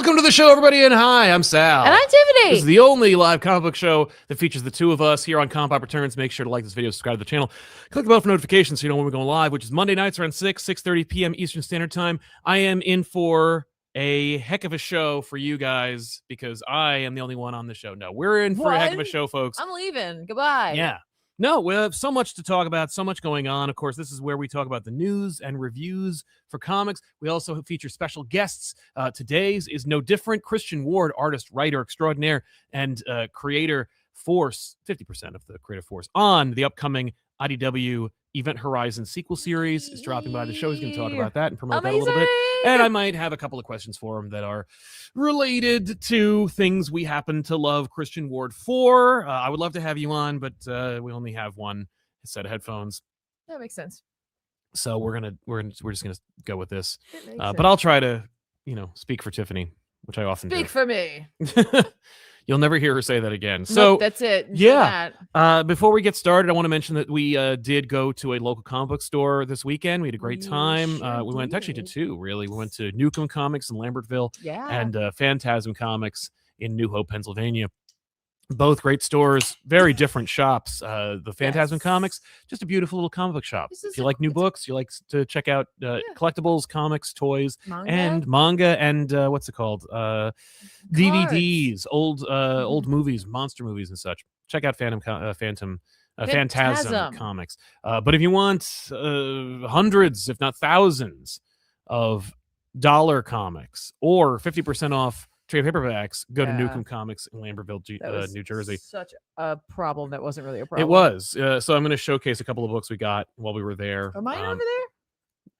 Welcome to the show, everybody, and hi, I'm Sal. And I'm Tiffany. This is the only live comic book show that features the two of us here on ComicPop Returns. Make sure to like this video, subscribe to the channel, click the bell for notifications so you know when we're going live, which is Monday nights around 6:30 p.m. Eastern Standard Time. I am in for a heck of a show for you guys because I am the only one on the show. No, we're in for a heck of a show, folks. I'm leaving. Goodbye. Yeah. No, we have so much to talk about, so much going on. Of course, this is where we talk about the news and reviews for comics. We also feature special guests. Today's is no different. Christian Ward, artist, writer extraordinaire, and creator force, 50% of the creative force on the upcoming IDW Event Horizon sequel series is dropping by the show. He's going to talk about that and promote that a little bit. And I might have a couple of questions for him that are related to things we happen to love Christian Ward for. I would love to have you on, but we only have one set of headphones. That makes sense. So we're just gonna go with this. But I'll try to, speak for Tiffany, which I often speak for me. You'll never hear her say that again. So nope, that's it. Yeah. Before we get started, I want to mention that we did go to a local comic book store this weekend. We had a great time. We went actually to two, really. We went to Newcomb Comics in Lambertville and Phantasm Comics in New Hope, Pennsylvania. Both great stores, very different shops. The Phantasm Comics, just a beautiful little comic book shop. If you like new books, you like to check out collectibles, comics, toys, and manga, and what's it called? DVDs, old movies, monster movies, and such. Check out Phantasm Comics. But if you want hundreds, if not thousands, of dollar comics or 50% off trade paperbacks, go to Newcomb Comics in Lambertville, New Jersey. Such a problem that wasn't really a problem. It was. So I'm going to showcase a couple of books we got while we were there. Are mine over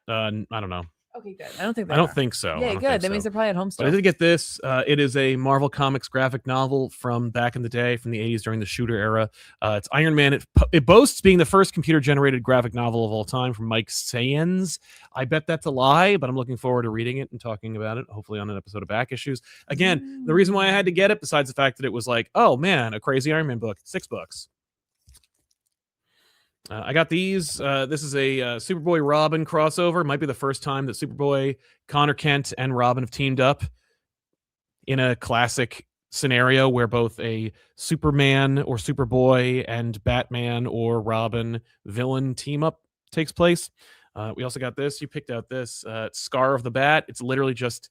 there? I don't know. Okay, good. I don't think so. Yeah, good. That means they're probably at home still. But I did get this. It is a Marvel Comics graphic novel from back in the day, from the 80s during the Shooter era. It's Iron Man. It boasts being the first computer-generated graphic novel of all time from Mike Sayens. I bet that's a lie, but I'm looking forward to reading it and talking about it, hopefully on an episode of Back Issues. Again, the reason why I had to get it, besides the fact that it was like, oh man, a crazy Iron Man book, $6. I got these. This is a Superboy Robin crossover. It might be the first time that Superboy, Connor Kent, and Robin have teamed up in a classic scenario where both a Superman or Superboy and Batman or Robin villain team up takes place. We also got this. You picked out this Scar of the Bat. It's literally just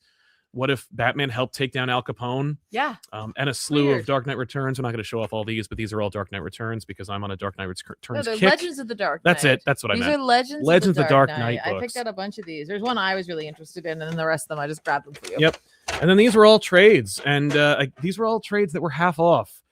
what if Batman helped take down Al Capone? Yeah. And a slew of Dark Knight Returns. I'm not going to show off all these, but these are all Dark Knight Returns because I'm on a Dark Knight Returns kick. Legends of the Dark Knight. That's it. That's what I meant. These are Legends of the Dark Knight books. I picked out a bunch of these. There's one I was really interested in, and then the rest of them I just grabbed them for you. Yep. And then these were all trades, and these were all trades that were half off.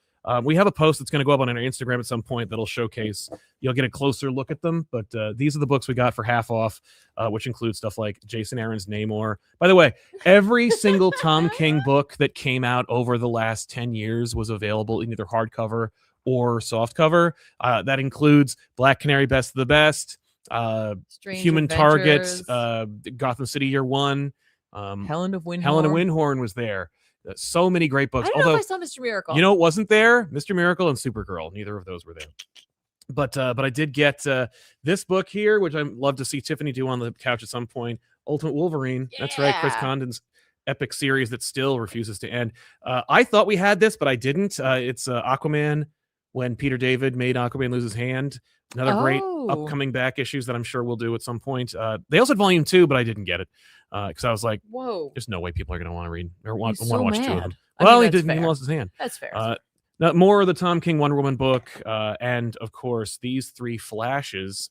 We have a post that's going to go up on our Instagram at some point that'll showcase. You'll get a closer look at them, but these are the books we got for half off, which includes stuff like Jason Aaron's Namor. By the way, every single Tom King book that came out over the last 10 years was available in either hardcover or softcover. That includes Black Canary Best of the Best, Human Target, Gotham City Year One, Helen of Windhorn. Helen of Windhorn was there. So many great books. I don't know if I saw Mr. Miracle. You know what wasn't there? Mr. Miracle and Supergirl. Neither of those were there. But I did get this book here, which I'd love to see Tiffany do on the couch at some point. Ultimate Wolverine. Yeah. That's right. Chris Condon's epic series that still refuses to end. I thought we had this, but I didn't. It's Aquaman when Peter David made Aquaman lose his hand. Another great upcoming back issues that I'm sure we'll do at some point. They also had volume 2, but I didn't get it. Because I was like, "Whoa, there's no way people are going to want to read or want to watch two of them." Well, he didn't. He lost his hand. That's fair. More of the Tom King Wonder Woman book, and of course these 3 Flashes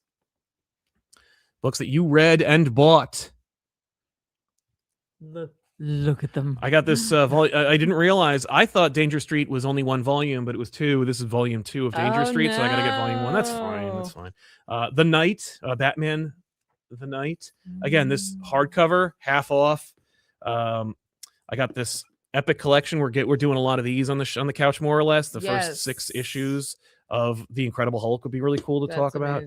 books that you read and bought. Look at them. I got this. I didn't realize. I thought Danger Street was only 1 volume, but it was 2. This is volume 2 of Danger Street, so I got to get volume 1. That's fine. That's fine. The Knight, Batman. The Night. Again, this hardcover, half off. I got this epic collection. We're doing a lot of these on the couch, more or less. The first 6 issues of The Incredible Hulk would be really cool to talk about.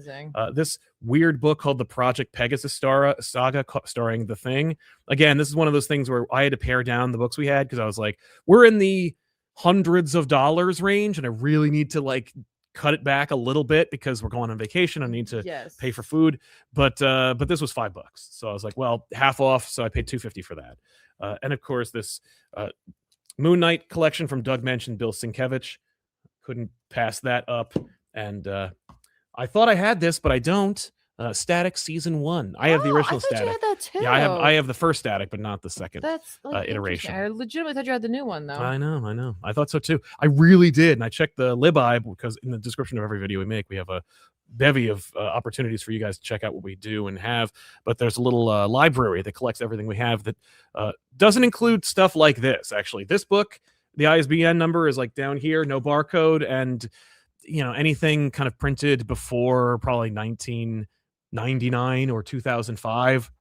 This weird book called The Project Pegasus Saga, starring The Thing. Again, this is one of those things where I had to pare down the books we had because I was like, we're in the hundreds of dollars range, and I really need to cut it back a little bit because we're going on vacation. I need to pay for food, but this was $5, so I was like, well, half off, so I paid $2.50 for that. And of course, this Moon Knight collection from Doug Mensch and Bill Sienkiewicz. Couldn't pass that up. And I thought I had this, but I don't. Static Season 1. I have the original Static. You had that too. Yeah, I have the first Static, but not the second. That's iteration. I legitimately thought you had the new one, though. I know. I thought so too. I really did. And I checked the LibI because in the description of every video we make, we have a bevy of opportunities for you guys to check out what we do and have. But there's a little library that collects everything we have that doesn't include stuff like this, actually. This book, the ISBN number is like down here, no barcode, and anything kind of printed before probably 1999 or 2005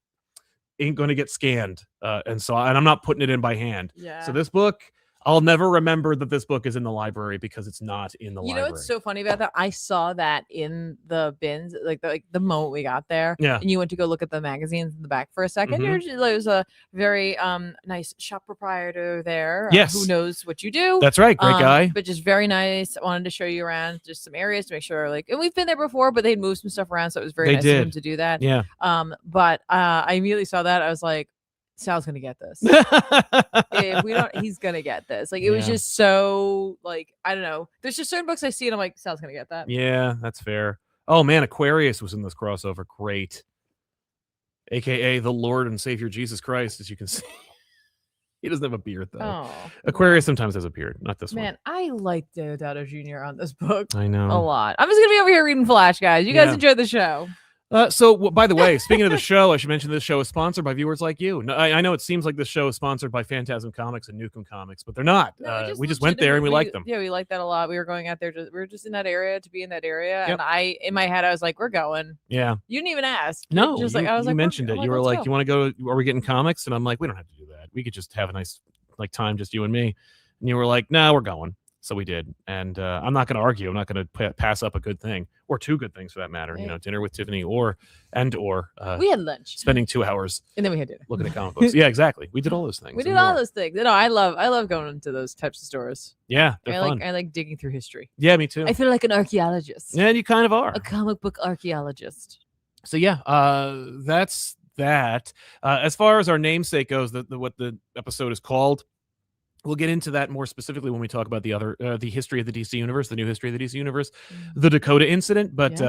ain't going to get scanned. And I'm not putting it in by hand. Yeah. So this book, I'll never remember that this book is in the library because it's not in the library. You know what's so funny about that? I saw that in the bins, like the moment we got there. Yeah. And you went to go look at the magazines in the back for a second. Mm-hmm. There was a very nice shop proprietor there. Yes. Who knows what you do. That's right. Great guy. But just very nice. I wanted to show you around just some areas to make sure, and we've been there before, but they'd moved some stuff around. So it was very nice of him to do that. Yeah. But I immediately saw that. I was like, Sal's gonna get this. If we don't, he's gonna get this. It was just so I don't know. There's just certain books I see and I'm like, Sal's gonna get that. Yeah, that's fair. Oh man, Aquarius was in this crossover. Great. AKA the Lord and Savior Jesus Christ, as you can see. He doesn't have a beard though. Oh, Aquarius sometimes has a beard, not this one. Man, I like Deodato Jr. on this book. I know. A lot. I'm just gonna be over here reading Flash, guys. You guys enjoy the show. So, by the way, speaking of the show, I should mention this show is sponsored by viewers like you. I know it seems like this show is sponsored by Phantasm Comics and Nukem Comics, but they're not. No, we just went there and we liked them. Yeah, we like that a lot. We were going out there. We were just in that area to be in that area. Yep. And in my head, I was like, we're going. Yeah. You didn't even ask. No, just I was mentioned it. You were like, you want to go? Are we getting comics? And I'm like, we don't have to do that. We could just have a nice time, just you and me. And you were like, no, we're going. So we did, and I'm not going to argue. I'm not going to pass up a good thing, or two good things for that matter. Right. Dinner with Tiffany, or we had lunch, spending 2 hours, and then we had dinner looking at comic books. Yeah, exactly. We did all those things. We did all those things. No, I love going into those types of stores. Yeah, they're fun. I like digging through history. Yeah, me too. I feel like an archaeologist. Yeah, you kind of are a comic book archaeologist. So yeah, that's that. As far as our namesake goes, what the episode is called. We'll get into that more specifically when we talk about the history of the DC Universe, the new history of the DC Universe, the Dakota incident. But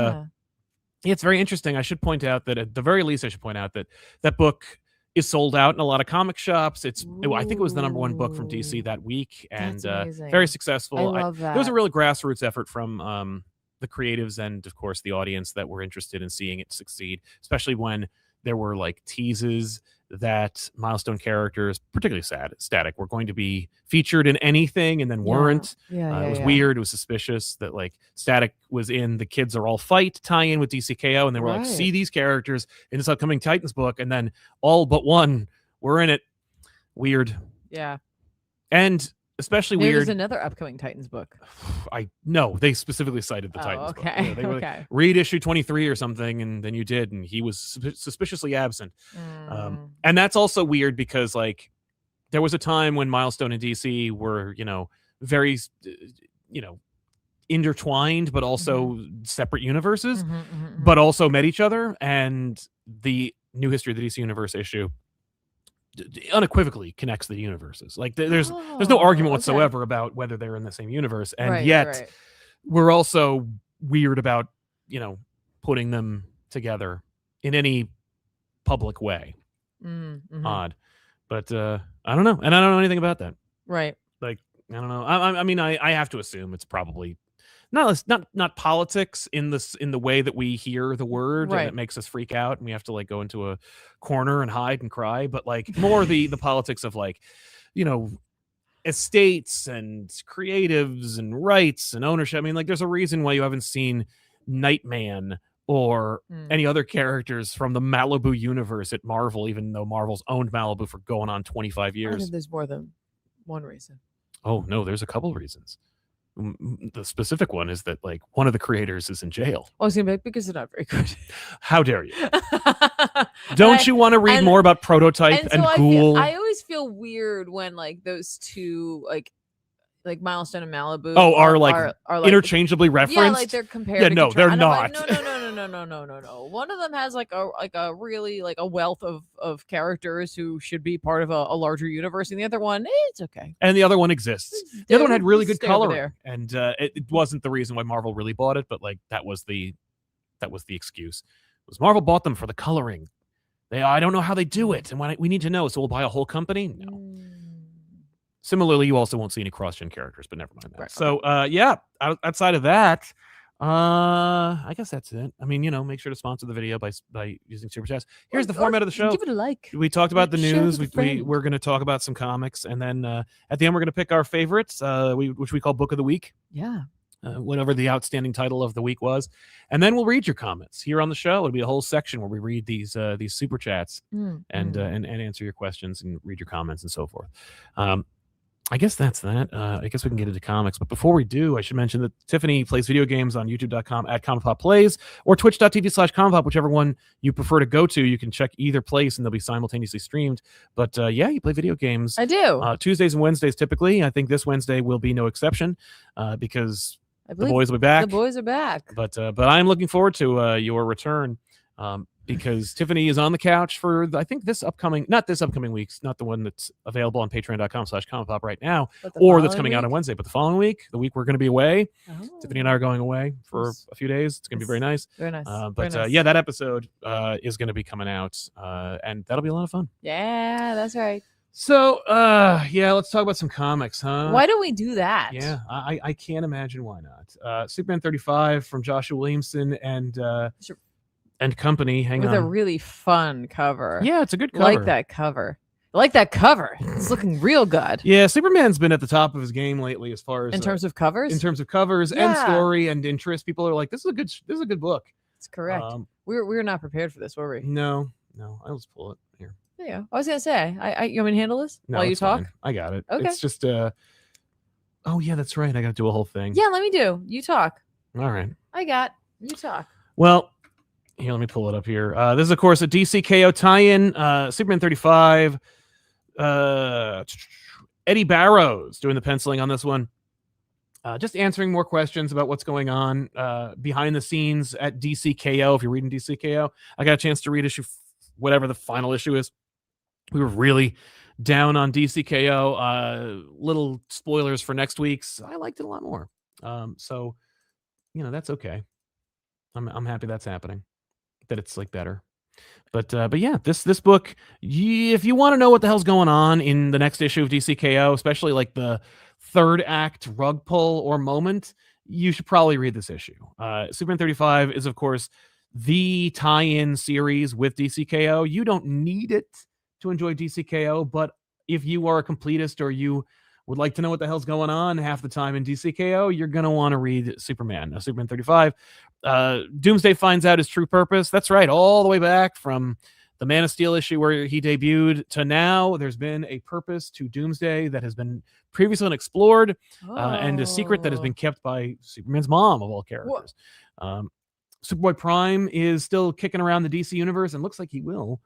it's very interesting. I should point out that at the very least, that book is sold out in a lot of comic shops. I think it was the #1 book from DC that week, and very successful. I love that. There was a real grassroots effort from the creatives and, of course, the audience that were interested in seeing it succeed, especially when there were teases that Milestone characters, particularly Static, were going to be featured in anything and then weren't. It was weird. It was suspicious that Static was in the Kids Are All Fight tie-in with DCKO, and they were see these characters in this upcoming Titans book, and then all but one were in it. Weird. Yeah. And especially weird. There's another upcoming Titans book. They specifically cited the Titans book. Okay. They were read issue 23 or something, and then you did, and he was suspiciously absent. And that's also weird because there was a time when Milestone and DC were very intertwined, but also separate universes, but also met each other. And the new history of the DC Universe issue unequivocally connects the universes. There's no argument whatsoever about whether they're in the same universe, and yet we're also weird about putting them together in any public way. Odd, but I don't know, and I don't know anything about that. Right. I don't know. I mean, I have to assume it's probably not politics in the way that we hear the word, and it makes us freak out and we have to go into a corner and hide and cry, but more the politics of estates and creatives and rights and ownership. I mean, there's a reason why you haven't seen Nightman or any other characters from the Malibu universe at Marvel, even though Marvel's owned Malibu for going on 25 years. I think there's more than one reason. Oh no, there's a couple reasons. The specific one is that one of the creators is in jail. I was gonna be because they're not very good. How dare you? Don't you want to read more about Prototype and Ghoul? I always feel weird when those two like Milestone and Malibu. Are like interchangeably referenced. Yeah, like they're compared. Yeah, no, they're not. Like, no. One of them has like a really like a wealth of characters who should be part of a larger universe, and the other one, it's okay. And the other one exists. The other one had really good coloring, and it wasn't the reason why Marvel really bought it, but like that was the excuse. Was Marvel bought them for the coloring? I don't know how they do it, and we need to know, so we'll buy a whole company. No. Similarly, you also won't see any cross-gen characters, but never mind that. Right, so, outside of that, I guess that's it. I mean, make sure to sponsor the video by using SuperChats. Here's the format of the show. Give it a like. We talked about the news. We're going to talk about some comics, and then at the end, we're going to pick our favorites, which we call Book of the Week. Yeah. Whatever the outstanding title of the week was, and then we'll read your comments here on the show. It'll be a whole section where we read these super chats and answer your questions and read your comments and so forth. I guess that's that. I guess we can get into comics. But before we do, I should mention that Tiffany plays video games on youtube.com at ComicPop Plays or twitch.tv/ComicPop, whichever one you prefer to go to. You can check either place and they'll be simultaneously streamed. But you play video games. I do. Tuesdays and Wednesdays typically. I think this Wednesday will be no exception because the boys will be back. The boys are back. But I'm looking forward to your return. Because Tiffany is on the couch for, I think, not this upcoming week's, not the one that's available on patreon.com/comicpop right now, or that's coming out on Wednesday, but the following week, the week we're going to be away. Oh. Tiffany and I are going away for a few days. It's going to be very nice. Very nice. That episode is going to be coming out, and that'll be a lot of fun. Yeah, that's right. So, let's talk about some comics, huh? Why don't we do that? Yeah, I can't imagine why not. Superman 35 from Joshua Williamson and company. With a really fun cover. Yeah, it's a good cover. I like that cover. It's looking real good. Yeah, Superman's been at the top of his game lately as far as in terms of covers. In terms of covers and story and interest, people are like, "This is a good book." It's correct. We were not prepared for this, were we? No. I'll just pull it here. Yeah, I was gonna say, you want me to handle this while you talk? Fine. I got it. Okay. It's just oh yeah, that's right. I got to do a whole thing. Yeah, let me do. You talk. All right. You talk. Well. Here, let me pull it up here. This is, of course, a DCKO tie-in. Superman 35. Eddie Barrows doing the penciling on this one. Just answering more questions about what's going on behind the scenes at DCKO. If you're reading DCKO, I got a chance to read issue, whatever the final issue is. We were really down on DCKO. Little spoilers for next week's. I liked it a lot more. So, that's okay. I'm happy that's happening. That it's like better, but yeah, this book, if you want to know what the hell's going on in the next issue of DCKO, especially like the third act rug pull or moment, you should probably read this issue. Superman 35 is, of course, the tie-in series with DCKO. You don't need it to enjoy DCKO, but if you are a completist or you would like to know what the hell's going on half the time in DCKO, you're going to want to read Superman 35. Doomsday finds out his true purpose. That's right. All the way back from the Man of Steel issue where he debuted to now, there's been a purpose to Doomsday that has been previously unexplored and a secret that has been kept by Superman's mom, of all characters. Superboy Prime is still kicking around the DC Universe and looks like he will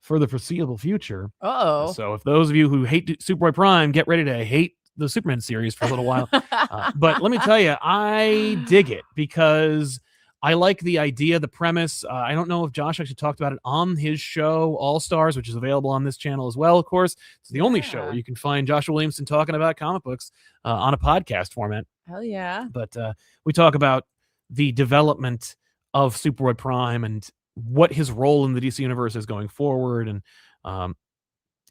for the foreseeable future. So if those of you who hate Superboy Prime, get ready to hate the Superman series for a little while. But let me tell you, I dig it because I like the idea, the premise. I don't know if Josh actually talked about it on his show, All Stars, which is available on this channel as well, of course. It's the only show where you can find Joshua Williamson talking about comic books on a podcast format. Hell yeah. But we talk about the development of Superboy Prime and what his role in the DC Universe is going forward. And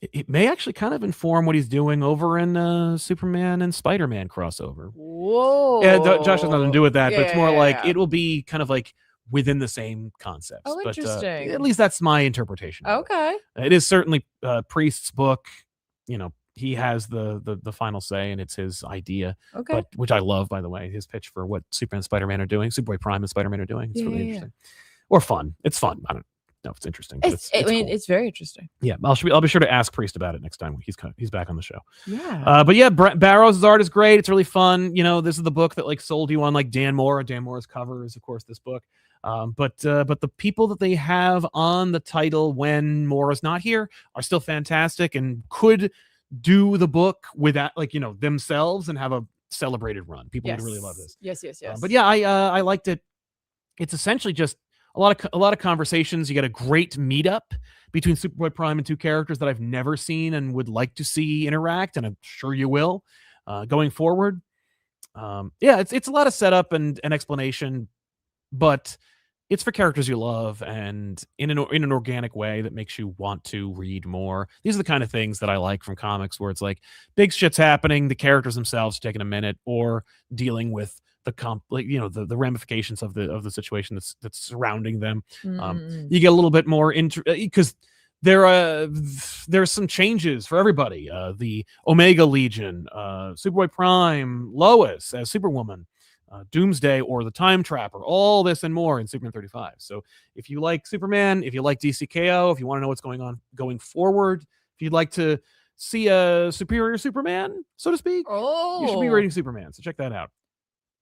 it may actually kind of inform what he's doing over in Superman and Spider-Man crossover. Whoa. Yeah, Josh has nothing to do with that, but it's more like it will be kind of like within the same concepts. Oh, interesting. But, at least that's my interpretation. Okay. It is certainly Priest's book. He has the final say, and it's his idea. Okay. Which I love, by the way, his pitch for what Superman and Spider-Man are doing, Superboy Prime and Spider-Man are doing. It's really interesting. Or fun. It's fun. I don't know if it's interesting. But it's cool. It's very interesting. Yeah, I'll be sure to ask Priest about it next time he's back on the show. Yeah. But yeah, Barrows' art is great. It's really fun. This is the book that like sold you on like Dan Mora's cover is of course this book. But the people that they have on the title when Mora's not here are still fantastic and could do the book without themselves and have a celebrated run. People would really love this. Yes. But yeah, I liked it. It's essentially just a lot of conversations. You get a great meetup between Superboy Prime and two characters that I've never seen and would like to see interact, and I'm sure you will going forward. Yeah, it's a lot of setup and explanation, but it's for characters you love and in an organic way that makes you want to read more. These are the kind of things that I like from comics, where it's like big shit's happening, the characters themselves taking a minute, or dealing with the ramifications of the situation that's surrounding them. You get a little bit more because there's some changes for everybody. The Omega Legion, Superboy Prime, Lois as Superwoman, Doomsday or the Time Trapper, all this and more in Superman 35. So if you like Superman, if you like DCKO, if you want to know what's going on going forward, if you'd like to see a superior Superman, so to speak, you should be reading Superman. So check that out.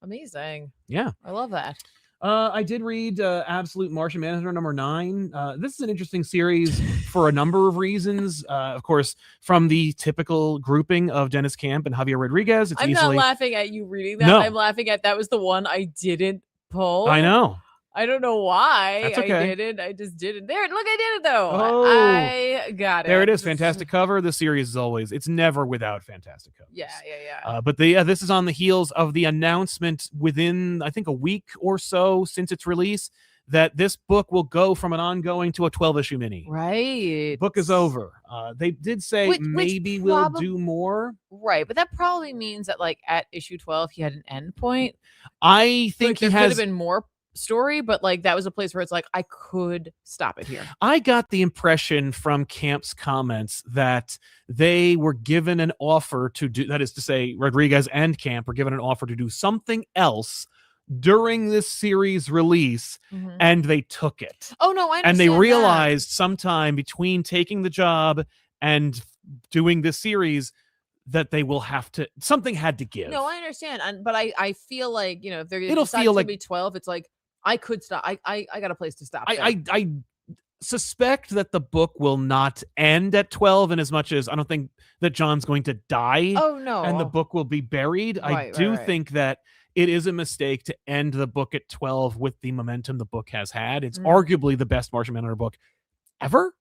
Amazing. Yeah. I love that. I did read Absolute Martian Manhunter number 9. This is an interesting series for a number of reasons. Of course, from the typical grouping of Dennis Camp and Javier Rodriguez. I'm not laughing at you reading that. No. I'm laughing at that was the one I didn't pull. I know. I don't know why. That's okay. I didn't. I just didn't. There, look, I did it though. Oh, I got it. There it is. Fantastic cover. The series is always, it's never without fantastic covers. Yeah. But this is on the heels of the announcement within, I think, a week or so since its release, that this book will go from an ongoing to a 12-issue mini. Right. Book is over. They did say maybe we'll do more. Right, but that probably means that like at issue 12 he had an end point. I think there could have been more story, but like that was a place where it's like I could stop it here. I got the impression from Camp's comments that they were given an offer to do, that is to say Rodriguez and Camp were given an offer to do something else during this series release, and they took it. Oh no, I understand. And they realized sometime between taking the job and doing this series that they will have to, something had to give. No, I understand. But I feel like, you know, if they're it'll feel like be 12, it's like I could stop. I got a place to stop. I suspect that the book will not end at 12, in as much as I don't think that John's going to die. Oh no. And the book will be buried. I do think that it is a mistake to end the book at 12 with the momentum the book has had. It's arguably the best Martian Manhunter book ever.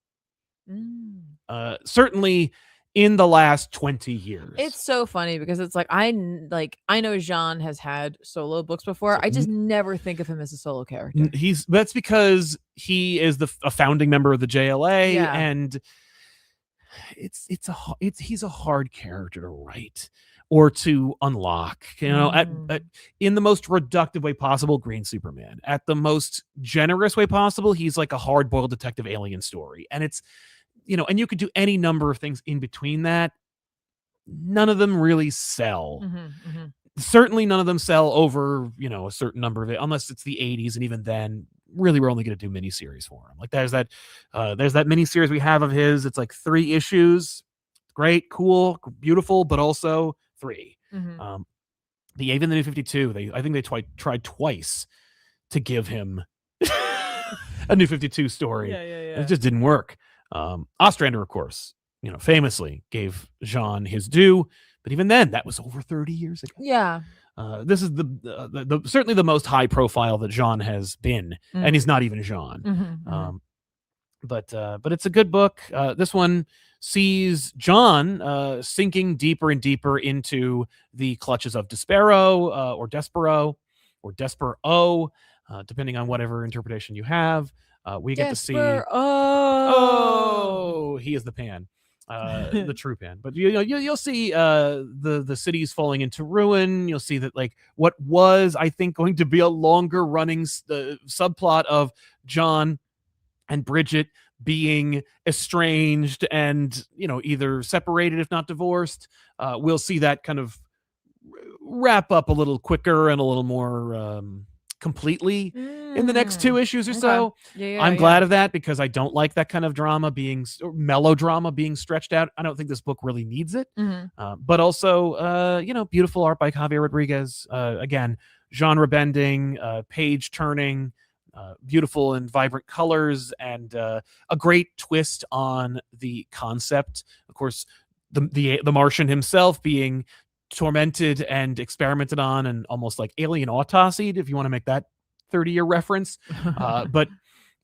Certainly in the last 20 years. It's so funny because it's like I know Jean has had solo books before. I just never think of him as a solo character. That's because he is a founding member of the JLA, and he's a hard character to write or to unlock. You know, in the most reductive way possible, Green Superman. At the most generous way possible, he's like a hard-boiled detective alien story, and it's, you know, and you could do any number of things in between that. None of them really sell. Certainly none of them sell over, you know, a certain number of it, unless it's the 80s. And even then, really, we're only going to do miniseries for him. Like there's that miniseries we have of his. It's like 3 issues. Great, cool, beautiful, but also 3. Even the New 52, I think they tried twice to give him a New 52 story. It just didn't work. Ostrander, of course, you know, famously gave Jean his due, but even then, that was over 30 years ago. Yeah. This is the certainly the most high profile that Jean has been, and he's not even Jean. But it's a good book. This one sees John sinking deeper and deeper into the clutches of Despero, or Despero, or Despero, depending on whatever interpretation you have. We get to see. Oh, he is the Pan, the true Pan. But you'll see the cities falling into ruin. You'll see that, like, what was, I think, going to be a longer running subplot of John and Bridget being estranged and, you know, either separated if not divorced. We'll see that kind of wrap up a little quicker and a little more completely in the next 2 issues or so. I'm glad of that, because I don't like that kind of drama melodrama being stretched out. I don't think this book really needs it. But also, you know, beautiful art by Javier Rodriguez. Again, genre bending, page turning, beautiful and vibrant colors, and a great twist on the concept. Of course, the Martian himself being tormented and experimented on, and almost like alien autopsied, if you want to make that 30-year reference. But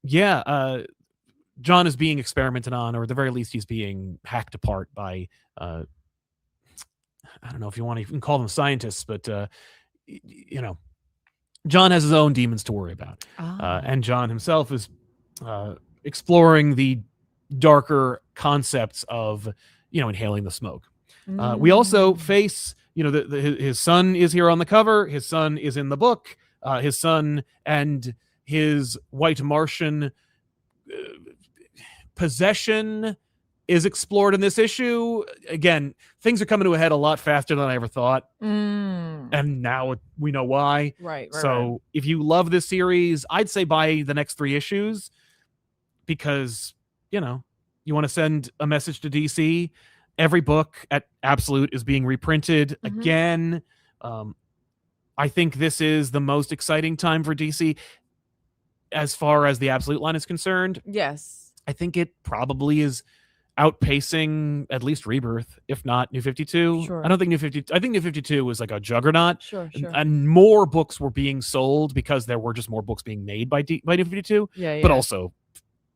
yeah, John is being experimented on, or at the very least, he's being hacked apart by, I don't know if you want to even call them scientists, but, John has his own demons to worry about. And John himself is exploring the darker concepts of, inhaling the smoke. We also face, his son is here on the cover. His son is in the book. His son and his white Martian possession is explored in this issue. Again, things are coming to a head a lot faster than I ever thought. And now we know why. Right. So if you love this series, I'd say buy the next 3 issues, because, you want to send a message to DC. Every book at Absolute is being reprinted again. I think this is the most exciting time for DC as far as the Absolute line is concerned. Yes. I think it probably is outpacing at least Rebirth, if not New 52. Sure. I think New 52 was like a juggernaut. Sure. And more books were being sold because there were just more books being made by New 52. Yeah. But also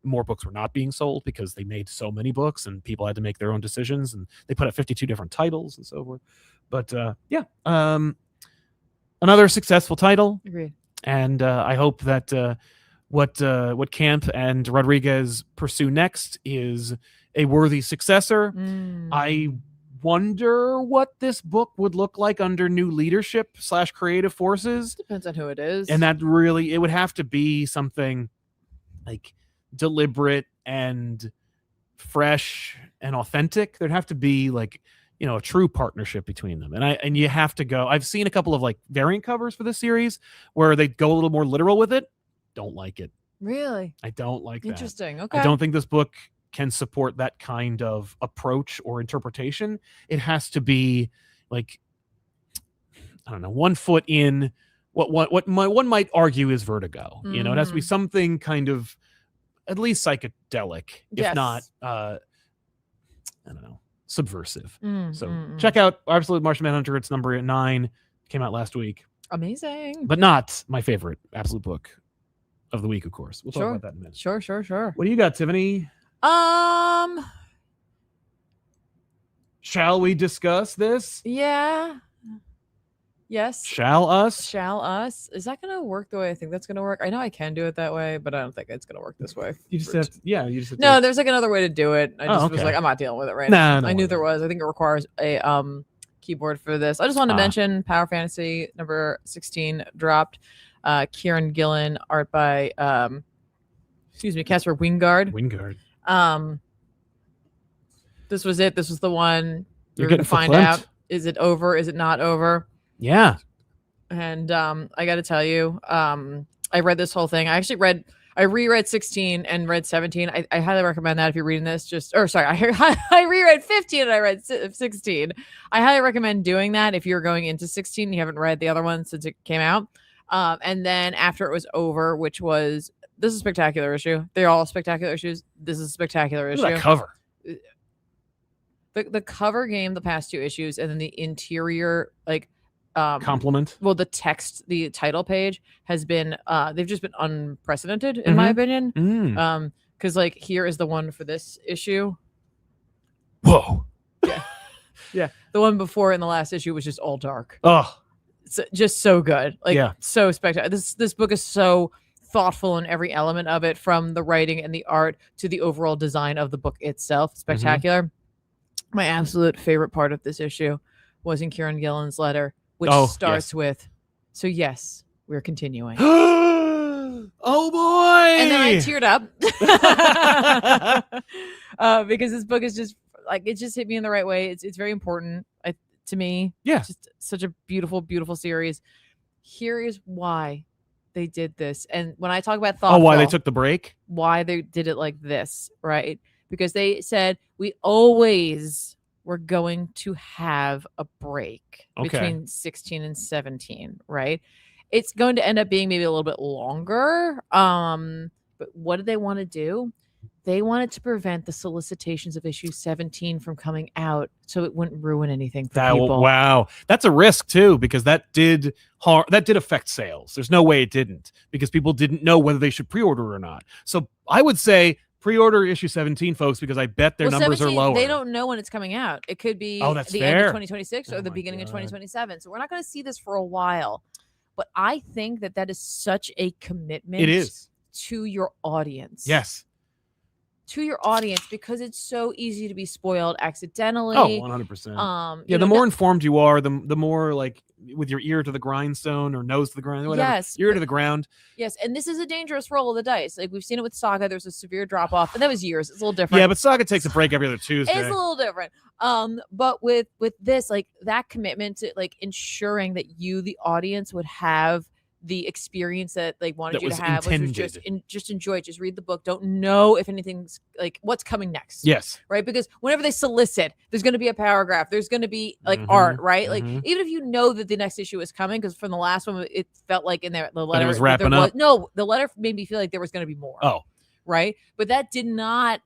more books were not being sold because they made so many books and people had to make their own decisions, and they put out 52 different titles and so forth. But another successful title. Agreed. And I hope that what Camp and Rodriguez pursue next is a worthy successor. I wonder what this book would look like under new leadership / creative forces. Depends on who it is. And that really, it would have to be something like deliberate and fresh and authentic. There'd have to be like, a true partnership between them. And you have to go, I've seen a couple of like variant covers for this series where they go a little more literal with it. Don't like it. Really? I don't like that. Interesting. Okay. I don't think this book can support that kind of approach or interpretation. It has to be like, I don't know, 1 foot in what one might argue is Vertigo. It has to be something kind of at least psychedelic, if not, I don't know, subversive. Check out Absolute Martian Manhunter. It's number 9. Came out last week. Amazing. But not my favorite Absolute book of the week, of course. We'll talk about that in a minute. Sure. What do you got, Tiffany? Shall we discuss this? Yeah. Yes. Shall us? Is that going to work the way I think that's going to work? I know I can do it that way, but I don't think it's going to work this way. You just have to, No, there's like another way to do it. I just was like, I'm not dealing with it right now. I knew there was. I think it requires a keyboard for this. I just wanted to mention Power Fantasy number 16 dropped. Kieran Gillen, art by Casper Wingard. This was it. This was the one you're going to find out. Is it over? Is it not over? Yeah. And I got to tell you, I read this whole thing. I reread 16 and read 17. I highly recommend that if you're reading this. I reread 15 and I read 16. I highly recommend doing that if you're going into 16 and you haven't read the other one since it came out. And then after it was over, this is a spectacular issue. They're all spectacular issues. This is a spectacular issue. Look at that cover. The cover game, the past 2 issues, and then the interior, compliment. Well, the text, the title page has been, they've just been unprecedented in my opinion. Because here is the one for this issue. Whoa. Yeah. The one before in the last issue was just all dark. Oh, it's just so good. So spectacular. This book is so thoughtful in every element of it, from the writing and the art to the overall design of the book itself. Spectacular. My absolute favorite part of this issue was in Kieran Gillen's letter, which starts with, "So yes, we're continuing." Oh boy! And then I teared up because this book is just it just hit me in the right way. It's very important to me. Yeah, just such a beautiful, beautiful series. Here is why they did this, and when I talk about thoughtful, why they took the break, why they did it like this, right? Because they said we always were going to have a break between 16 and 17, right? It's going to end up being maybe a little bit longer. But what did they want to do? they wanted to prevent the solicitations of issue 17 from coming out so it wouldn't ruin anything for people. Wow. That's a risk too, because that did affect sales. There's no way it didn't, because people didn't know whether they should pre-order or not. So I would say pre-order issue 17, folks, because I bet their numbers 17, are lower. They don't know when it's coming out. It could be that's the fair. end of 2026 or the beginning of 2027. So we're not going to see this for a while. But I think that is such a commitment. It is. To your audience. Yes. To your audience, because it's so easy to be spoiled accidentally. Oh, 100%. The more informed you are, the more like with your ear to the grindstone or nose to the ground, whatever. Yes, ear to the ground. Yes, and this is a dangerous roll of the dice. Like we've seen it with Saga. There's a severe drop off, and that was years. It's a little different. Yeah, but Saga takes a break every other Tuesday. It's a little different. But with this, like that commitment to like ensuring that you, the audience, would have the experience that they wanted you to have, which was just enjoy it. Just read the book. Don't know if anything's like what's coming next. Yes. Right. Because whenever they solicit, there's going to be a paragraph. There's going to be like art, right? Like even if you know that the next issue is coming, because from the last one, it felt like in there, the letter was wrapping up. No, the letter made me feel like there was going to be more. Oh. Right. But that did not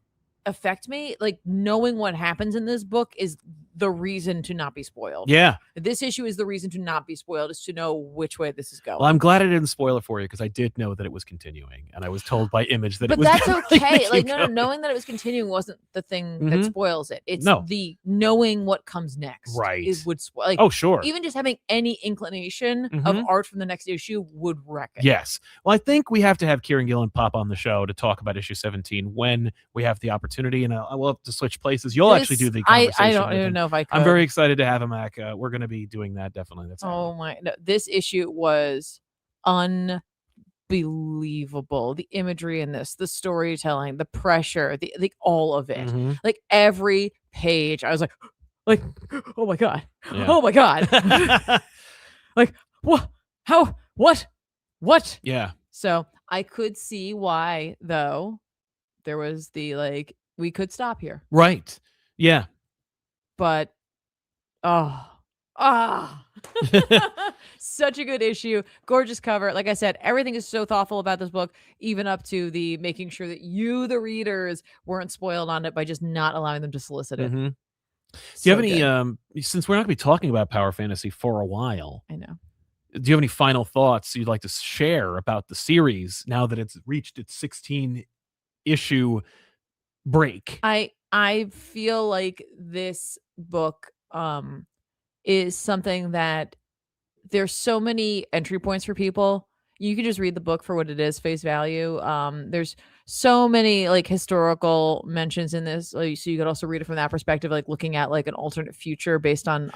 affect me. Like knowing what happens in this book is the reason to not be spoiled. Yeah. This issue is the reason to not be spoiled, is to know which way this is going. Well, I'm glad I didn't spoil it for you, because I did know that it was continuing, and I was told by Image that but it was. But that's okay. Like no, knowing that it was continuing wasn't the thing that spoils it. It's the knowing what comes next. Right. Is would spoil. Like, oh, sure. Even just having any inclination of art from the next issue would wreck it. Yes. Well, I think we have to have Kieran Gillen pop on the show to talk about issue 17 when we have the opportunity, and I will have to switch places. You'll actually do the conversation. I don't even know if I could. I'm very excited to have him back. We're going to be doing that definitely. That's this issue was unbelievable. The imagery in this, the storytelling, the pressure, the all of it. Like every page, I was like, oh my god, oh my god, like what? How? What? Yeah. So I could see why, though, there was the like we could stop here. Right. Yeah. But such a good issue, gorgeous cover. Like I said, everything is so thoughtful about this book, even up to the making sure that you, the readers, weren't spoiled on it by just not allowing them to solicit it. Do you have any since we're not gonna be talking about power fantasy for a while, I know, do you have any final thoughts you'd like to share about the series now that it's reached its 16 issue break? I feel like this book is something that there's so many entry points for people. You can just read the book for what it is, face value. There's so many like historical mentions in this, so you could also read it from that perspective, like looking at like an alternate future based on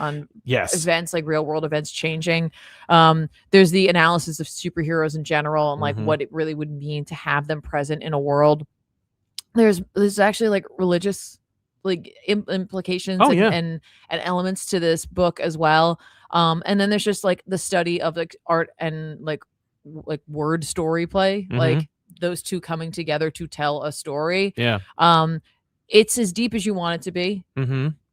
events, like real world events changing. There's the analysis of superheroes in general and like what it really would mean to have them present in a world. There's actually like religious like implications and elements to this book as well. And then there's just like the study of like art and like word story play, like those two coming together to tell a story. Yeah. It's as deep as you want it to be,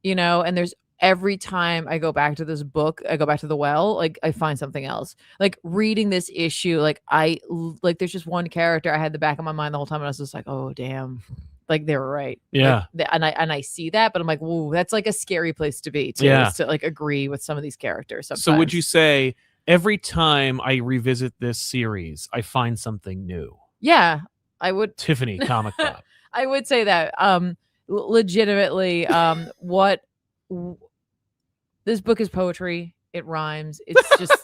you know, and there's every time I go back to this book, I go back to the well, like I find something else. Like reading this issue, like there's just one character I had the back of my mind the whole time, and I was just like, oh damn, like they were right. Yeah. Like, and I see that, but I'm like, whoa, that's like a scary place to be too. Yeah. To like agree with some of these characters. Sometimes. So would you say every time I revisit this series, I find something new? Yeah, I would. Tiffany, ComicPop. I would say that. Legitimately, this book is poetry. It rhymes. It's just,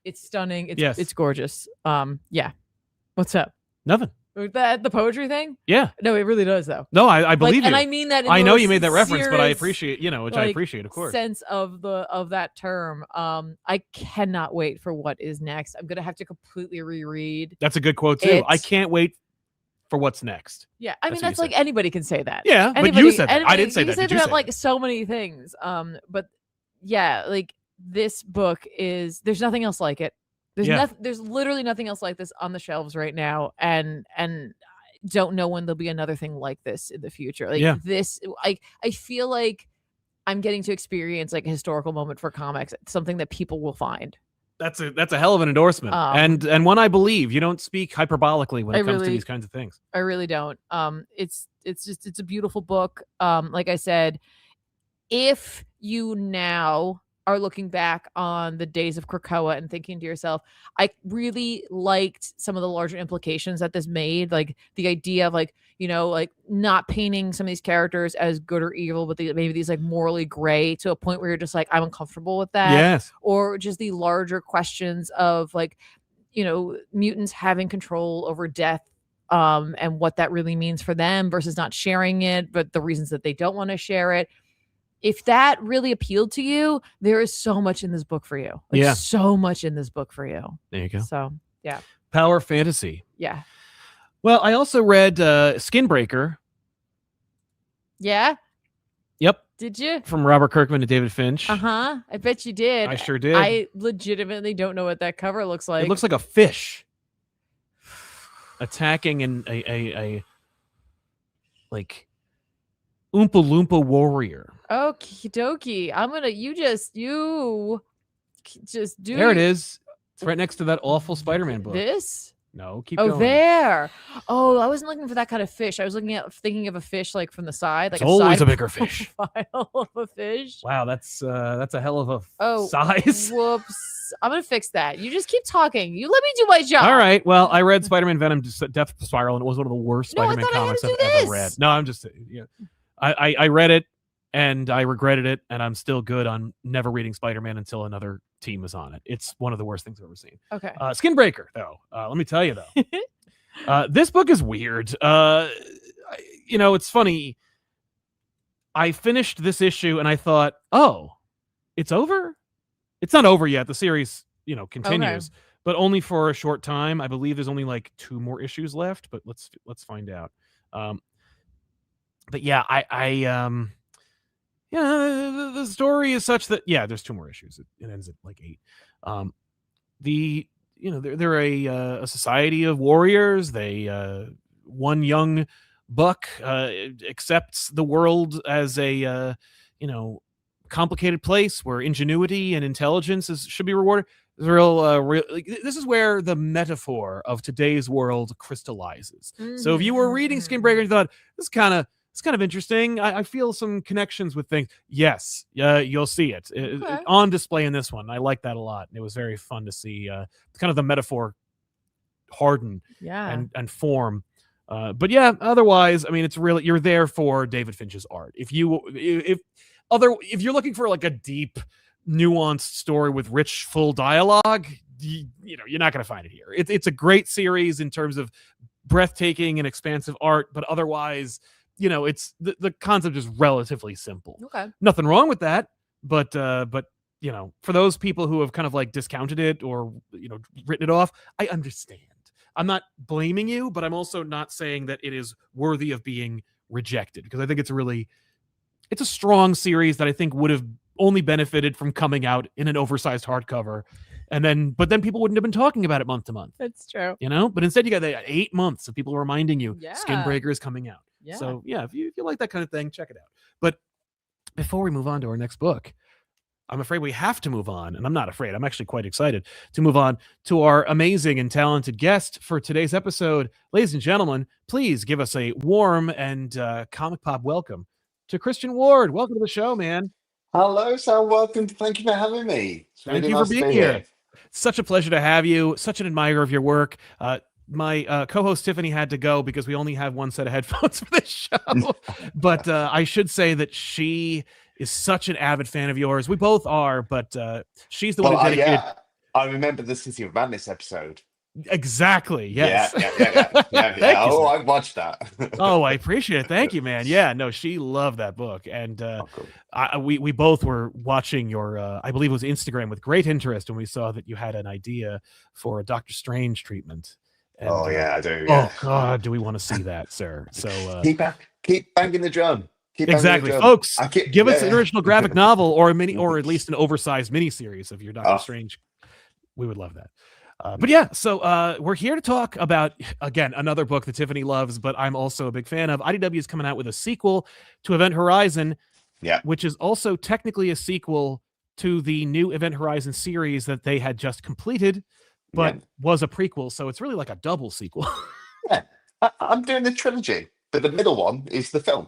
it's stunning. It's gorgeous. Yeah. What's up? Nothing. The poetry thing? Yeah. No, it really does though. No, I believe you. And I mean that. I know you made that reference, but I appreciate, which I appreciate, of course. Sense of that term. I cannot wait for what is next. I'm gonna have to completely reread. That's a good quote too. I can't wait for what's next. Yeah, I mean that's like anybody can say that. Yeah, but you said that. I didn't say that. You said that like so many things. But yeah, like this book is. There's nothing else like it. There's literally nothing else like this on the shelves right now, and don't know when there'll be another thing like this in the future. Like this, I feel like I'm getting to experience like a historical moment for comics, something that people will find. That's a hell of an endorsement, and one I believe. You don't speak hyperbolically when it comes to these kinds of things. I really don't. It's a beautiful book. Like I said, if you now are looking back on the days of Krakoa and thinking to yourself, I really liked some of the larger implications that this made, like the idea of like, you know, like not painting some of these characters as good or evil, but maybe these like morally gray to a point where you're just like, I'm uncomfortable with that. Yes. Or just the larger questions of like, you know, mutants having control over death, and what that really means for them versus not sharing it, but the reasons that they don't want to share it. If that really appealed to you, there is so much in this book for you. Like, so much in this book for you. There you go. So, yeah. Power fantasy. Yeah. Well, I also read Skinbreaker. Yeah? Yep. Did you? From Robert Kirkman and David Finch. Uh-huh. I bet you did. I sure did. I legitimately don't know what that cover looks like. It looks like a fish attacking a like Oompa Loompa warrior. Okie dokie. You just do. There it is. It's right next to that awful Spider-Man book. This? No, keep going. Oh, there. Oh, I wasn't looking for that kind of fish. I was thinking of a fish like from the side. Like it's always a bigger fish. Profile of a fish. Wow, that's a hell of a size. Whoops. I'm gonna fix that. You just keep talking. You let me do my job. All right. Well, I read Spider-Man Venom Death Spiral, and it was one of the worst Spider-Man comics I've ever read. No, I'm just I read it and I regretted it, and I'm still good on never reading Spider-Man until another team is on it. It's one of the worst things I've ever seen. Okay. Skinbreaker, though. Let me tell you, though. This book is weird. It's funny. I finished this issue and I thought, oh, it's over? It's not over yet. The series, continues, but only for a short time. I believe there's only like 2 more issues left, but let's find out. But yeah, the story is such that there's 2 more issues. It ends at like 8. They're a society of warriors. One young buck accepts the world as a complicated place where ingenuity and intelligence should be rewarded. This is where the metaphor of today's world crystallizes. Mm-hmm. So if you were reading Skinbreaker and you thought it's kind of interesting, I feel some connections with things. Yes, you'll see it. It on display in this one. I like that a lot. It was very fun to see kind of the metaphor harden and form. But yeah, otherwise, I mean, it's really, you're there for David Finch's art. If you're looking for like a deep, nuanced story with rich, full dialogue, you're not going to find it here. It's a great series in terms of breathtaking and expansive art, but otherwise, it's the concept is relatively simple. Okay, nothing wrong with that, but for those people who have kind of like discounted it or written it off, I understand. I'm not blaming you, but I'm also not saying that it is worthy of being rejected, because I think it's a strong series that I think would have only benefited from coming out in an oversized hardcover, but then people wouldn't have been talking about it month to month. That's true. But instead you got 8 months of people reminding you Skinbreaker is coming out. Yeah. So if you like that kind of thing, check it out. But before we move on to our next book, I'm afraid we have to move on, and I'm not afraid. I'm actually quite excited to move on to our amazing and talented guest for today's episode. Ladies and gentlemen, please give us a warm and Comic Pop welcome to Christian Ward. Welcome to the show, man. Hello, Sam. Welcome. Thank you for having me. Thank you for being here. Such a pleasure to have you. Such an admirer of your work. My co-host Tiffany had to go because we only have one set of headphones for this show. But I should say that she is such an avid fan of yours. We both are, but she's the one who dedicated. I remember the City of Madness episode. Exactly. Yes. Yeah. Oh, I watched that. Oh, I appreciate it. Thank you, man. Yeah, no, she loved that book, and cool. We both were watching your, I believe it was Instagram, with great interest when we saw that you had an idea for a Doctor Strange treatment. And, I do. Yeah. Oh God, do we want to see that, sir? So keep banging the drum. Exactly, folks. Give us an original graphic novel or at least an oversized miniseries of your Doctor Strange. We would love that. So we're here to talk about, again, another book that Tiffany loves, but I'm also a big fan of. IDW is coming out with a sequel to Event Horizon, which is also technically a sequel to the new Event Horizon series that they had just completed, but was a prequel. So it's really like a double sequel. Yeah, I'm doing the trilogy, but the middle one is the film.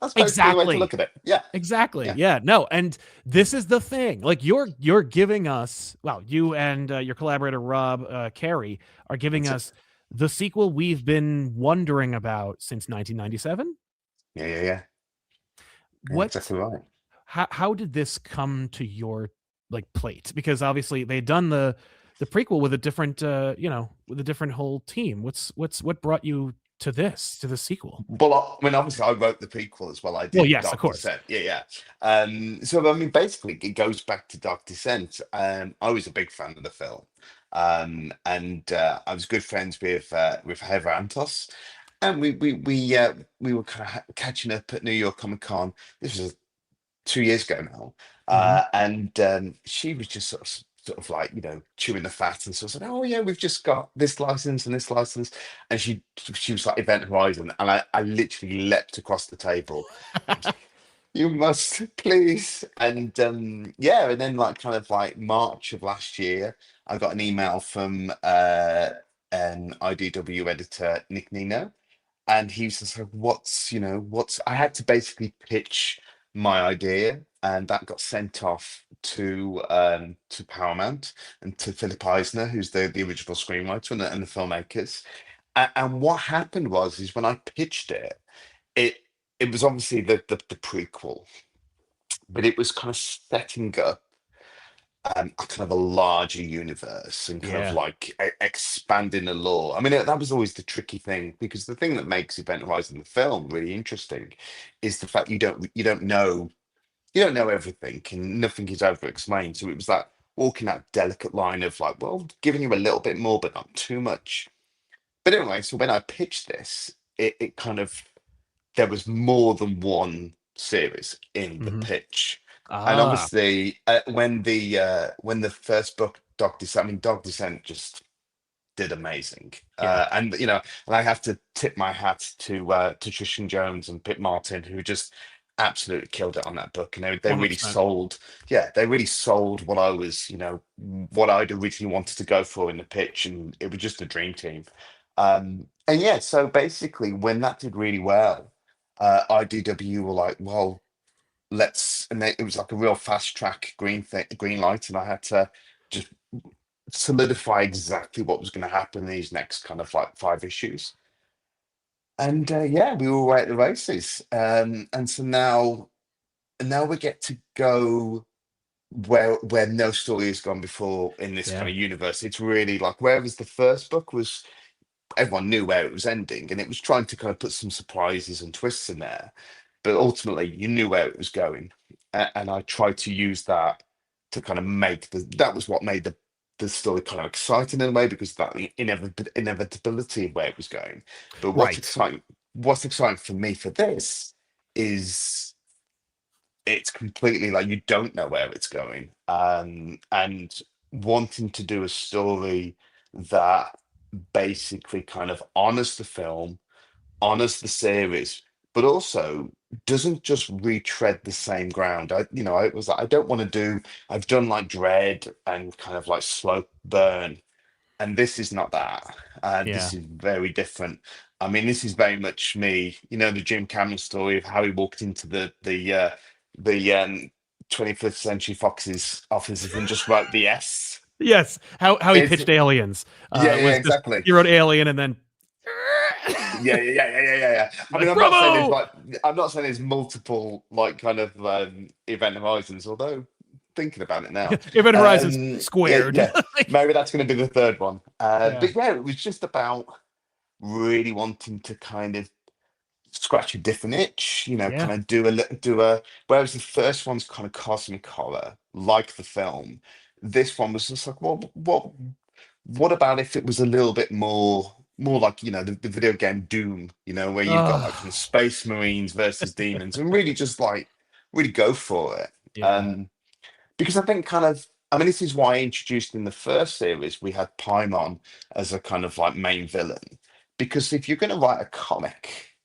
That's basically the way to look at it. Yeah, exactly. Yeah. No, and this is the thing. Like you're giving us, well, you and your collaborator Rob Carey are giving us the sequel we've been wondering about since 1997. Yeah. What? Exactly right. How did this come to your plate? Because obviously they'd done the prequel with a different with a different whole team. What brought you to the sequel? Well, I mean, obviously, I wrote the prequel as well. I did. Well, yes, Dark of course. Descent. Yeah. So, I mean, basically, it goes back to Dark Descent. I was a big fan of the film, and I was good friends with Heather Antos, and we were kind of catching up at New York Comic Con. This was 2 years ago now, and she was just sort of like, chewing the fat and sort of said, oh yeah, we've just got this license and this license, and she was like, Event Horizon, and I literally leapt across the table. You must please. And and then kind of like March of last year, I got an email from an IDW editor, Nick Nino, and he was just like, what's I had to basically pitch my idea, and that got sent off to Paramount and to Philip Eisner, who's the original screenwriter and the filmmakers. And what happened is when I pitched it, it was obviously the prequel, but it was kind of setting up a kind of a larger universe and kind of like expanding the lore. I mean, that was always the tricky thing, because the thing that makes Event Horizon the film really interesting is the fact you don't know everything, and nothing is over explained. So it was that walking that delicate line of like, well, giving you a little bit more but not too much. But anyway, so when I pitched this, it kind of, there was more than one series in the pitch. And obviously, when the first book, Dog Descent just did amazing. And and I have to tip my hat to Trishan Jones and Pip Martin, who just absolutely killed it on that book. And they really 100%. sold, they really sold what I was, what I'd originally wanted to go for in the pitch, and it was just a dream team. And so basically, when that did really well, IDW were like, well, it was like a real fast track green light, and I had to just solidify exactly what was going to happen in these next kind of like 5 issues. And we were away at the races. And so now we get to go where no story has gone before in this kind of universe. It's really like, whereas the first book was, everyone knew where it was ending, and it was trying to kind of put some surprises and twists in there, but ultimately you knew where it was going. And I tried to use that to kind of make that was what made the story kind of exciting in a way, because of that inevitability of where it was going. But what's exciting for me for this is it's completely like, you don't know where it's going, and wanting to do a story that basically kind of honors the film, honors the series, but also doesn't just retread the same ground. I was like, I don't want to do. I've done like Dread and kind of like Slow Burn, and this is not that. This is very different. I mean, this is very much me. The Jim Cameron story of how he walked into the 25th Century Fox's offices and just wrote the S. Yes, how he pitched Aliens. Exactly. He wrote Alien and then. Yeah. I mean, I'm not saying there's multiple like kind of Event Horizons, although thinking about it now, Event Horizons squared. Maybe that's going to be the third one. But it was just about really wanting to kind of scratch a different itch, kind of do a. Whereas the first one's kind of cosmic horror, like the film, this one was just like, well, what about if it was a little bit more like, the video game Doom, where you've got like kind of space marines versus demons, and really just like really go for it. Because I think this is why I introduced in the first series, we had Paimon as a kind of like main villain, because if you're going to write a comic,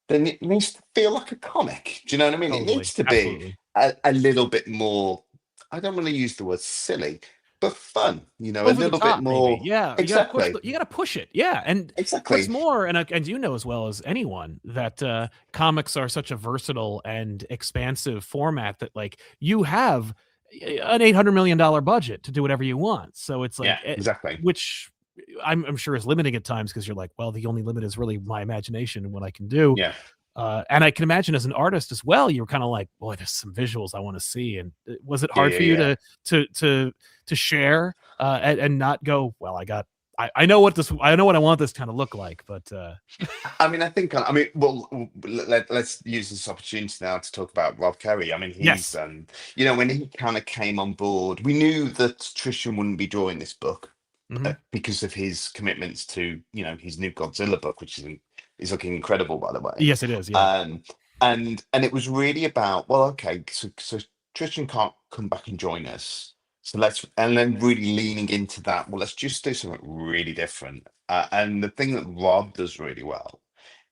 then it needs to feel like a comic. Do you know what I mean? Totally. It needs to be a little bit more, I don't want to use the word silly, but fun, you know, a Over the little bit top, maybe. more. Yeah, Exactly. you gotta push it. Yeah, and what's Exactly. more, and you know as well as anyone that comics are such a versatile and expansive format that like you have an $800 million budget to do whatever you want. So it's like, Yeah, exactly. which I'm sure is limiting at times because you're like, well, the only limit is really my imagination and what I can do. Yeah. And I can imagine as an artist as well, you're kind of like, boy, there's some visuals I want to see. And was it hard for you to share and not go, well, I know what I want this kind of look like, but I mean, I think, I mean, well, let's use this opportunity now to talk about Rob Kerry. I mean, he's, yes, you know, when he kind of came on board, we knew that Trishan wouldn't be drawing this book because of his commitments to, you know, his new Godzilla book, which is looking incredible, by the way. yes, it is. Yeah, And it was really about, well, okay, so Tristan can't come back and join us. So and then really leaning into that, well, let's just do something really different. And the thing that Rob does really well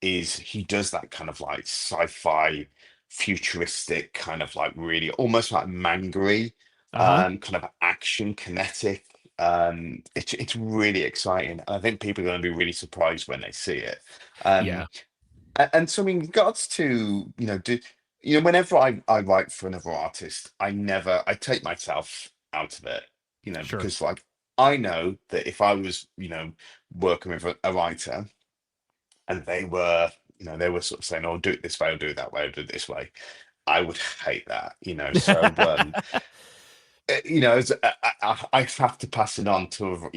is he does that kind of like sci-fi, futuristic, kind of like really almost like manga kind of action kinetic. It's really exciting. And I think people are going to be really surprised when they see it. yeah, And so in regards to, whenever I write for another artist, I take myself out of it, sure. because like I know that if I was, working with a writer and they were sort of saying, oh, do it this way, or do it that way, or do it this way, I would hate that, So I have to pass it on to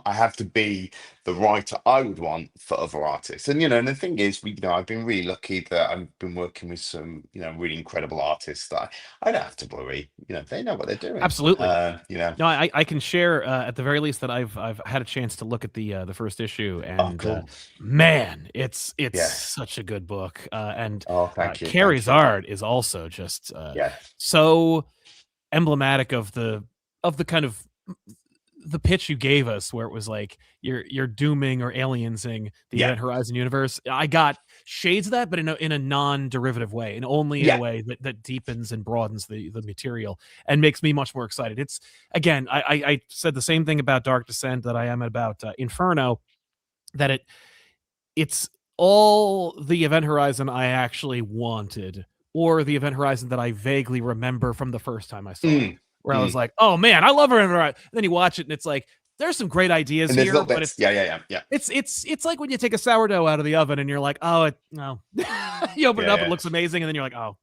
I have to be the writer I would want for other artists. And and the thing is, I've been really lucky that I've been working with some really incredible artists that I don't have to worry. They know what they're doing. Absolutely. No, I can share at the very least that I've had a chance to look at the first issue, and cool. Man, it's Yes. such a good book. And Thank you. Carrie's art is also just so emblematic of the kind of the pitch you gave us, where it was like you're dooming or aliensing the Event Horizon universe. I got shades of that, but in a non-derivative way, and only in a way that deepens and broadens the material and makes me much more excited. It's, again, I said the same thing about Dark Descent that I am about Inferno, that it's all the Event Horizon I actually wanted, or the Event Horizon that I vaguely remember from the first time I saw it, where I was like, oh man, I love Event Horizon. And then you watch it and it's like, there's some great ideas and here, but it's it's like when you take a sourdough out of the oven and you're like, oh, no. You open it up, it looks amazing, and then you're like, oh,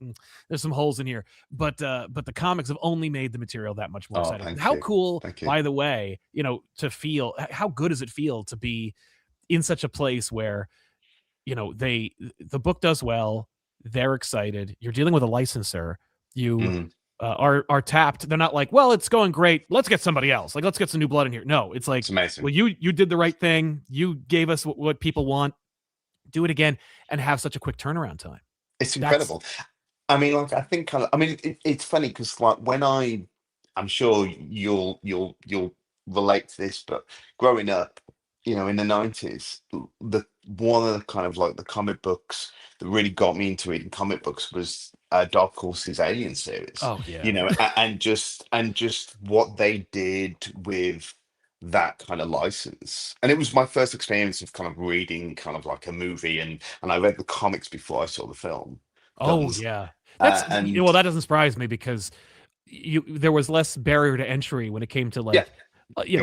there's some holes in here. But the comics have only made the material that much more exciting. How cool, by the way, to feel, how good does it feel to be in such a place where the book does well, they're excited, you're dealing with a licensor, you are tapped. They're not like, well, it's going great, let's get somebody else, like, let's get some new blood in here. No, it's like, it's amazing. Well, you did the right thing, you gave us what people want, do it again, and have such a quick turnaround time. It's incredible. I mean, like, I think it's funny because, like, when I'm sure you'll relate to this, but growing up, in the 90s, one of the kind of like the comic books that really got me into reading comic books was Dark Horse's Alien series. Oh yeah. And just what they did with that kind of license. And it was my first experience of kind of reading kind of like a movie, and I read the comics before I saw the film. Yeah. That's well, that doesn't surprise me, because there was less barrier to entry when it came to like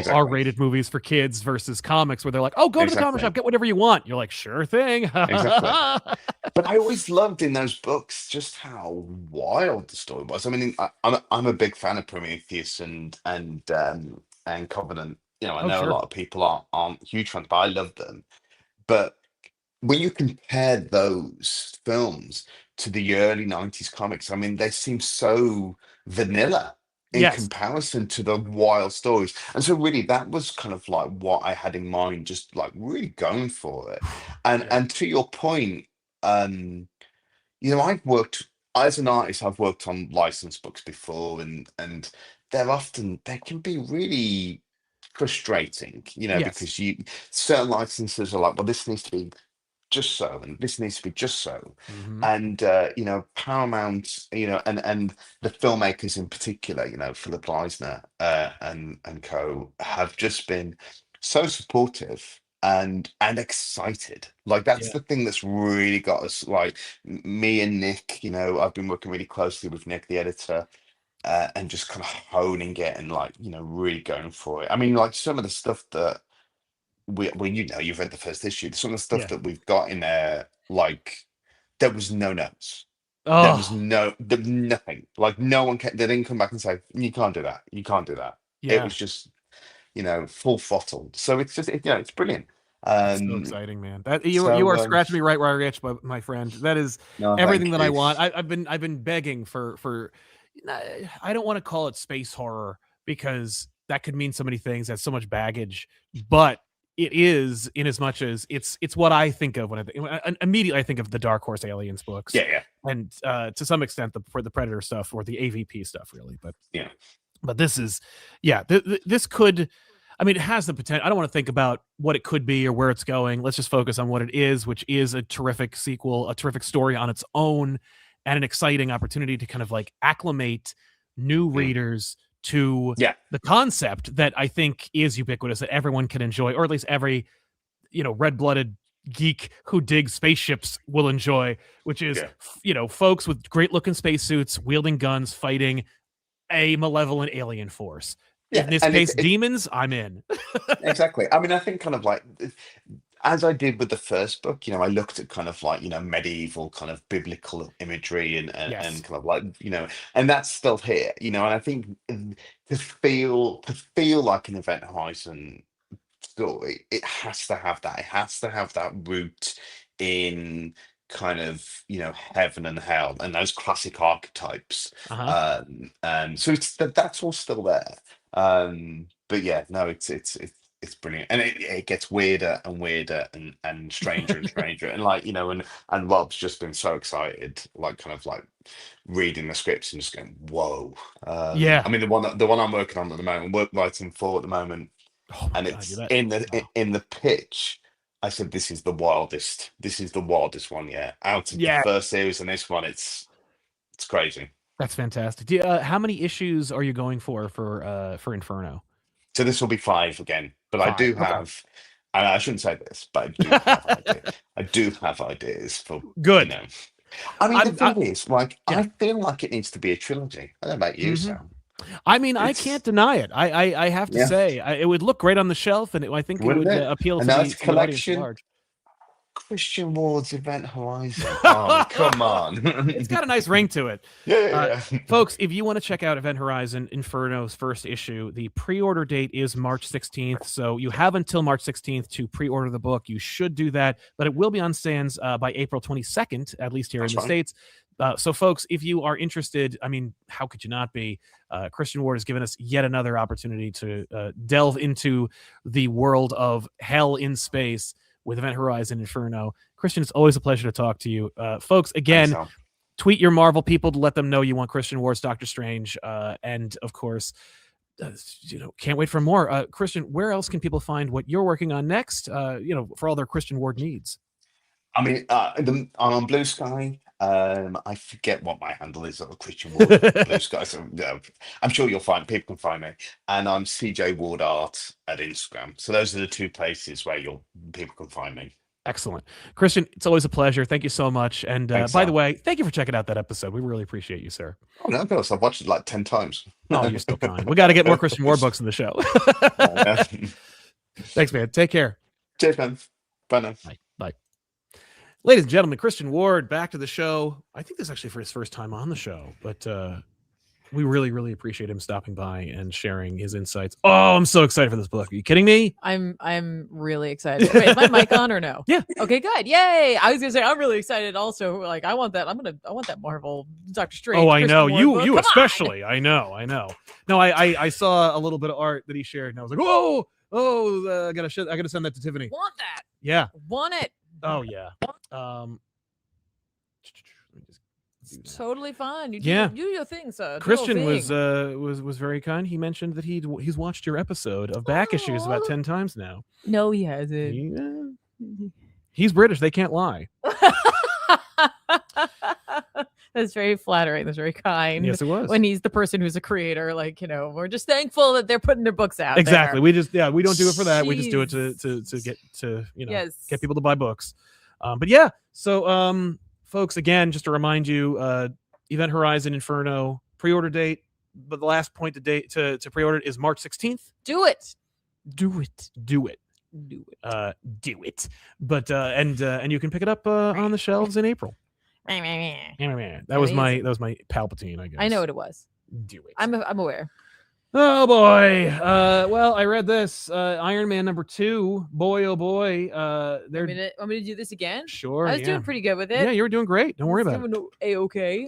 R-rated movies for kids versus comics, where they're like, oh, go to the comic shop, get whatever you want. You're like, sure thing. Exactly. But I always loved in those books just how wild the story was. I mean, I'm a big fan of Prometheus and Covenant. I know a lot of people aren't huge fans, but I love them. But when you compare those films to the early 90s comics, I mean, they seem so vanilla in comparison to the wild stories. And so really that was kind of like what I had in mind, just like really going for it. And to your point, I've worked as an artist, I've worked on licensed books before, and they can be really frustrating, because certain licenses are like, well, this needs to be just so, and this needs to be just so. Mhm. And Paramount, and the filmmakers in particular, Philip Eisner and co, have just been so supportive and excited. Like that's Yeah. the thing that's really got us. Like me and Nick, I've been working really closely with Nick, the editor, and just kind of honing it and like really going for it. I mean, like some of the stuff that you've read the first issue. Some of the stuff Yeah. that we've got in there, like there was no notes. Oh, There was nothing. Like no one they didn't come back and say, you can't do that. You can't do that. It yeah. was just, full throttle. So it's just, it's brilliant. That's so Um, exciting, man. That you so are scratching me right where I itch, my friend. That is no, everything thank that I you. want. I've been begging for. I don't want to call it space horror because that could mean so many things. That's so much baggage, but it is in as much as it's what I think of when immediately I think of the Dark Horse Aliens books, Yeah, and to some extent for the Predator stuff or the AVP stuff, really. yeah. But this is, this could. I mean, it has the potential. I don't want to think about what it could be or where it's going. Let's just focus on what it is, which is a terrific sequel, a terrific story on its own, and an exciting opportunity to kind of like acclimate new readers to Yeah. the concept that I think is ubiquitous, that everyone can enjoy, or at least every, red-blooded geek who digs spaceships will enjoy, which is, folks with great-looking spacesuits, wielding guns, fighting a malevolent alien force. Yeah, In this and case, demons, I'm in. exactly. I mean, I think kind of like as I did with the first book, I looked at kind of like, medieval kind of biblical imagery and Yes. kind of like, and that's still here, and I think to feel like an Event Horizon story, it has to have that. It has to have that root in kind of heaven and hell and those classic archetypes. Uh-huh. So that's all still there. But yeah, no, it's brilliant, and it gets weirder and weirder and stranger and stranger, and like and Rob's just been so excited, like kind of like reading the scripts and just going, whoa. Yeah. I mean, the one I'm working on at the moment, writing for at the moment, Oh my and God, it's that. in the Wow. in the pitch. I said this is the wildest. This is the wildest one yet. Out of the Yeah. first series and this one, it's crazy. That's fantastic. How many issues are you going for Inferno? So this will be 5 again, but I 5. do Okay. have, and I shouldn't say this, but I do have ideas. I do have ideas for Good. I mean, the thing is, like, yeah. I feel like it needs to be a trilogy. I don't know about you, Sam. I mean, I It's can't deny it. I have to say, it would look great on the shelf, and I think it wouldn't would it? appeal A to nice the audience at collection. large. Christian Ward's Event Horizon. Oh, come on. It's got a nice ring to it. Yeah. Folks, if you want to check out Event Horizon Inferno's first issue, the pre-order date is March 16th. So you have until March 16th to pre-order the book. You should do that, but it will be on stands by April 22nd, at least here in the States. So folks, if you are interested, I mean, how could you not be? Christian Ward has given us yet another opportunity to delve into the world of hell in space with Event Horizon Inferno. Christian, it's always a pleasure to talk to you. Folks, again, tweet your Marvel people to let them know you want Christian Ward's Doctor Strange. And of course, can't wait for more. Christian, where else can people find what you're working on next, for all their Christian Ward needs? I mean, I'm on Blue Sky. I forget what my handle is on Christian Ward Blue Sky. So I'm sure people can find me. And I'm CJ Ward Art at Instagram. So those are the 2 places where people can find me. Excellent. Christian, it's always a pleasure. Thank you so much. And by the way, thank you for checking out that episode. We really appreciate you, sir. Oh, no, of course. I've watched it like 10 times. Oh, you're so kind. We got to get more Christian Ward books in the show. Thanks, man. Take care. Cheers, man. Bye now. Bye. Ladies and gentlemen, Christian Ward back to the show. I think this is actually for his first time on the show, but we really, really appreciate him stopping by and sharing his insights. Oh, I'm so excited for this book. Are you kidding me? I'm really excited. Wait, is my mic on or no? Yeah. Okay, good. Yay! I was gonna say I'm really excited. Also, like I want that. I want that Marvel Doctor Strange. Oh, I know you book. especially. I know. No, I saw a little bit of art that he shared, and I was like, I gotta send that to Tiffany. Want that? Yeah. Want it? Oh yeah. It's totally fine. You do your thing, sir. Christian was very kind. He mentioned that he's watched your episode of Back Issues about 10 times now. No, he hasn't. He's British. They can't lie. That's very flattering. That's very kind. Yes, it was. When he's the person who's a creator, like, we're just thankful that they're putting their books out. Exactly. There. We don't do it for that. We just do it to get to get people to buy books. But yeah, so folks, again, just to remind you, Event Horizon Inferno pre-order date, but the last point to pre-order is March 16th. Do it. But and you can pick it up on the shelves in April. That was my Palpatine, I guess. I know what it was. Do it. I'm aware. Oh boy. Well, I read this Iron Man #2. Boy, oh boy. Want me to do this again? Sure. I was doing pretty good with it. Yeah, you were doing great. Don't worry about it. A-okay.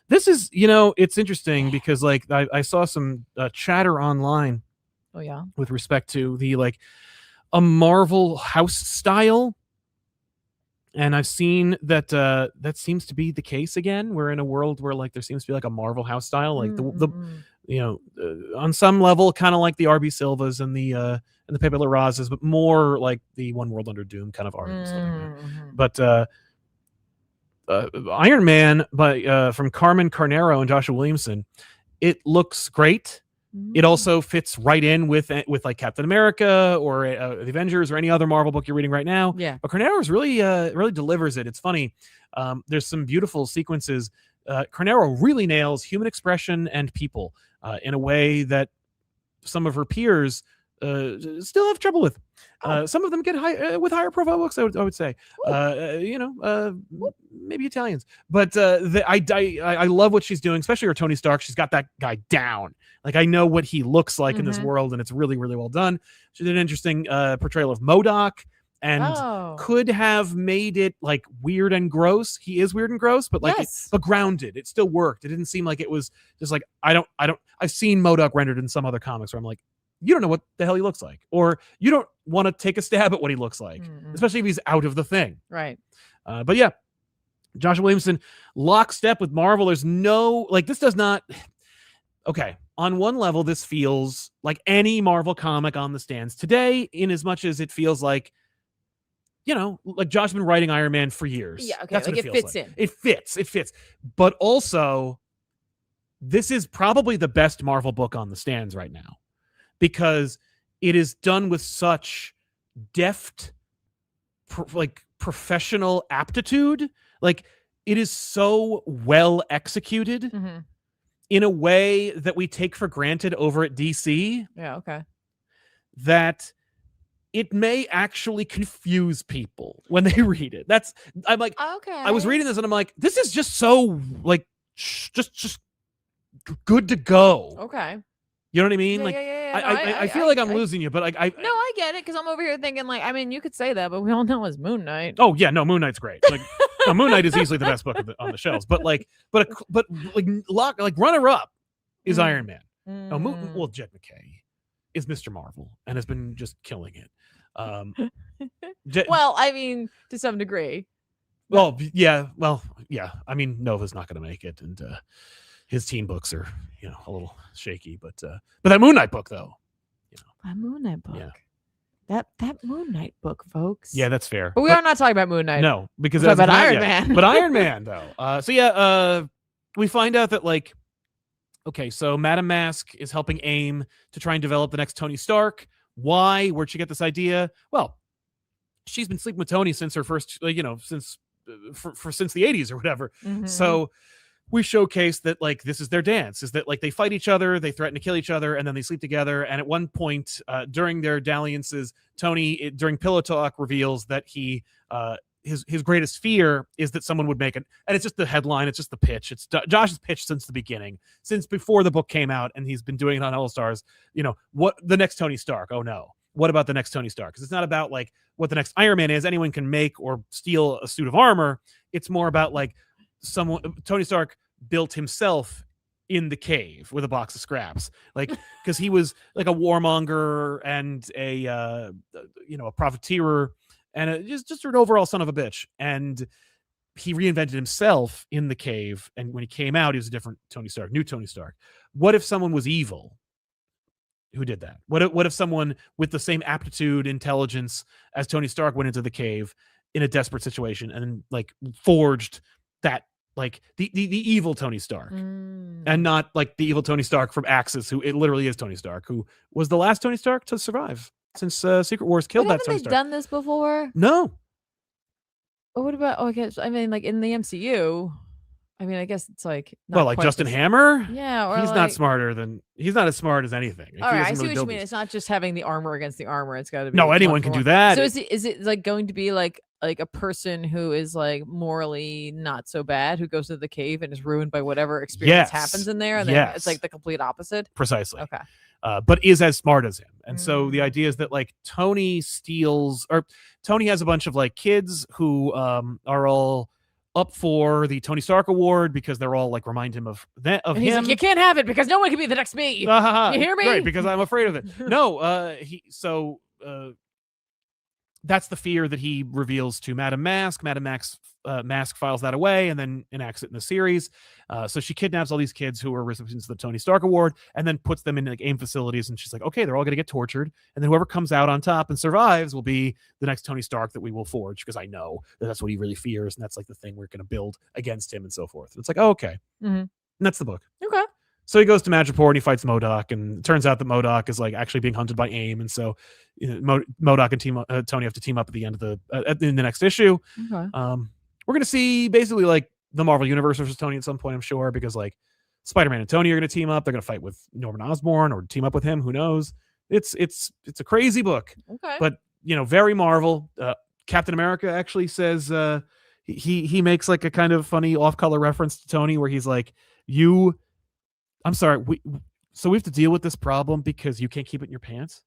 This is, it's interesting because like I saw some chatter online. Oh yeah. With respect to the a Marvel house style. And I've seen that that seems to be the case again. We're in a world where there seems to be a Marvel house style, on some level, kind of like the RB Silvas and the Pepe Larrazas, but more like the One World Under Doom kind of art and stuff like that. But Iron Man from Carmen Carnero and Joshua Williamson, it looks great. It also fits right in with Captain America or the Avengers or any other Marvel book you're reading right now. Yeah. But Carnero's really delivers it. It's funny. There's some beautiful sequences. Carnero really nails human expression and people in a way that some of her peers still have trouble with. Some of them get with higher profile books, I would say. Maybe Italians. But I love what she's doing, especially her Tony Stark. She's got that guy down. I know what he looks like in this world, and it's really, really well done. She did an interesting portrayal of MODOK and could have made it weird and gross. He is weird and gross, but but grounded. It still worked. It didn't seem like it was just I've seen MODOK rendered in some other comics where I'm like, you don't know what the hell he looks like, or you don't want to take a stab at what he looks like, especially if he's out of the thing. Right. But yeah, Joshua Williamson, lockstep with Marvel. There's no, this does not, okay. On one level, this feels like any Marvel comic on the stands today, in as much as it feels like Josh's been writing Iron Man for years. Yeah. Okay. That's what it fits in. It fits. But also, this is probably the best Marvel book on the stands right now, because it is done with such deft, professional aptitude. It is so well executed in a way that we take for granted over at DC. Yeah, okay. That it may actually confuse people when they read it. I'm like, okay. I was reading this and I'm like, this is just so just good to go. Okay. You know what I mean? Yeah. I feel like I'm losing you, but I get it, because I'm over here thinking you could say that, but we all know it's Moon Knight. Oh yeah, no, Moon Knight's great. Moon Knight is easily the best book on the shelves, but runner up is Iron Man. No, Jed McKay is Mr. Marvel and has been just killing it. Well, I mean, to some degree. Well, yeah. I mean, Nova's not going to make it, and his teen books are, a little shaky. But that Moon Knight book, though, a Moon Knight book. Yeah. That Moon Knight book, folks. Yeah, that's fair. But we are not talking about Moon Knight. No, because we're talking about Iron Man. But Iron Man, though. We find out that okay, so Madame Mask is helping AIM to try and develop the next Tony Stark. Why? Where'd she get this idea? Well, she's been sleeping with Tony since her first, since the 80s or whatever. So we showcase that this is their dance, is that they fight each other, they threaten to kill each other, and then they sleep together. And at one point during their dalliances, Tony, during pillow talk, reveals that he his greatest fear is that someone would make it. And it's just the headline, it's just the pitch. It's Josh's pitch since the beginning, since before the book came out, and he's been doing it on All Stars. What the next Tony Stark? Oh no. What about the next Tony Stark? Because it's not about what the next Iron Man is. Anyone can make or steal a suit of armor. It's more about Tony Stark built himself in the cave with a box of scraps, because he was a warmonger and a profiteer and just an overall son of a bitch. And he reinvented himself in the cave. And when he came out, he was a different Tony Stark, new Tony Stark. What if someone was evil? Who did that? What if someone with the same aptitude, intelligence as Tony Stark went into the cave in a desperate situation and like forged that like the evil Tony Stark. And not like the evil Tony Stark from Axis, who it literally is Tony Stark, who was the last Tony Stark to survive since Secret Wars killed that Tony Stark. Haven't they done this before? No. But what about? Oh, I guess I mean, like in the MCU. I mean, I guess it's like well, like Justin Hammer. Yeah, or he's like, he's not as smart as anything. All right, I see what you mean. It's not just having the armor against the armor. It's got to be no, anyone can do that. So is it like going to be like a person who is like morally not so bad, who goes to the cave and is ruined by whatever experience happens in there, and then it's like the complete opposite? Precisely. Okay. But is as smart as him. And so the idea is that like Tony has a bunch of like kids who are all up for the Tony Stark Award because they're all like remind him of that of and he's him. Like, you can't have it because no one can be the next me. You hear me? Right, because I'm afraid of it. No, that's the fear that he reveals to Madame Mask. Madame Mask files that away and then enacts it in the series. So she kidnaps all these kids who are recipients of the Tony Stark Award and then puts them in like AIM facilities. And she's like, okay, they're all going to get tortured. And then whoever comes out on top and survives will be the next Tony Stark that we will forge, because I know that's what he really fears. And that's like the thing we're going to build against him and so forth. It's like, oh, okay. And that's the book. Okay. So he goes to Madripoor and he fights MODOK, and it turns out that MODOK is like actually being hunted by AIM, and so MODOK and Tony have to team up at the end of in the next issue. Okay. We're gonna see basically like the Marvel Universe versus Tony at some point, I'm sure, because like Spider-Man and Tony are gonna team up. They're gonna fight with Norman Osborn or team up with him. Who knows? It's a crazy book. Okay. But very Marvel. Captain America actually says he makes like a kind of funny off-color reference to Tony where he's like, I'm sorry, so we have to deal with this problem because you can't keep it in your pants?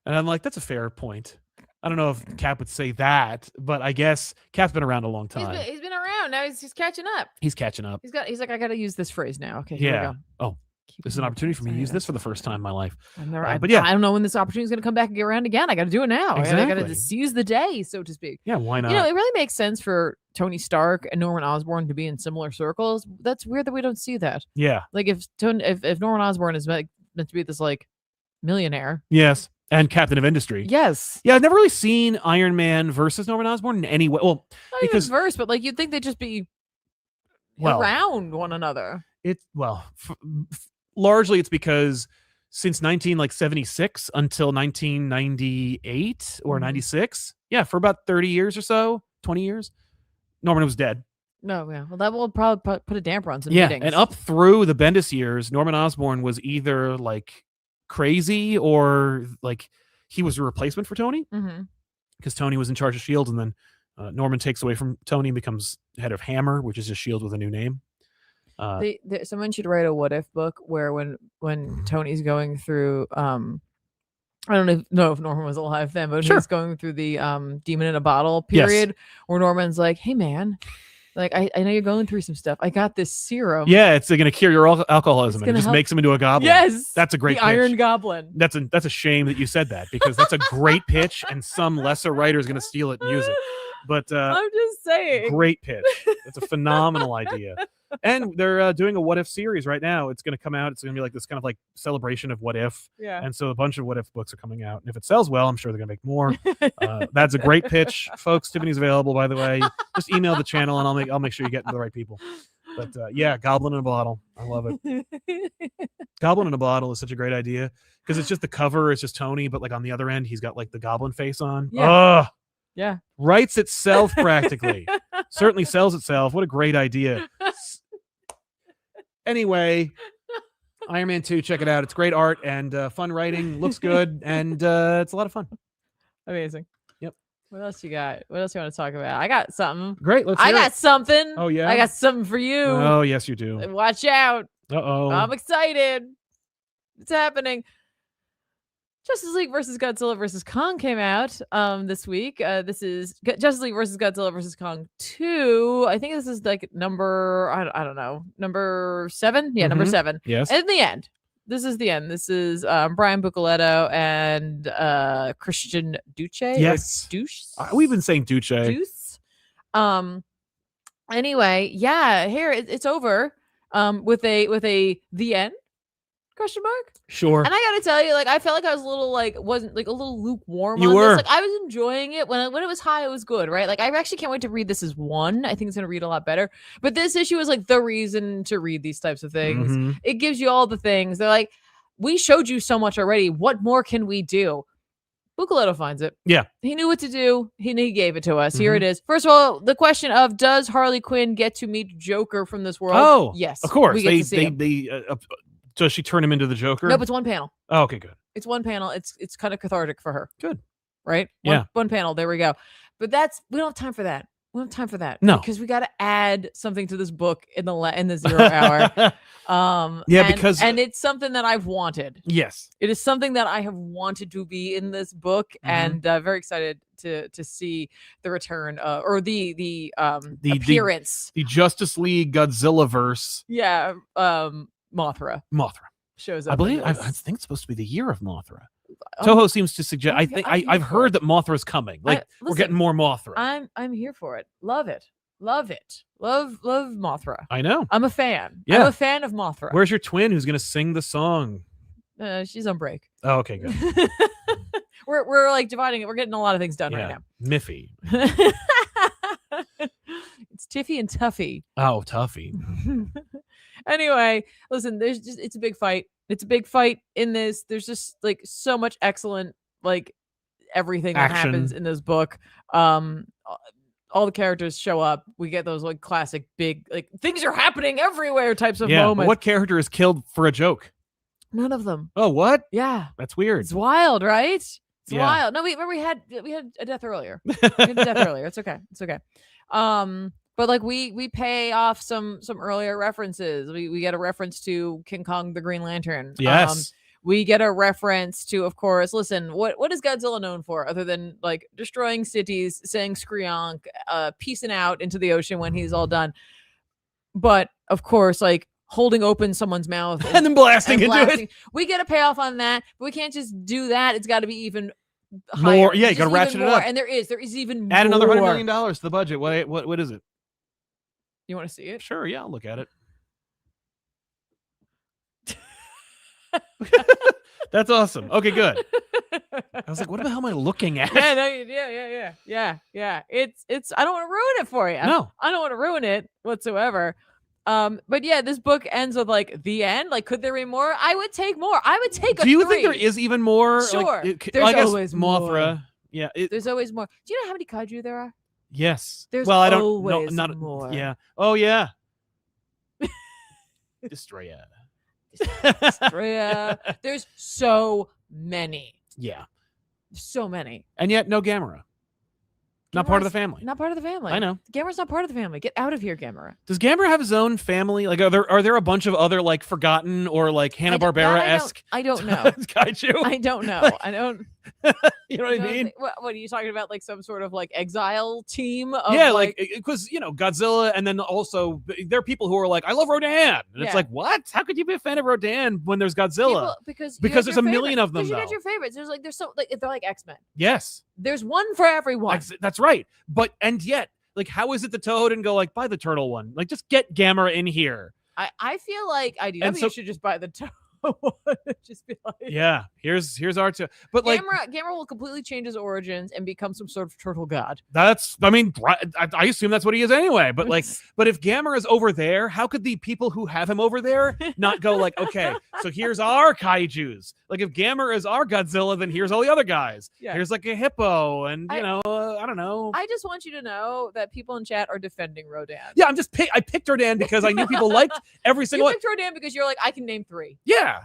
And I'm like, that's a fair point. I don't know if Cap would say that, but I guess Cap's been around a long time. He's been around. Now he's catching up. He's catching up. He's like, I got to use this phrase now. Okay, here we go. Oh, this is an opportunity for me to use this for the first time in my life. But yeah, I don't know when this opportunity is going to come back and get around again. I got to do it now. Exactly. I got to seize the day, so to speak. Yeah, why not? It really makes sense for Tony Stark and Norman Osborn to be in similar circles. That's weird that we don't see that. Yeah. Like if Norman Osborn is meant to be this like millionaire. Yes. And Captain of Industry. Yes. Yeah, I've never really seen Iron Man versus Norman Osborn in any way. Well, not because even verse, but like you'd think they'd just be around one another. Largely it's because since 1976 until 1998 or 96, for about 30 years or so, 20 years, Norman was dead. No, yeah. Well, that will probably put a damper on some meetings. And up through the Bendis years, Norman Osborn was either like crazy or like he was a replacement for Tony, because Tony was in charge of S.H.I.E.L.D. and then Norman takes away from Tony and becomes head of Hammer, which is just S.H.I.E.L.D. with a new name. Someone should write a what if book where when Tony's going through I don't know if Norman was alive then, but he's going through the demon in a bottle period, where Norman's like, hey man, like I know you're going through some stuff. I got this serum. Yeah, it's going to cure your alcoholism, and it just makes him into a goblin. Yes, that's a great pitch. Iron Goblin. That's a shame that you said that, because that's a great pitch, and some lesser writer is going to steal it and use it. But I'm just saying, great pitch. It's a phenomenal idea. And they're doing a What If series right now. It's going to come out. It's going to be like this kind of like celebration of What If. Yeah. And so a bunch of What If books are coming out. And if it sells well, I'm sure they're going to make more. That's a great pitch, folks. Tiffany's available, by the way. Just email the channel and I'll make sure you get to the right people. But Goblin in a Bottle. I love it. Goblin in a Bottle is such a great idea, because it's just the cover. It's just Tony, but like on the other end, he's got like the goblin face on. Yeah. Writes itself practically. Certainly sells itself. What a great idea. Anyway, Iron Man 2, check it out. It's great art and fun writing. Looks good, and it's a lot of fun. Amazing. Yep. What else you got? What else you want to talk about? I got something. Great. I got something. Oh, yeah? I got something for you. Oh, yes, you do. Watch out. Uh-oh. I'm excited. It's happening. Justice League versus Godzilla versus Kong came out this week. This is Justice League versus Godzilla versus Kong 2. I think this is like number, I don't know, number 7? Yeah, number 7. Yes. And in the end. This is the end. This is Brian Buccoletto and Christian Duce. Yes. Deuce? We've been saying Duce. Deuce. Anyway, here it's over with a the end Question mark. Sure. And I gotta tell you, like, I felt like I was a little wasn't like a little lukewarm You on were. this. Like, I was enjoying it when it was high, it was good, right? Like, I actually can't wait to read this as one. I think it's gonna read a lot better. But this issue is like the reason to read these types of things. Mhm. It gives you all the things. They're like, we showed you so much already. What more can we do? Bucaloto finds it. Yeah. He knew what to do. He gave it to us. Here Mhm. it is. First of all, the question of, does Harley Quinn get to meet Joker from this world? Oh, yes. Of course. We get to see him. Does she turn him into the Joker? Nope, it's one panel. Oh, okay, good. It's one panel. It's kind of cathartic for her. Good. Right? Yeah. One panel. There we go. But we don't have time for that. We don't have time for that. No. Because we got to add something to this book in the 0 hour. And it's something that I've wanted. Yes. It is something that I have wanted to be in this book, and very excited to see the return or the appearance. The Justice League Godzilla verse. Yeah. Mothra shows up. I believe. I think it's supposed to be the year of Mothra. Toho seems to suggest. I've heard that Mothra's coming. Like, we're getting more Mothra. I'm here for it. Love it. Love Mothra. I know. I'm a fan. Yeah. I'm a fan of Mothra. Where's your twin who's gonna sing the song? She's on break. Oh, okay, good. we're like dividing it. We're getting a lot of things done right now. Miffy. It's Tiffy and Tuffy. Oh, Tuffy. Anyway, listen, it's a big fight. It's a big fight in this. There's just like so much excellent, like, everything that happens in this book. All the characters show up. We get those like classic big, like, things are happening everywhere types of moments. What character is killed for a joke? None of them. Oh, what? Yeah. That's weird. It's wild, right? It's Yeah. wild. No, we had a death earlier. It's okay. It's okay. But like we pay off some earlier references. We get a reference to King Kong the Green Lantern. Yes. We get a reference to, of course, listen, what is Godzilla known for other than like destroying cities, saying Skreonk, peacing out into the ocean when he's all done. But of course, like holding open someone's mouth and then blasting into it. We get a payoff on that, but we can't just do that. It's got to be even more. Higher. Yeah, you got to ratchet it up. And there is even add more. Another $100 million to the budget. What is it? You want to see it? Sure. Yeah, I'll look at it. That's awesome. Okay, good. I was like, what the hell am I looking at? Yeah. It's. I don't want to ruin it for you. No, I don't want to ruin it whatsoever. But yeah, this book ends with like the end. Like, could there be more? I would take more. I would take. Do you think there is even more? Sure. Like, there's always Mothra. More. Yeah. There's always more. Do you know how many kaiju there are? Yes. There's I don't always not more. Yeah. Oh yeah. Destroyer. There's so many. Yeah. So many. And yet no Gamera. Not part of the family. Not part of the family. I know. Gamera's not part of the family. Get out of here, Gamera. Does Gamera have his own family? Like, are there a bunch of other like forgotten or like Hanna-Barbera-esque? I don't know. Kaiju. I don't know. I don't. You know what I mean? What are you talking about? Like some sort of like exile team? Yeah, like because Godzilla, and then also there are people who are like, I love Rodan, and it's like, what? How could you be a fan of Rodan when there's Godzilla? Because there's a million of them. Because you got your favorites. There's so like they're like X-Men. Yes. There's one for everyone. That's right. And yet, like, how is it that Toho didn't go like buy the turtle one? Like, just get Gamera in here. I feel like IDW should just buy the turtle. Just be like, yeah, here's our two. But like Gamera will completely change his origins and become some sort of turtle god. I assume that's what he is anyway. But like, but if Gamera is over there, how could the people who have him over there not go like, okay, so here's our kaijus. Like, if Gamera is our Godzilla, then here's all the other guys. Yeah. Here's like a hippo, and I don't know. I just want you to know that people in chat are defending Rodan. Yeah, I picked Rodan because I knew people liked every single. You picked Rodan because you're like, I can name 3. Yeah.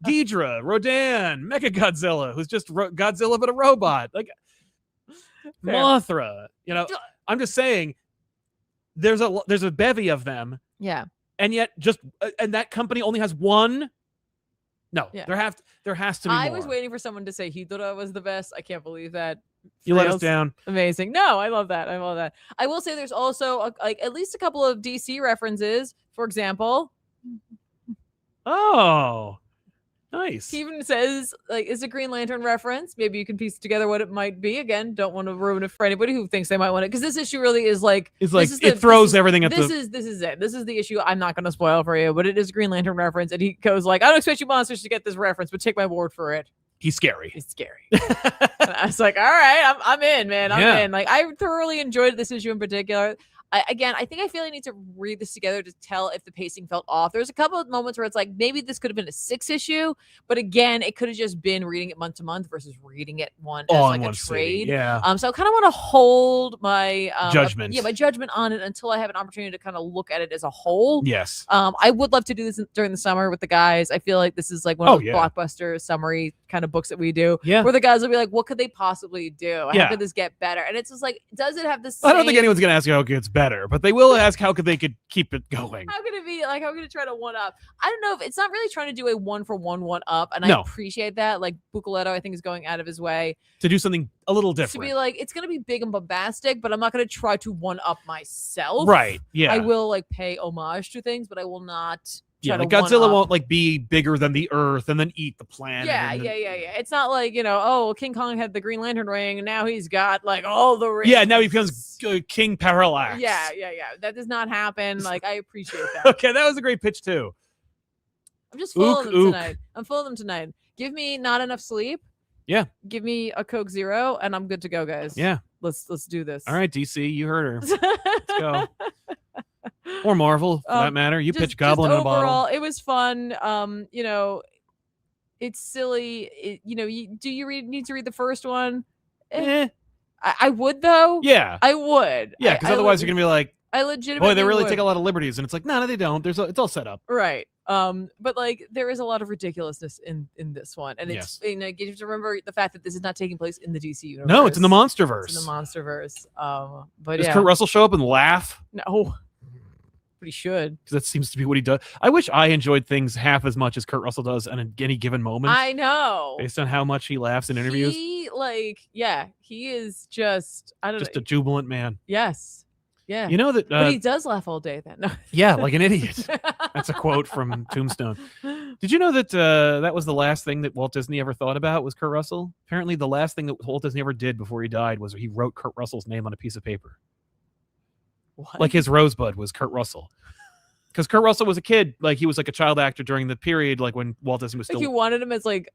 Ghidra, Rodan, Mechagodzilla, who's just Godzilla but a robot. Like fair. Mothra. I'm just saying there's a bevy of them. Yeah. And yet and that company only has one. No, yeah. there has to be more. I was waiting for someone to say Hidora was the best. I can't believe that. You let us down. Amazing. No, I love that. I will say there's also at least a couple of DC references. For example. Oh, Nice. He even says, like, it's a Green Lantern reference. Maybe you can piece together what it might be. Again, don't want to ruin it for anybody who thinks they might want it. Because this issue really is like... it throws everything at this is it. This is the issue. I'm not going to spoil for you, but it is a Green Lantern reference. And he goes like, I don't expect you monsters to get this reference, but take my word for it. He's scary. He's scary. And I was like, all right, I'm in, man. I'm in. Like, I thoroughly enjoyed this issue in particular. I think I feel I need to read this together to tell if the pacing felt off. There's a couple of moments where it's like, maybe this could have been a 6 issue, but again, it could have just been reading it month to month versus reading it as like a trade. Yeah. So I kind of want to hold my judgment. My judgment on it until I have an opportunity to kind of look at it as a whole. Yes. I would love to do this during the summer with the guys. I feel like this is like one of the blockbuster summary kind of books that we do. Yeah. Where the guys will be like, what could they possibly do? How could this get better? And it's just like, does it have the same... I don't think anyone's going to ask you how it gets better, but they will ask how could they could keep it going. How could it be like, how could it try to one up? I don't know if it's not really trying to do a 1-for-1 one up. And I appreciate that. Like Bucoletto, I think, is going out of his way to do something a little different. To be like, it's going to be big and bombastic, but I'm not going to try to one up myself. Right. Yeah. I will like pay homage to things, but I will not. Like Godzilla won't like be bigger than the Earth and then eat the planet. Yeah. It's not like, King Kong had the Green Lantern ring and now he's got like all the rings. Yeah, now he becomes King Parallax. Yeah. That does not happen. Like, I appreciate that. Okay, that was a great pitch too. I'm just full of them tonight. I'm full of them tonight. Give me not enough sleep. Yeah. Give me a Coke Zero and I'm good to go, guys. Yeah. Let's do this. All right, DC, you heard her. Let's go. Or Marvel, for that matter. You pitch Goblin in a bottle. Overall, it was fun. It's silly. Do you need to read the first one? I would though. Yeah, I would. Yeah, because otherwise you're gonna be like, I legitimately. Boy, they really take a lot of liberties, and it's like, no, they don't. It's all set up. Right. But like there is a lot of ridiculousness in this one, and it's you have to remember the fact that this is not taking place in the DC universe. No, it's in the MonsterVerse. It's in the MonsterVerse. But does Kurt Russell show up and laugh? No. But he should. Because that seems to be what he does. I wish I enjoyed things half as much as Kurt Russell does in any given moment. I know. Based on how much he laughs in interviews. He is just, I don't know. Just a jubilant man. Yes. Yeah. You know that. But he does laugh all day then. No. Yeah, like an idiot. That's a quote from Tombstone. Did you know that that was the last thing that Walt Disney ever thought about was Kurt Russell? Apparently the last thing that Walt Disney ever did before he died was he wrote Kurt Russell's name on a piece of paper. What? Like his rosebud was Kurt Russell. Because Kurt Russell was a kid. Like he was like a child actor during the period like when Walt Disney was still... Like you wanted him as like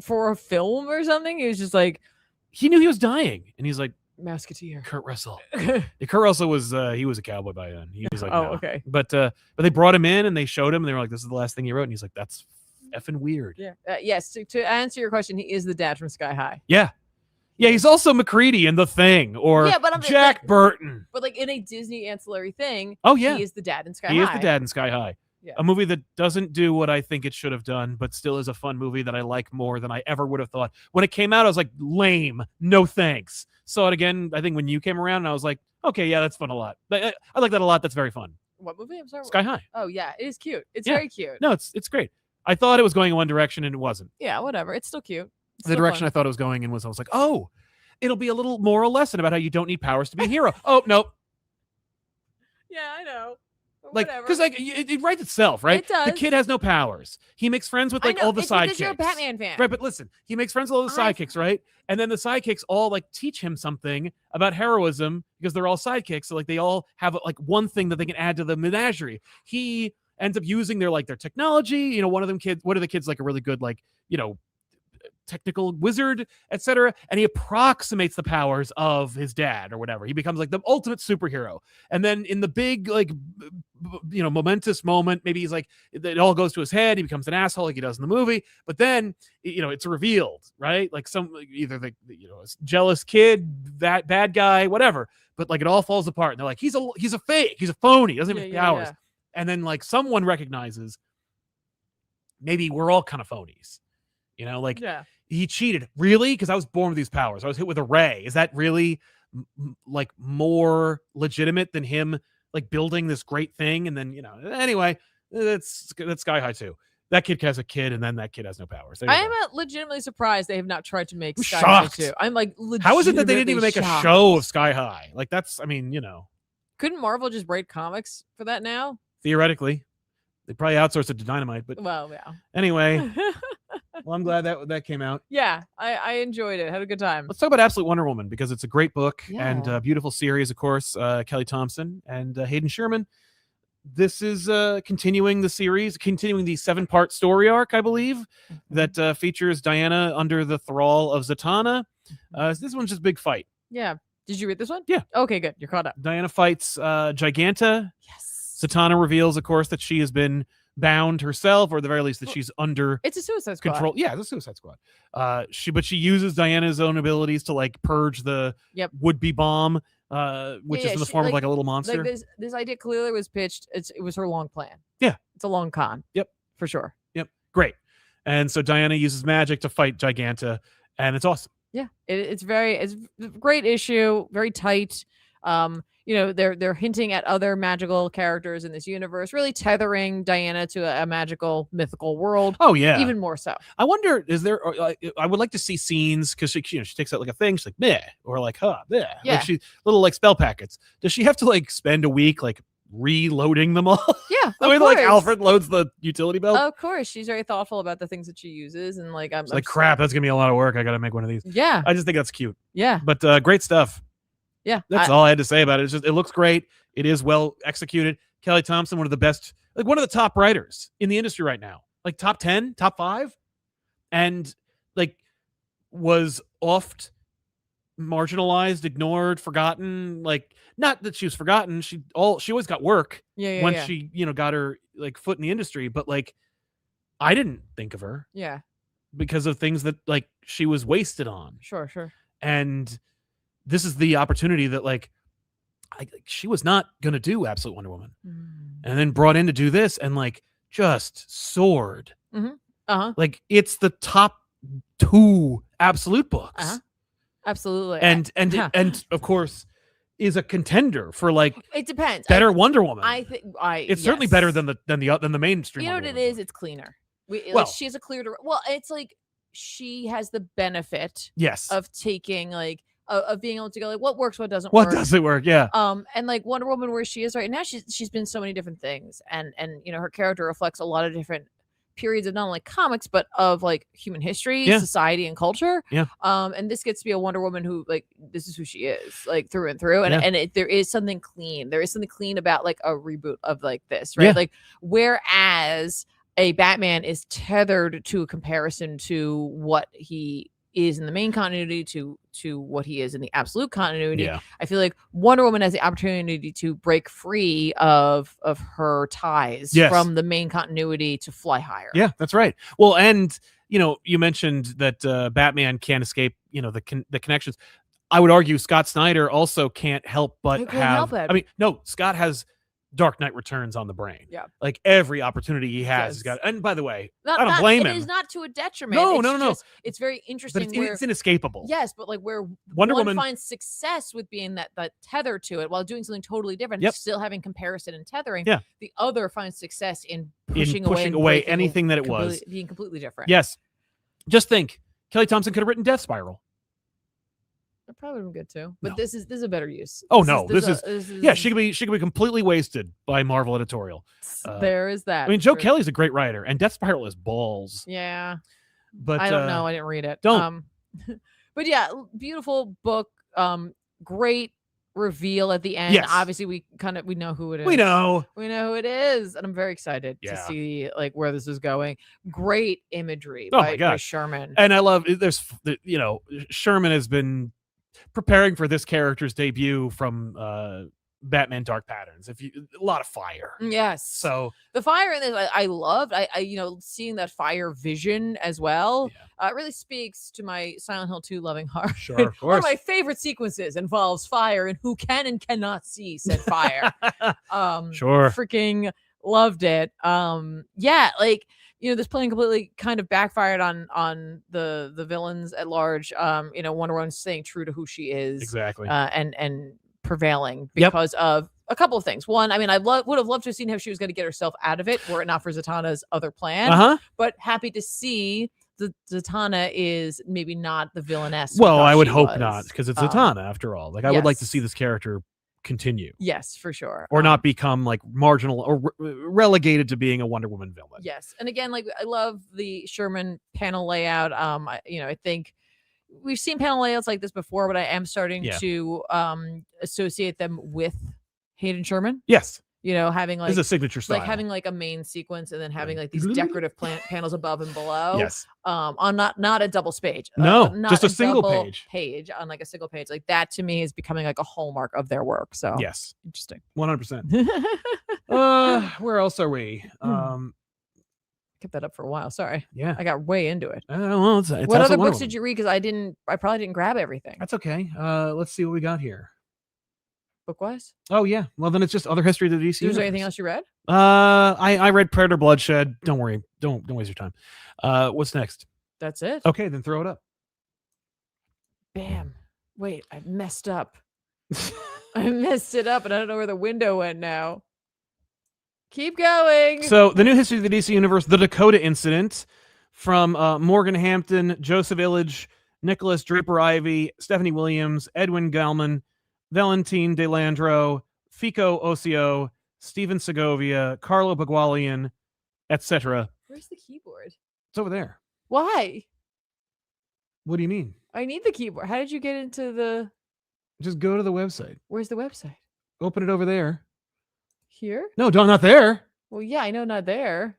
for a film or something? He was just like... He knew he was dying. And he's like... Musketeer. Kurt Russell. Kurt Russell was he was a cowboy by then. He was like, oh, no. okay. But they brought him in and they showed him and they were like, this is the last thing he wrote. And he's like, that's effing weird. Yeah. Yes. To answer your question, he is the dad from Sky High. Yeah. Yeah, he's also McCready in The Thing or Jack Burton. But like in a Disney ancillary thing, oh yeah, he is the dad in Sky High. He is the dad in Sky High. Yeah. A movie that doesn't do what I think it should have done, but still is a fun movie that I like more than I ever would have thought. When it came out, I was like, lame, no thanks. Saw it again, I think when you came around, and I was like, okay, yeah, that's fun a lot. I like that a lot. That's very fun. What movie? I'm sorry. Sky High. Oh yeah, it is cute. It's very cute. No, it's great. I thought it was going in one direction and it wasn't. Yeah, whatever. It's still cute. The direction I thought it was going in was I was like, oh, it'll be a little moral lesson about how you don't need powers to be a hero. Oh, nope. Yeah, I know. Like, because like it writes itself, right? It does. The kid has no powers. He makes friends with like all the sidekicks. Because you're a Batman fan, right? But listen, he makes friends with all the sidekicks, right? And then the sidekicks all like teach him something about heroism because they're all sidekicks. So like they all have like one thing that they can add to the menagerie. He ends up using their technology. One of the kids like a really good technical wizard, etc. And he approximates the powers of his dad or whatever. He becomes like the ultimate superhero. And then in the big momentous moment, maybe he's like it all goes to his head. He becomes an asshole like he does in the movie. But then it's revealed, right? Like either the jealous kid, that bad guy, whatever. But like it all falls apart. And they're like, he's a fake. He's a phony. He doesn't have powers. Yeah. And then like someone recognizes maybe we're all kind of phonies. He cheated. Really? Because I was born with these powers. I was hit with a ray. Is that really like more legitimate than him like building this great thing? And then, anyway, that's Sky High too. That kid has a kid and then that kid has no powers. I am legitimately surprised they have not tried to make Sky High too. I'm like, how is it that they didn't even make a show of Sky High? Like that's, Couldn't Marvel just write comics for that now? Theoretically. They probably outsourced it to Dynamite, but well, yeah. anyway. Well, I'm glad that came out. Yeah, I enjoyed it. Had a good time. Let's talk about Absolute Wonder Woman, because it's a great book and Yeah. a beautiful series, of course. Kelly Thompson and Hayden Sherman. This is continuing the series, continuing the 7-part story arc, I believe, that features Diana under the thrall of Zatanna. This one's just a big fight. Yeah. Did you read this one? Yeah. Okay, good. You're caught up. Diana fights Giganta. Yes. Zatanna reveals, of course, that she has been bound herself, or at the very least that she's under It's a Suicide Squad. control. Yeah, it's a Suicide Squad. She uses Diana's own abilities to like purge the would-be bomb, which is in the form of like a little monster. Like this idea clearly was pitched. It was her long plan. Yeah, it's a long con. Yep, for sure. Yep, great. And so Diana uses magic to fight Giganta, and it's awesome. Yeah, it's a great issue, very tight. They're hinting at other magical characters in this universe, really tethering Diana to a magical mythical world. Oh yeah, even more so. I wonder, is there? I would like to see scenes, because she takes out like a thing. She's like meh, or like huh, meh. Yeah, like she little like spell packets. Does she have to like spend a week like reloading them all? Yeah, I mean, like Alfred loads the utility belt. Of course, she's very thoughtful about the things that she uses, and like I'm like crap, that's gonna be a lot of work. I gotta make one of these. Yeah, I just think that's cute. Yeah, but great stuff. Yeah, that's all I had to say about it. It's just it looks great. It is well executed. Kelly Thompson, one of the best, like one of the top writers in the industry right now, like top 10, top 5, and like was oft marginalized, ignored, forgotten. Like not that she was forgotten. She always got work. Once she got her like foot in the industry, but like I didn't think of her. Yeah, because of things that like she was wasted on. Sure. And this is the opportunity that like she was not going to do Absolute Wonder Woman, and then brought in to do this, and like just soared. Like it's the top 2 Absolute books. Absolutely. And of course is a contender for like it depends better Wonder Woman. I think it's certainly better than the mainstream. You know what it is? It's cleaner. Like she has a clear. It's like she has the benefit. Yes. Of taking like. Of being able to go like what works, what doesn't work. What doesn't work, yeah. And like Wonder Woman, where she is right now, she's been so many different things, and her character reflects a lot of different periods of not only comics but of like human history, society, and culture. Yeah. And this gets to be a Wonder Woman who like this is who she is, like through and through, and there is something clean. There is something clean about like a reboot of like this, right? Like whereas a Batman is tethered to a comparison to what he is in the main continuity to what he is in the absolute continuity. I feel like Wonder Woman has the opportunity to break free of her ties from the main continuity to fly higher. Yeah, that's right. Well, and you mentioned that Batman can't escape the connections. I would argue Scott Snyder also can't help but have. I mean, no, Scott has Dark Knight Returns on the brain. Yeah. Like every opportunity he has, he's got. And by the way, I don't blame him. It is not to a detriment. No. It's very interesting. But it's inescapable. Yes, but like where Wonder Woman finds success with being that tether to it while doing something totally different, still having comparison and tethering. Yeah. The other finds success in pushing away anything that it was being completely different. Yes. Just think, Kelly Thompson could have written Death Spiral. It probably would be good too, but this is a better use. This is she could be completely wasted by Marvel editorial. There is that. I mean, Joe Kelly's a great writer, and Death Spiral is balls. Yeah, but I don't know. I didn't read it. Don't. But yeah, beautiful book. Great reveal at the end. Yes. Obviously, we know who it is. We know who it is, and I'm very excited to see like where this is going. Great imagery by Sherman, and I love. Sherman has been preparing for this character's debut from Batman Dark Patterns. A lot of fire. Yes. So the fire in this, I loved. I seeing that fire vision as well. It really speaks to my Silent Hill 2 loving heart. Sure, of course. One of my favorite sequences involves fire and who can and cannot see said fire. Sure. Freaking loved it. This plan completely kind of backfired on the villains at large. Wonder Woman staying true to who she is. Exactly. And prevailing because of a couple of things. One, I mean, I would have loved to have seen how she was going to get herself out of it were it not for Zatanna's other plan. But happy to see that Zatanna is maybe not the villainess. Well, I would hope not, because it's Zatanna after all. Like I would like to see this character continue. Yes, for sure. Or not become like marginal or relegated to being a Wonder Woman villain. Yes. And again, like I love the Sherman panel layout. I think we've seen panel layouts like this before, but I am starting to associate them with Hayden Sherman. Yes. Having like this is a signature style. Like having like a main sequence and then having like these decorative panels above and below. Yes. On not a double page. No, not just a single page on like a single page. Like that to me is becoming like a hallmark of their work. So yes, interesting. 100%. Where else are we? Kept that up for a while. Sorry. Yeah, I got way into it. Well, it's what other books did you read? Because I probably didn't grab everything. That's okay. Let's see what we got here. Book-wise? Oh yeah. Well, then it's just other history of the DC. Is there anything else you read? I read Predator Bloodshed. Don't worry. Don't waste your time. What's next? That's it. Okay, then throw it up. Bam. Wait, I messed up. I messed it up, and I don't know where the window went now. Keep going. So the new history of the DC Universe, the Dakota incident, from Morgan Hampton, Joseph Illidge, Nicholas Draper-Ivey, Stephanie Williams, Edwin Gallman, Valentine DeLandro, Fico Ossio, Steven Segovia, Carlo Bagualian, etc. Where's the keyboard? It's over there. Why? What do you mean? I need the keyboard. How did you get into the... Just go to the website. Where's the website? Open it over there. Here? No, not there. Well, yeah, I know, not there.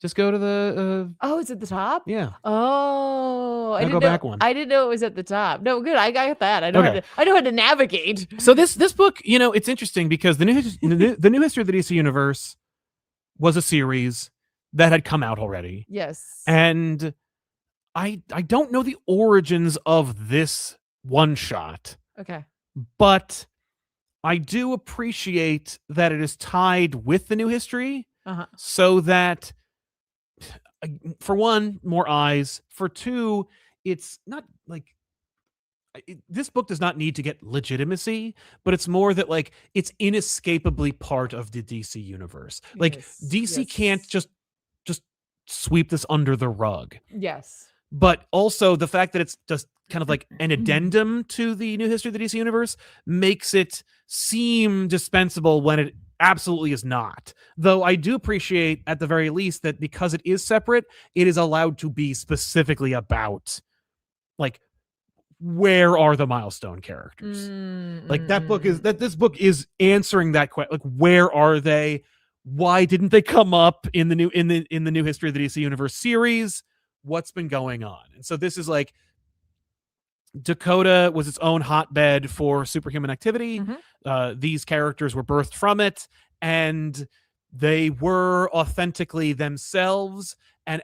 Just go to the... Oh, it's at the top? Yeah. Oh. I go back one. I didn't know it was at the top. No, good. I got that. I know how to navigate. So this book, it's interesting because the new history of the DC Universe was a series that had come out already. Yes. And I don't know the origins of this one shot. Okay. But I do appreciate that it is tied with the new history so that, for one, more eyes. For two, it's not like this book does not need to get legitimacy, but it's more that like it's inescapably part of the DC universe. Like DC can't just sweep this under the rug. Yes. But also the fact that it's just kind of like an addendum to the new history of the DC universe makes it seem dispensable when it absolutely is not. Though I do appreciate at the very least that because it is separate, it is allowed to be specifically about like where are the Milestone characters? Like this book is answering that question. Like where are they? Why didn't they come up in the new history of the DC universe series? What's been going on? And so this is like Dakota was its own hotbed for superhuman activity. These characters were birthed from it, and they were authentically themselves. And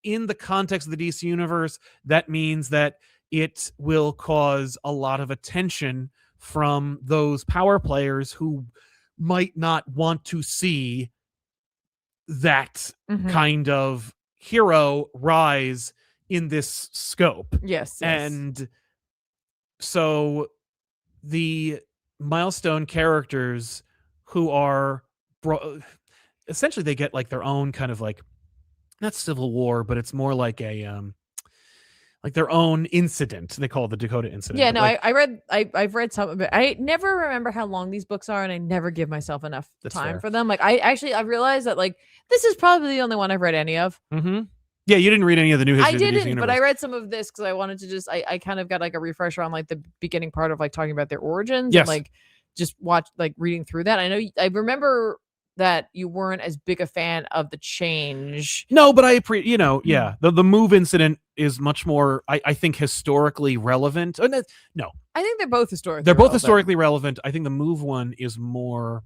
in the context of the DC universe, that means that it will cause a lot of attention from those power players who might not want to see that kind of hero rise in this scope. Yes. And so the Milestone characters who are essentially they get like their own kind of like not civil war, but it's more like a like their own incident. They call it the Dakota incident. Yeah, no, like, I've read some of it. I never remember how long these books are, and I never give myself enough time for them. Like I realized that like this is probably the only one I've read any of. Yeah, you didn't read any of the new history. I didn't, but I read some of this because I wanted to just I kind of got like a refresher on like the beginning part of like talking about their origins. Yes. And, like just watch like reading through that. I remember that you weren't as big a fan of the change. No, but the move incident is much more I think historically relevant. No. I think they're both historically relevant. Both historically relevant. I think the move one is more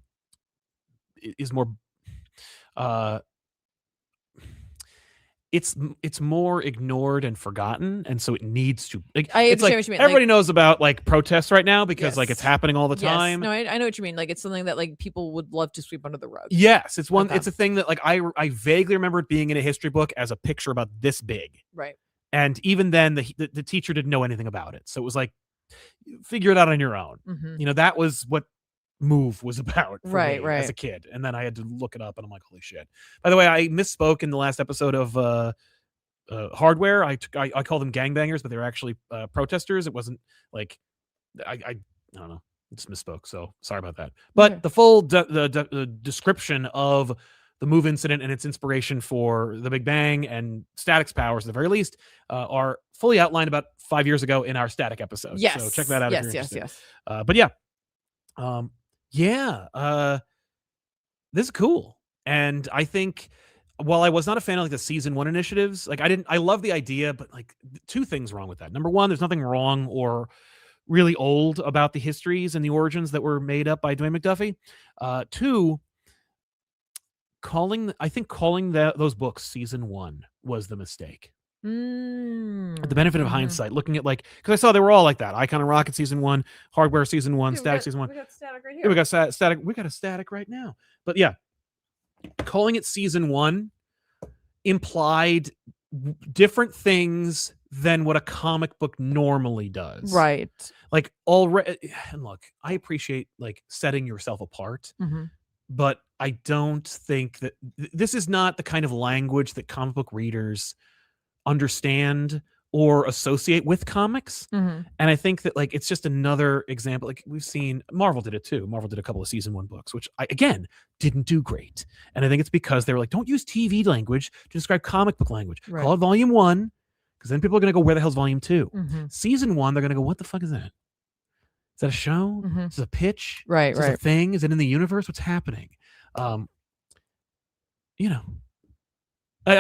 it's more ignored and forgotten, and so it needs to like it's like what you mean. Everybody knows about like protests right now because like it's happening all the time. No, I know what you mean. Like it's something that like people would love to sweep under the rug. Yes, it's a thing that like I vaguely remember it being in a history book as a picture about this big. Right. And even then the teacher didn't know anything about it. So it was like figure it out on your own. That was what Move was about for me as a kid, and then I had to look it up, and I'm like, holy shit. By the way, I misspoke in the last episode of Hardware. I called them gangbangers, but they were actually protesters. It wasn't like I don't know. Just misspoke, so sorry about that. But the full the description of the move incident and its inspiration for the Big Bang and Static's powers, at the very least, are fully outlined about 5 years ago in our Static episode. Yes. So check that out if you're interested. Yes. But yeah. This is cool. And I think while I was not a fan of like the season 1 initiatives, like I love the idea, but like 2 things wrong with that. Number 1, there's nothing wrong or really old about the histories and the origins that were made up by Dwayne McDuffie. 2, calling those books season 1 was the mistake. The benefit of hindsight, looking at like, because I saw they were all like that. Icon and Rocket season 1, Hardware season 1, Static season 1. We got Static right here. Yeah, we got Static. We got a Static right now. But yeah, calling it season 1 implied different things than what a comic book normally does. Right. Like already, and look, I appreciate like setting yourself apart, but I don't think that this is not the kind of language that comic book readers understand or associate with comics. And I think that like it's just another example. Like we've seen Marvel did it too. Marvel did a couple of season 1 books, which I again didn't do great. And I think it's because they were like, don't use TV language to describe comic book language. Call it volume 1, because then people are gonna go, where the hell's volume 2? Season 1, they're gonna go, what the fuck is that? Is that a show? Is it a pitch? Right. Is it a thing? Is it in the universe? What's happening? I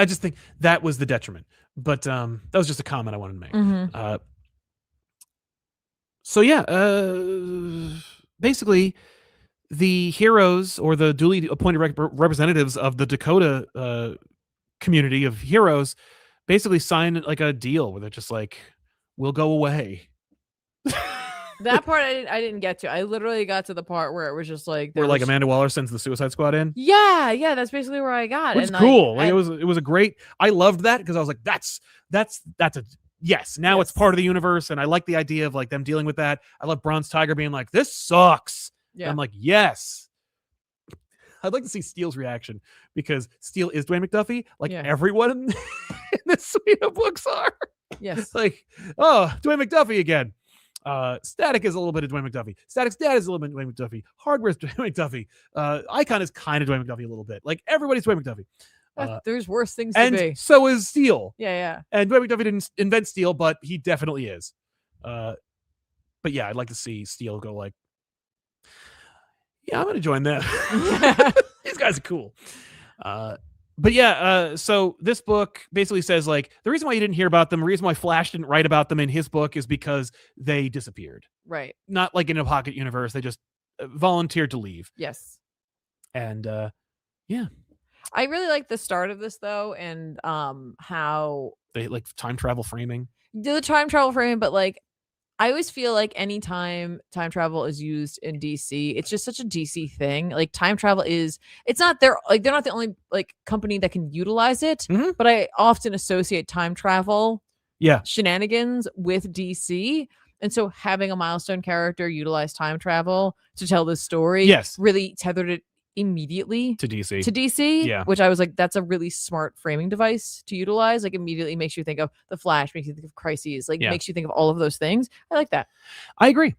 just think that was the detriment. But that was just a comment I wanted to make. So yeah, basically the heroes or the duly appointed representatives of the Dakota community of heroes basically signed like a deal where they're just like, we'll go away. That part I didn't get to. I literally got to the part where it was just like where like Amanda Waller sends the Suicide Squad in. Yeah, that's basically where I got. Which is cool. Like, it was a great. I loved that because I was like, that's a yes. Now it's part of the universe, and I like the idea of like them dealing with that. I love Bronze Tiger being like, this sucks. Yeah. And I'm like, yes. I'd like to see Steele's reaction because Steele is Dwayne McDuffie, like everyone in this suite of books are. Yes. Like, oh, Dwayne McDuffie again. Static is a little bit of Dwayne McDuffie. Static's dad is a little bit of Dwayne McDuffie. Hardware's Dwayne McDuffie. Icon is kind of Dwayne McDuffie a little bit. Like everybody's Dwayne McDuffie. There's worse things to be. And so is Steele. Yeah. And Dwayne McDuffie didn't invent Steele, but he definitely is. But yeah, I'd like to see Steele go like, yeah, I'm gonna join them. These guys are cool. But yeah, so this book basically says like the reason why you didn't hear about them, the reason why Flash didn't write about them in his book is because they disappeared. Right. Not like in a pocket universe. They just volunteered to leave. Yes. And yeah. I really like the start of this though, and how they like time travel framing. Do the time travel framing, but like I always feel like anytime time travel is used in DC, it's just such a DC thing. Like time travel it's not they're not the only like company that can utilize it, but I often associate time travel shenanigans with DC. And so having a Milestone character utilize time travel to tell this story really tethered it immediately to DC. Yeah. Which I was like, that's a really smart framing device to utilize. Like immediately makes you think of the Flash, makes you think of Crises, like makes you think of all of those things. I like that. I agree.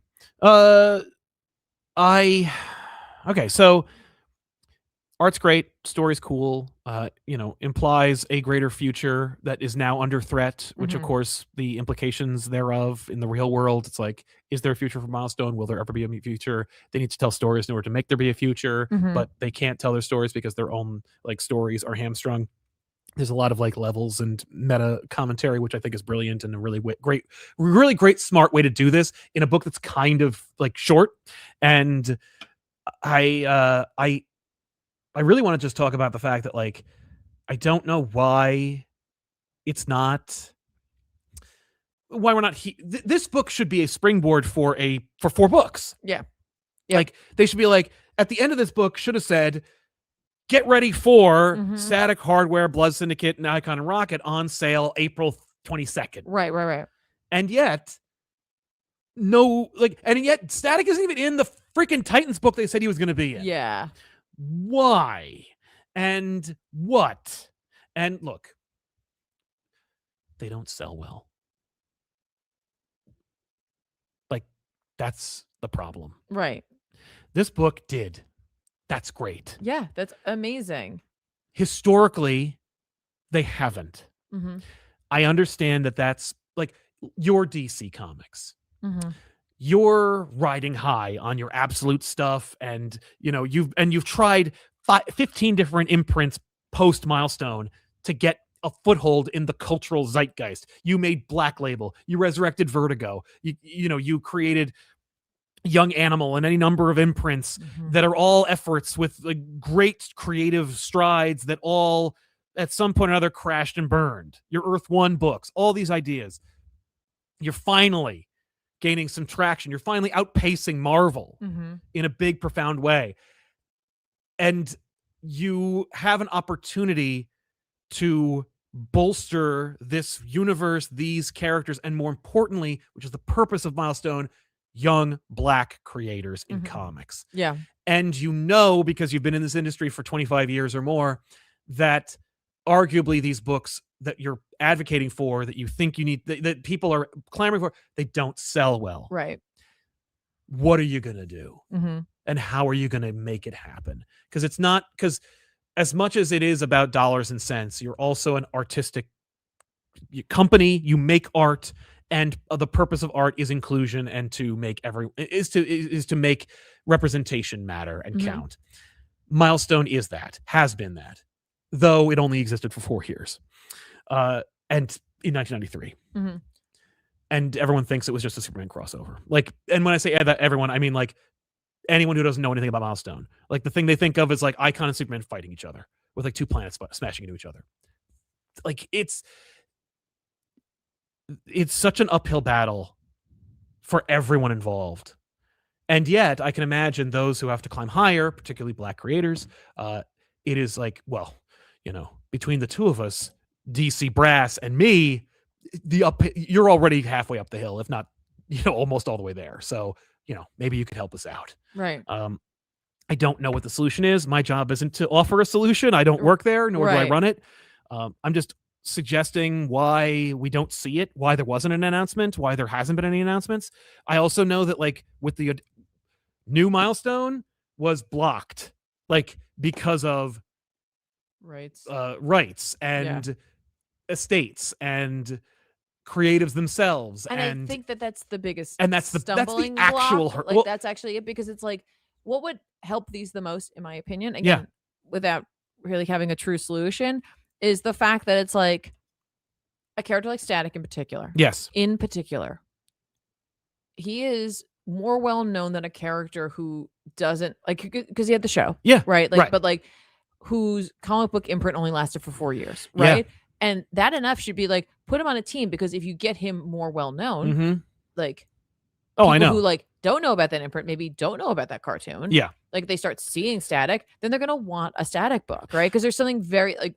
Okay, so art's great, story's cool, implies a greater future that is now under threat, which of course the implications thereof in the real world, it's like, is there a future for Milestone? Will there ever be a future? They need to tell stories in order to make there be a future, but they can't tell their stories because their own like stories are hamstrung. There's a lot of like levels and meta commentary, which I think is brilliant and a really great, smart way to do this in a book that's kind of like short. And I really want to just talk about the fact that like I don't know why we're not this book should be a springboard for 4 books. Yeah. Like they should be like at the end of this book should have said, get ready for Static, Hardware, Blood Syndicate, and Icon and Rocket on sale April 22nd. Right. And yet Static isn't even in the freaking Titans book they said he was going to be in. Yeah. Why? And what? And look, they don't sell well. Like the problem. Right. This book did. That's great. Yeah, that's amazing. Historically, they haven't. Mm-hmm. I understand that that's like your DC Comics. Mm-hmm. You're riding high on your absolute stuff, and you've tried 15 different imprints post Milestone to get a foothold in the cultural zeitgeist. You made Black Label, you resurrected Vertigo, you created Young Animal and any number of imprints that are all efforts with like great creative strides that all at some point or another crashed and burned. Your Earth One books, all these ideas. You're finally gaining some traction. You're finally outpacing Marvel in a big, profound way. And you have an opportunity to bolster this universe, these characters, and more importantly, which is the purpose of Milestone, young Black creators in comics. Yeah. And because you've been in this industry for 25 years or more, that arguably these books that you're advocating for, that you think you need, that people are clamoring for, they don't sell well. Right. What are you going to do? And how are you going to make it happen? Because as much as it is about dollars and cents, you're also an artistic company. You make art, and the purpose of art is inclusion and to make is to make representation matter and count. Milestone is that, has been that, though it only existed for 4 years. And in 1993. And everyone thinks it was just a Superman crossover. Like, and when I say that everyone, I mean like anyone who doesn't know anything about Milestone. Like the thing they think of is like Icon and Superman fighting each other with like two planets smashing into each other. Like it's such an uphill battle for everyone involved. And yet I can imagine those who have to climb higher, particularly Black creators. It is like, well, between the two of us, DC Brass and me, you're already halfway up the hill, if not, almost all the way there. So, maybe you could help us out. Right. I don't know what the solution is. My job isn't to offer a solution. I don't work there, nor do I run it. I'm just suggesting why we don't see it, why there wasn't an announcement, why there hasn't been any announcements. I also know that like with the new Milestone was blocked, like because of rights and estates and creatives themselves. And I think that's the biggest that's the actual block. Like that's actually it, because it's like what would help these the most, in my opinion, again, without really having a true solution, is the fact that it's like a character like Static in particular. Yes. In particular, he is more well known than a character who doesn't like, because he had the show. Yeah. Right. Like, but like whose comic book imprint only lasted for 4 years. Right. Yeah. And that enough should be like, put him on a team, because if you get him more well known, like, I know, who like don't know about that imprint, maybe don't know about that cartoon. Yeah. Like they start seeing Static, then they're going to want a Static book. Right. Because there's something very like,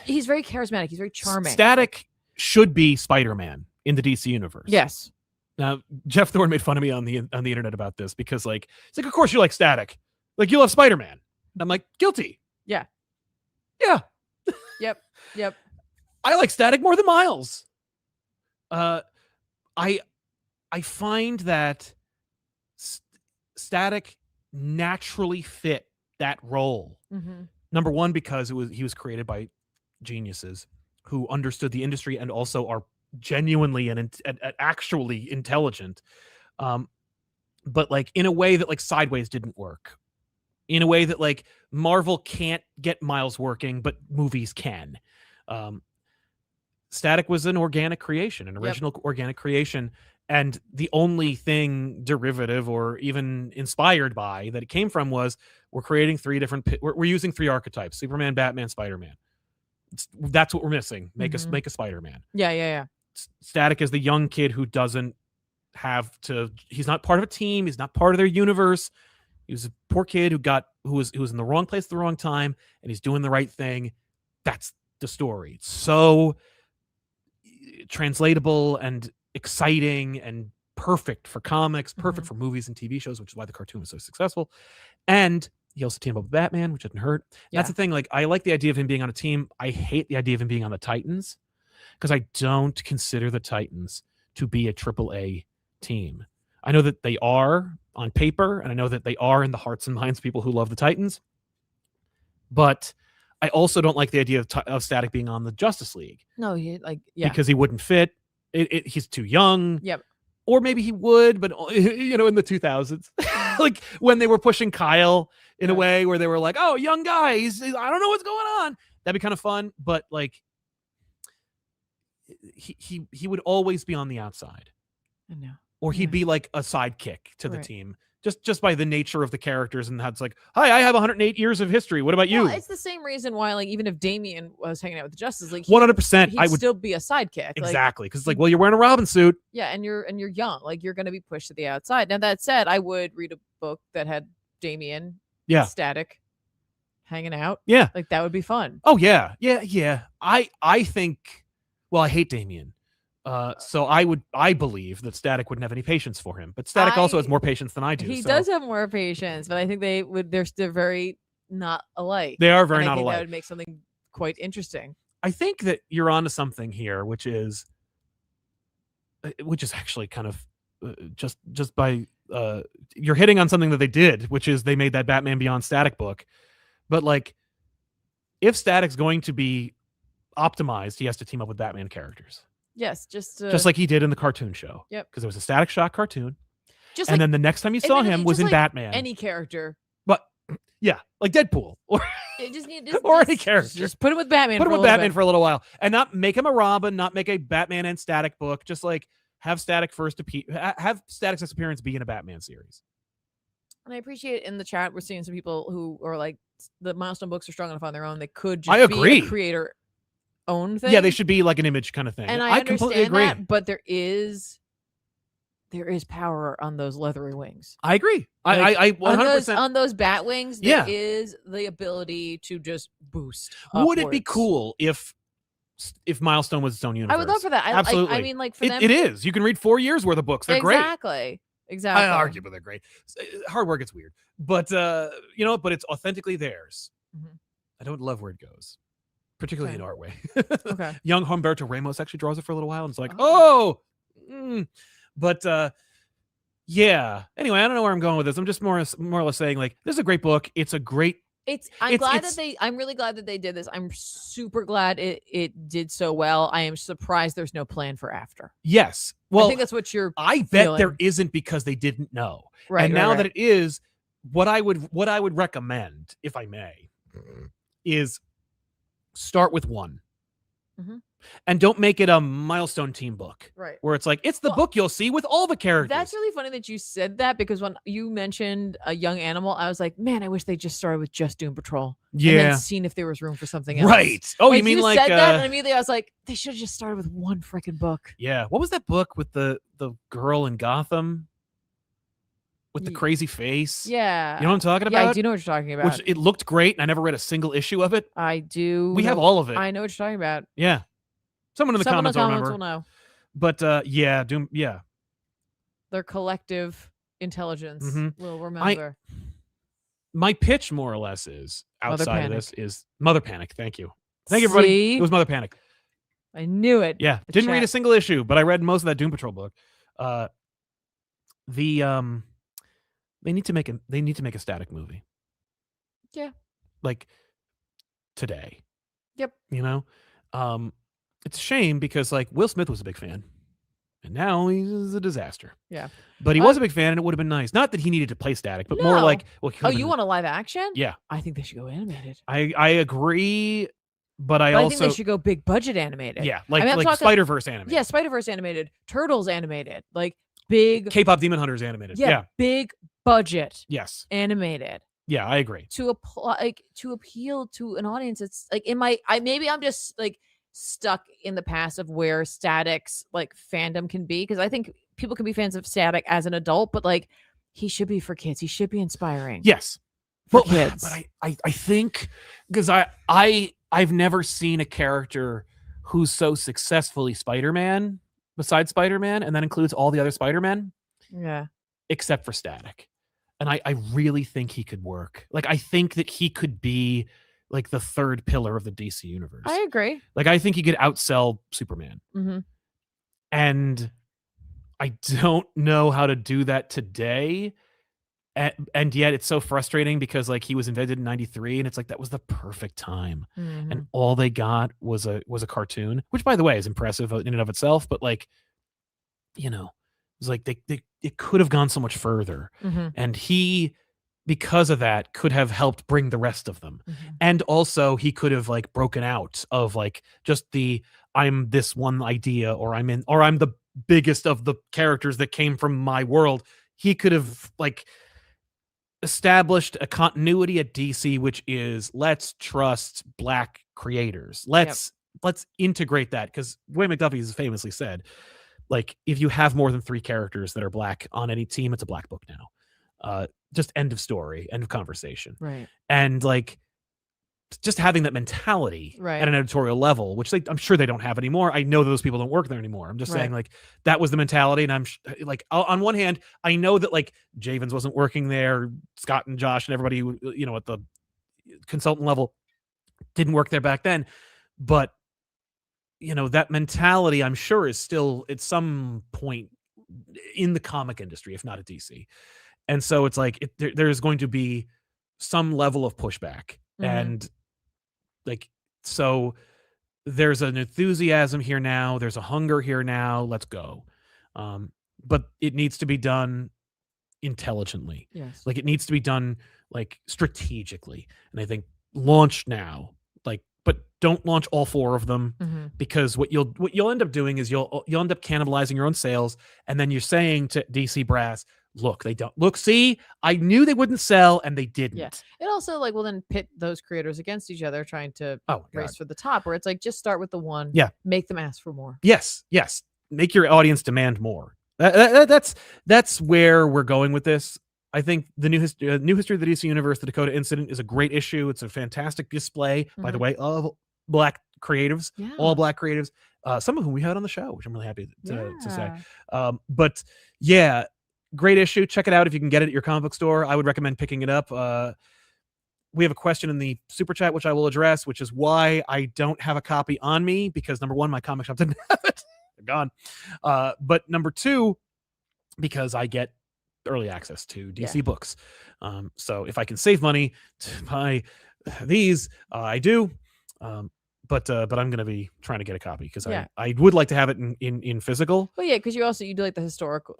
he's very charismatic. He's very charming. Static should be Spider-Man in the DC universe. Yes. Now, Jeff Thorne made fun of me on the internet about this, because like, it's like, of course you like Static. Like you love Spider-Man. And I'm like, guilty. Yeah. Yeah. Yep. I like Static more than Miles. I find that Static naturally fit that role. Number one, because he was created by geniuses who understood the industry and also are genuinely and actually intelligent. But like in a way that like Sideways didn't work. In a way that like Marvel can't get Miles working, but movies can. Static was an organic creation, an original organic creation. And the only thing derivative or even inspired by that it came from was we're creating we're using 3 archetypes: Superman, Batman, Spider-Man. That's what we're missing. Make a Spider-Man. Yeah. Static is the young kid who doesn't have to, he's not part of a team. He's not part of their universe. He was a poor kid who was in the wrong place at the wrong time, and he's doing the right thing. That's the story. It's so translatable and exciting and perfect for comics, perfect for movies and TV shows, which is why the cartoon was so successful. And he also teamed up with Batman, which didn't hurt. That's the thing. Like, I like the idea of him being on a team. I hate the idea of him being on the Titans, because I don't consider the Titans to be a AAA team. I know that they are on paper, and I know that they are in the hearts and minds of people who love the Titans. But I also don't like the idea of Static being on the Justice League. No, because he wouldn't fit. He's too young. Yep. Or maybe he would, but in the 2000s, like when they were pushing Kyle in a way where they were like, "Oh, young guy, I don't know what's going on." That'd be kind of fun, but like he would always be on the outside. I know. Or he'd be like a sidekick to the team. Just by the nature of the characters, and that's like, hi, I have 108 years of history. What about you? Well, it's the same reason why, like, even if Damian was hanging out with the Justice League, 100%, I would still be a sidekick. Exactly, because well, you're wearing a Robin suit. Yeah, and you're young, like you're going to be pushed to the outside. Now that said, I would read a book that had Damian, Static, hanging out. Yeah, like that would be fun. Oh yeah. I think. Well, I hate Damian. So I believe that Static wouldn't have any patience for him, but Static also has more patience than I do. He does have more patience, but I think they're very not alike. They are very not alike. That would make something quite interesting. I think that you're onto something here, which is actually kind of just by you're hitting on something that they did, which is they made that Batman Beyond Static book. But like, if Static's going to be optimized, he has to team up with Batman characters. Yes, just like he did in the cartoon show. Yep. Because it was a Static Shock cartoon. And then the next time you saw him was in Batman. Any character. But yeah, like Deadpool or any character. Just put him with Batman. Put him with Batman for a little while, and not make him a Robin. Not make a Batman and Static book. Just like have Static have Static's appearance be in a Batman series. And I appreciate in the chat we're seeing some people who are like, the Milestone books are strong enough on their own. They could just be a creator own thing. Yeah, they should be like an Image kind of thing. And I completely agree. That, but there is power on those leathery wings. I agree. Like, I 100% on those bat wings. There is the ability to just boost. Would it be cool if Milestone was its own universe? I would love for that. Absolutely. I mean, like for them, it is. You can read 4 years worth of books. They're great. Exactly. I argue, but they're great. Hard work gets weird, but but it's authentically theirs. Mm-hmm. I don't love where it goes, particularly in art way. Okay. Young Humberto Ramos actually draws it for a little while, and it's like, but yeah. Anyway, I don't know where I'm going with this. I'm just more or less saying, like, this is a great book. It's a great. I'm really glad that they did this. I'm super glad it did so well. I am surprised there's no plan for after. Yes. Well, I think that's what you're bet feeling. there isn't, because they didn't know. Right. And now that it is, what I would recommend, if I may, is start with one. Mm-hmm. And don't make it a Milestone team book. Right. Where it's like, it's the book you'll see with all the characters. That's really funny that you said that, because when you mentioned a young animal, I was like, man, I wish they just started with just Doom Patrol. Yeah. And then seen if there was room for something else. Right. Oh, you mean like said that, and immediately I was like, they should have just started with one freaking book. Yeah. What was that book with the girl in Gotham? With the crazy face? Yeah. You know what I'm talking about? Yeah, I do know what you're talking about. Which it looked great, and I never read a single issue of it. I do. We have all of it. I know what you're talking about. Yeah. Someone in the comments will remember. Will know. But Doom, yeah. Their collective intelligence will remember. My pitch, more or less, is outside of this is Mother Panic. Thank you. Thank you, everybody. It was Mother Panic. I knew it. Yeah. Didn't read a single issue, but I read most of that Doom Patrol book. They need to make a Static movie. Yeah. Like today. Yep. It's a shame, because like Will Smith was a big fan, and now he's a disaster. Yeah. But he was a big fan, and it would have been nice. Not that he needed to play Static, but more like, well, you want a live action? Yeah. I think they should go animated. I agree, but I also think they should go big budget animated. Yeah, like Spider-Verse animated. Yeah, Spider-Verse animated, Turtles animated, like big K-pop Demon Hunters animated. Yeah. Big budget. Yes. Animated. Yeah, I agree. To appeal to an audience, it's like maybe I'm just like stuck in the past of where Static's like fandom can be, because I think people can be fans of Static as an adult, but like he should be for kids. He should be inspiring. Yes. For kids. But I think, because I've never seen a character who's so successfully Spider-Man besides Spider-Man, and that includes all the other Spider-Men. Yeah. Except for Static. And I really think he could work. Like, I think that he could be like the third pillar of the DC universe. I agree. Like, I think he could outsell Superman. Mm-hmm. And I don't know how to do that today. And yet it's so frustrating because like he was invented in 93 and it's like that was the perfect time. And all they got was a cartoon, which by the way is impressive in and of itself, but like, you know, it was like it could have gone so much further. And he, because of that, could have helped bring the rest of them. And also he could have like broken out of like just I'm this one idea, or I'm the biggest of the characters that came from my world. He could have like established a continuity at DC, which is let's trust Black creators. Let's integrate that, because Dwayne McDuffie has famously said, like, if you have more than 3 characters that are Black on any team, it's a Black book now. Just end of story, end of conversation. Right. And like just having that mentality at an editorial level, which I'm sure they don't have anymore. I know those people don't work there anymore. I'm just saying like that was the mentality. And I'm like, on one hand, I know that like Javens wasn't working there. Scott and Josh and everybody, you know, at the consultant level didn't work there back then. But, you know, that mentality I'm sure is still at some point in the comic industry, if not at DC. And so it's like, there's going to be some level of pushback. And like, so there's an enthusiasm here now. There's a hunger here now. Let's go. But it needs to be done intelligently. Yes. Like it needs to be done like strategically. And I think launch now, like, but don't launch all 4 of them, because what you'll end up doing is you'll end up cannibalizing your own sales. And then you're saying to DC brass, look, they don't look. See, I knew they wouldn't sell, and they didn't. Yeah. It also like will then pit those creators against each other, trying to race for the top. Where it's like just start with the one. Yeah. Make them ask for more. Yes. Make your audience demand more. That's where we're going with this. I think the new history of the DC Universe, the Dakota Incident, is a great issue. It's a fantastic display, by the way, of Black creatives, all Black creatives, some of whom we had on the show, which I'm really happy to say. But yeah. Great issue. Check it out if you can get it at your comic book store. I would recommend picking it up. We have a question in the super chat, which I will address, which is why I don't have a copy on me, because number 1, my comic shop didn't have it. They're gone. But number 2, because I get early access to DC books. So if I can save money to buy these, I do. But I'm going to be trying to get a copy because I would like to have it in physical. Well, yeah, because you do like the historical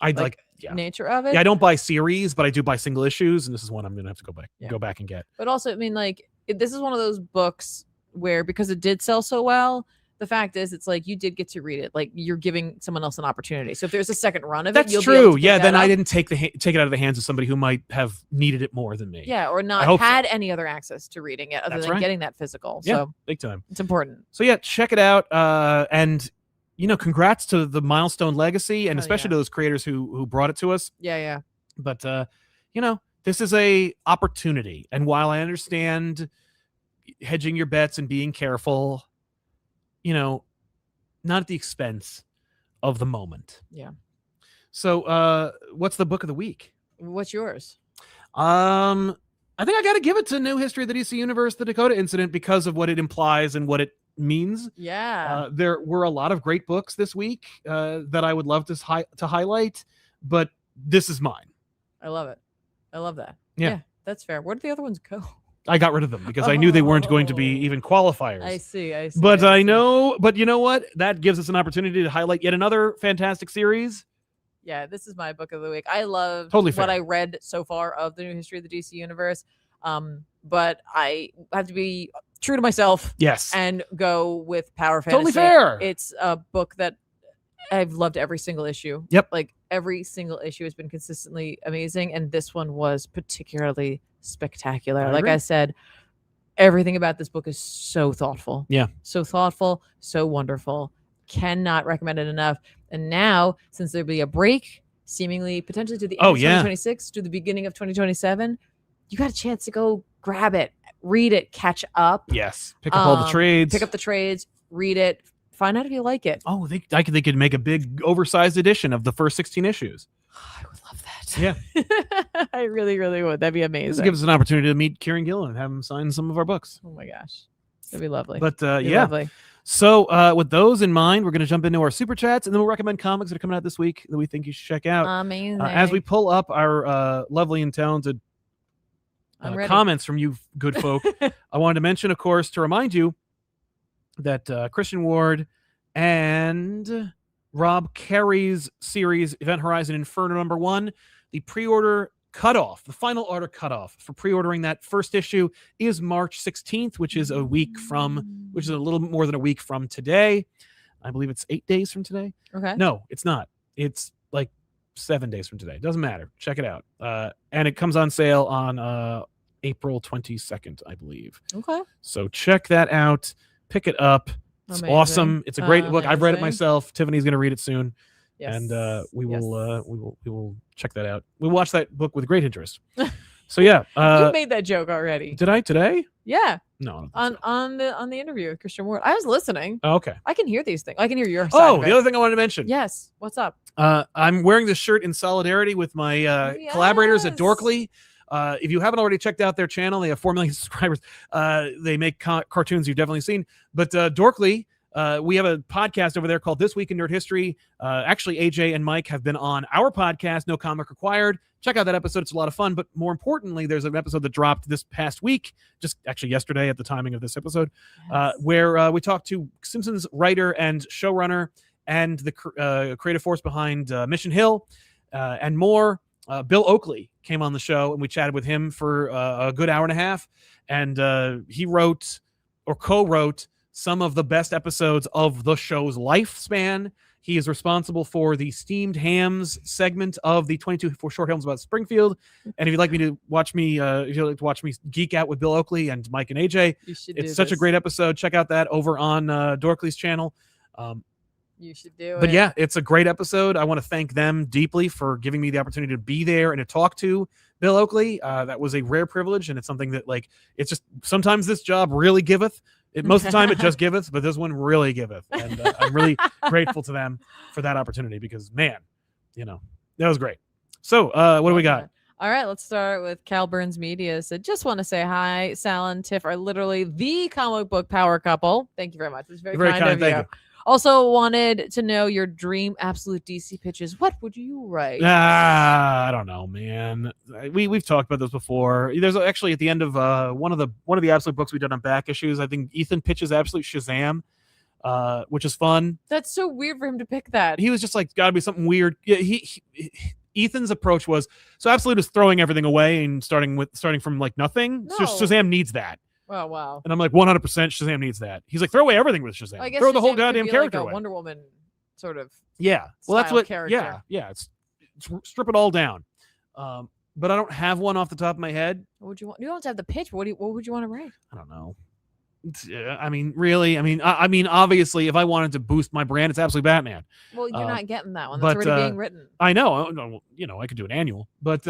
nature of it. Yeah, I don't buy series, but I do buy single issues, and this is one I'm going to have to go back and get. But also, I mean, like this is one of those books where, because it did sell so well, the fact is, it's like you did get to read it. Like you're giving someone else an opportunity. So if there's a second run of it, that's true. Yeah, then I didn't take it out of the hands of somebody who might have needed it more than me. Yeah, or not had any other access to reading it other than getting that physical. Yeah, so big time. It's important. So yeah, check it out. And you know, congrats to the Milestone legacy, and especially to those creators who brought it to us. Yeah. But you know, this is a opportunity, and while I understand hedging your bets and being careful, you know, not at the expense of the moment. Yeah. So what's the book of the week? What's yours? I think I got to give it to New History of the DC Universe, the Dakota Incident, because of what it implies and what it means. Yeah. There were a lot of great books this week that I would love to highlight, but this is mine. I love it. I love that. Yeah, that's fair. Where did the other ones go? I got rid of them because I knew they weren't going to be even qualifiers. I see. But I know, but you know what? That gives us an opportunity to highlight yet another fantastic series. Yeah, this is my book of the week. I love what I read so far of the New History of the DC Universe. But I have to be true to myself. Yes. And go with Power Fantasy. Totally fair. It's a book that I've loved every single issue. Yep. Like every single issue has been consistently amazing. And this one was particularly spectacular. Like I said, everything about this book is so thoughtful. Yeah. So thoughtful, so wonderful. Cannot recommend it enough. And now, since there'll be a break, seemingly potentially to the end of 2026 to the beginning of 2027, you got a chance to go grab it, read it, catch up. Yes. Pick up all the trades. Pick up the trades, read it, find out if you like it. Oh, they could make a big oversized edition of the first 16 issues. I would love that. Yeah. I really, really would. That'd be amazing. This gives us an opportunity to meet Kieran Gillen and have him sign some of our books. Oh my gosh. That'd be lovely. But Lovely. So with those in mind, we're going to jump into our super chats, and then we'll recommend comics that are coming out this week that we think you should check out. Amazing. As we pull up our lovely and talented comments from you good folk, I wanted to mention, of course, to remind you that Christian Ward and Rob Carey's series Event Horizon Inferno #1, the pre-order cutoff, the final order cutoff for pre-ordering that first issue is March 16th, which is a little bit more than a week from today. I believe it's 8 days from today. Okay. No, it's not. It's like 7 days from today. Doesn't matter. Check it out. And it comes on sale on April 22nd, I believe. Okay. So check that out. Pick it up. It's awesome. It's a great book. I've read it myself. Tiffany's going to read it soon. Yes. And we will check that out. We'll watch that book with great interest. So yeah. You made that joke already. Did I today? Yeah. No. On the interview with Christian Ward. I was listening. Oh, okay. I can hear these things. I can hear your side. Oh, the other thing I wanted to mention. Yes. What's up? I'm wearing this shirt in solidarity with my collaborators at Dorkly. If you haven't already checked out their channel, they have 4 million subscribers. They make cartoons you've definitely seen. But Dorkly, we have a podcast over there called This Week in Nerd History. Actually, AJ and Mike have been on our podcast, No Comic Required. Check out that episode. It's a lot of fun. But more importantly, there's an episode that dropped this past week, just actually yesterday at the timing of this episode, where we talked to Simpsons writer and showrunner and the creative force behind Mission Hill and more. Bill Oakley came on the show, and we chatted with him for a good hour and a half. And he wrote or co-wrote some of the best episodes of the show's lifespan. He is responsible for the Steamed Hams segment of the 22 short films about Springfield. And if you'd like to watch me geek out with Bill Oakley and Mike and AJ, it's such a great episode. Check out that over on Dorkly's channel. You should do it. But yeah, it's a great episode. I want to thank them deeply for giving me the opportunity to be there and to talk to Bill Oakley. That was a rare privilege, and it's something that, like, it's just sometimes this job really giveth. Most of the time it just giveth, but this one really giveth. And I'm really grateful to them for that opportunity because, man, that was great. So what do we got? All right, let's start with Cal Burns Media. So just want to say hi. Sal and Tiff are literally the comic book power couple. Thank you very much. It's very kind of you. Also wanted to know your dream absolute DC pitches. What would you write? I don't know, man. We've talked about this before. There's actually at the end of one of the absolute books we did on back issues, I think Ethan pitches Absolute Shazam, which is fun. That's so weird for him to pick that. He was just like, gotta be something weird. Yeah, Ethan's approach was, so Absolute is throwing everything away and starting from like nothing. No. So Shazam needs that. Oh, wow. And I'm like, 100% Shazam needs that. He's like, throw away everything with Shazam. I guess throw the Shazam whole goddamn could be character like a away. Wonder Woman sort of. Yeah. Well, that's what. Character. Yeah. It's strip it all down. But I don't have one off the top of my head. What would you want? You don't have the pitch. What would you want to write? I don't know. I mean, really. I mean, obviously, if I wanted to boost my brand, it's absolutely Batman. Well, you're not getting that one. That's already being written. I know. I could do an annual, but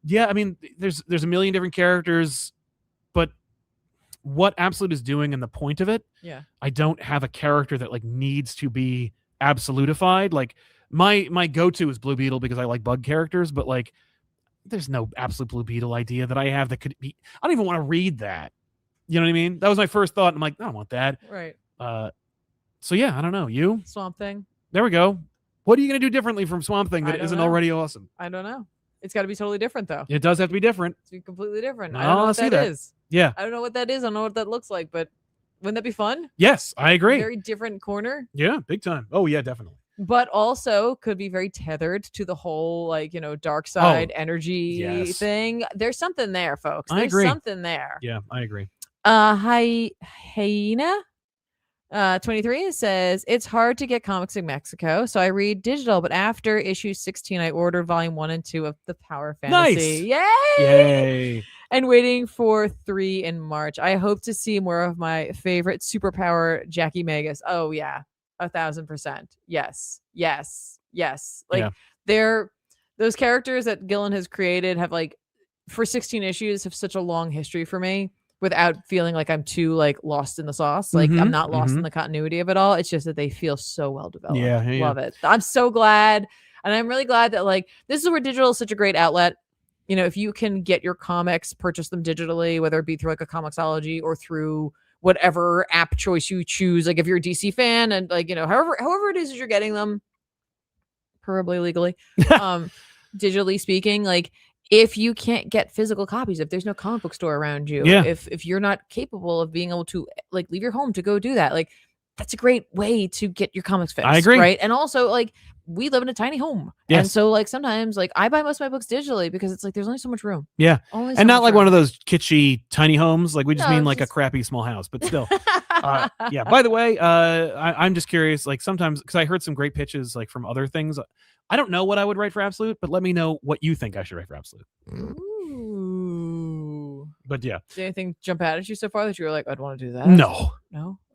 yeah. I mean, there's a million different characters, but what Absolute is doing and the point of it, I don't have a character that like needs to be absolutified. Like my go-to is Blue Beetle because I like bug characters, but like there's no absolute Blue Beetle idea that I have that could be. I don't even want to read that. You know what I mean? That was my first thought. I'm like, I don't want that. Right. So yeah, I don't know. You? Swamp Thing. There we go. What are you going to do differently from Swamp Thing that isn't already awesome? I don't know. It's got to be totally different though. It does have to be different. It's be completely different. No, I don't know what that is. Yeah. I don't know what that is. I don't know what that looks like, but wouldn't that be fun? Yes, I agree. Very different corner. Yeah, big time. Oh yeah, definitely. But also could be very tethered to the whole dark side energy thing. There's something there, folks. There's something there. Yeah, I agree. Hyena 23 says it's hard to get comics in Mexico, so I read digital, but after issue 16 I ordered volume 1 and 2 of the Power Fantasy. Nice. Yay! And waiting for 3 in March. I hope to see more of my favorite superpower Jackie Magus. Oh yeah, 1,000%. Yes. Like those characters that Gillen has created have for 16 issues have such a long history for me without feeling like I'm too lost in the sauce. I'm not lost in the continuity of it all. It's just that they feel so well developed. Yeah. Love it. I'm so glad. And I'm really glad that this is where digital is such a great outlet. If you can get your comics, purchase them digitally, whether it be through a Comixology or through whatever app choice you choose. Like if you're a DC fan and like, however it is that you're getting them, probably legally, digitally speaking, like if you can't get physical copies, if there's no comic book store around you, if you're not capable of being able to like leave your home to go do that, like that's a great way to get your comics fixed. I agree. Right. And also like we live in a tiny home. Yes. And so like sometimes like I buy most of my books digitally because it's like there's only so much room. Yeah. And not like one of those kitschy tiny homes. Like we just mean like just... a crappy small house, but still. Yeah. By the way, I'm just curious, like sometimes because I heard some great pitches like from other things. I don't know what I would write for Absolute, but let me know what you think I should write for Absolute. Ooh. But yeah. Did anything jump out at you so far that you were like, I'd want to do that? No.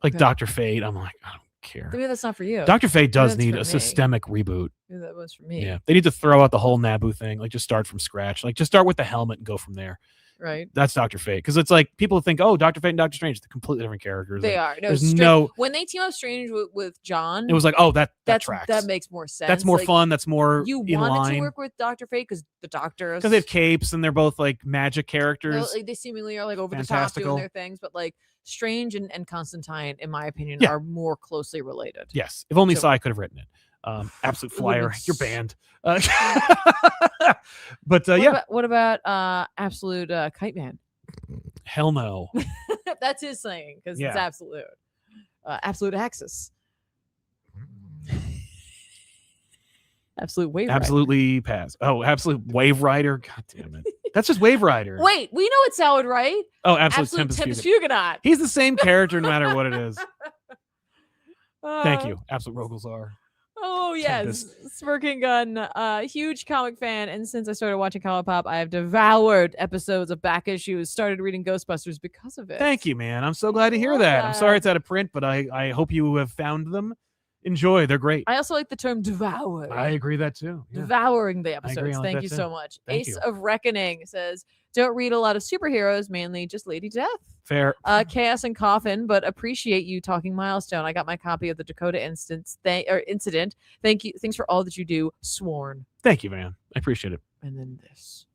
Like okay. Dr. Fate. I'm like, I don't care. Maybe that's not for you. Dr. Fate does need a systemic reboot. Maybe that was for me. Yeah. They need to throw out the whole Naboo thing. Like just start from scratch. Like just start with the helmet and go from there. Right. That's Dr. Fate. Because it's like people think, oh, Dr. Fate and Doctor Strange, they're completely different characters. They like, are. No, when they team up Strange with John, it was like, oh, that tracks. That makes more sense. That's more fun. That's more you in wanted line. To work with Dr. Fate because the Doctor, because they have capes and they're both like magic characters. They seemingly are like over the top doing their things, but like Strange and Constantine, in my opinion, are more closely related. Yes. If only Sai could have written it. Absolute Flyer, you're banned. But What about Absolute Kite Man? Hell no. That's his saying because it's Absolute. Absolute Axis. Absolute Wave Rider. Absolutely pass. Oh, Absolute Wave Rider. God damn it. That's just Wave Rider. Wait, we know it's Sal would write. Oh, Absolute Tempest Fugonaut. He's the same character no matter what it is. Thank you. Absolute Rogolzar. Oh, yes. Smirking Gun, huge comic fan. And since I started watching ComicPop, I have devoured episodes of back issues, started reading Ghostbusters because of it. Thank you, man. I'm so glad to hear that. I'm sorry it's out of print, but I hope you have found them. Enjoy. They're great. I also like the term devoured. I agree that too. Yeah. Devouring the episodes. Thank you so much. Ace of Reckoning says, don't read a lot of superheroes, mainly just Lady Death. Fair. Chaos and Coffin, but appreciate you talking Milestone. I got my copy of the Dakota incident. Thank you. Thanks for all that you do. Sworn. Thank you, man. I appreciate it. And then this.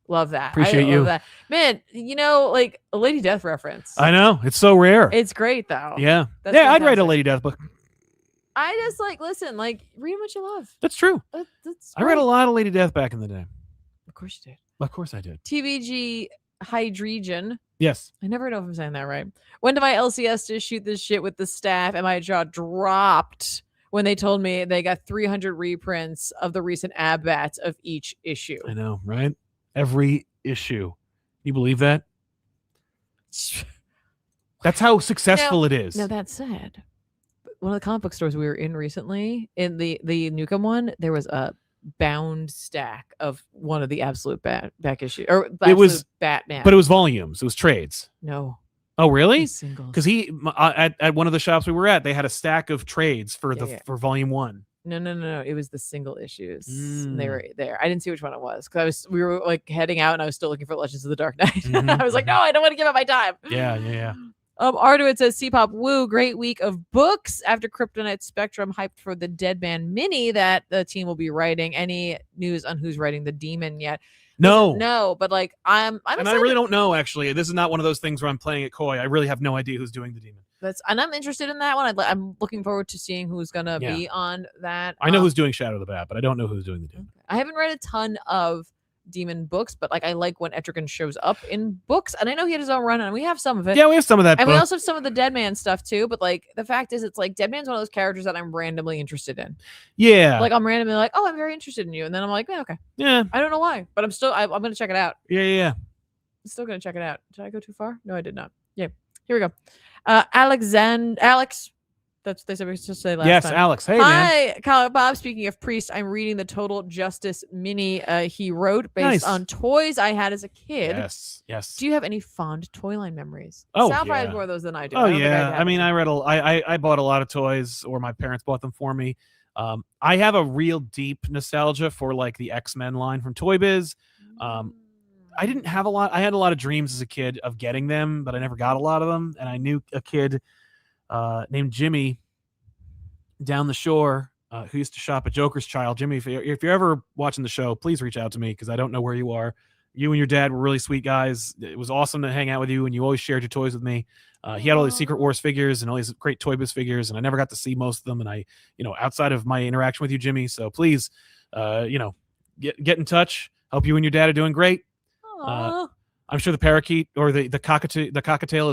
Love that. Appreciate you. That. Man, like a Lady Death reference. I know. It's so rare. It's great though. Yeah. Fantastic. I'd write a Lady Death book. I just listen, read what you love. That's true. I read a lot of Lady Death back in the day. Of course you did. Of course I did. TBG Hydrogen. Yes. I never know if I'm saying that right. When did my LCS to shoot this shit with the staff and my jaw dropped when they told me they got 300 reprints of the recent ABBATs of each issue? I know, right? Every issue. You believe that? That's how successful it is. Now, that said, one of the comic book stores we were in recently, in the Newcomb one, there was a bound stack of one of the Absolute back issue, or it was Batman, but it was volumes. It was trades. No. Oh, really? Singles. Because at one of the shops we were at, they had a stack of trades for for volume 1. No. It was the single issues. They were there. I didn't see which one it was because we were like heading out, and I was still looking for Legends of the Dark Knight. I was like, no, I don't want to give up my time. Yeah. Arduit says, C-Pop, woo, great week of books after Kryptonite Spectrum, hyped for the Deadman mini that the team will be writing. Any news on who's writing the Demon yet? No, but I'm and I really don't know, actually. This is not one of those things where I'm playing it coy. I really have no idea who's doing the Demon. And I'm interested in that one. I'm looking forward to seeing who's gonna be on that. I know who's doing Shadow the Bat, but I don't know who's doing the Demon. I haven't read a ton of Demon books, but I like when Etrigan shows up in books, and I know he had his own run, and we have some of it. Yeah, we have some of that, and we also have some of the Deadman stuff too. But the fact is, it's Deadman's one of those characters that I'm randomly interested in. Yeah, I'm randomly oh, I'm very interested in you, and then I'm like, okay, yeah, I don't know why, but I'm gonna check it out. Yeah, I'm still gonna check it out. Did I go too far? No, I did not. Yeah, here we go. Alex. That's what they said we should say last time. Yes, Alex. Hey, man. Hi, Bob. Speaking of Priest, I'm reading the Total Justice mini he wrote based on toys I had as a kid. Yes. Do you have any fond toy line memories? Oh, Sal probably has more of those than I do. Oh, yeah. I mean, I bought a lot of toys, or my parents bought them for me. I have a real deep nostalgia for the X-Men line from Toy Biz. I didn't have a lot. I had a lot of dreams as a kid of getting them, but I never got a lot of them. And I knew a kid named Jimmy down the shore who used to shop at Joker's Child. Jimmy, if you're ever watching the show, please reach out to me because I don't know where you are. You and your dad were really sweet guys. It was awesome to hang out with you, and you always shared your toys with me. He had all these Secret Wars figures and all these great Toy Biz figures, and I never got to see most of them. And I, outside of my interaction with you, Jimmy, so please, get in touch. Hope you and your dad are doing great. I'm sure the parakeet or the cockatiel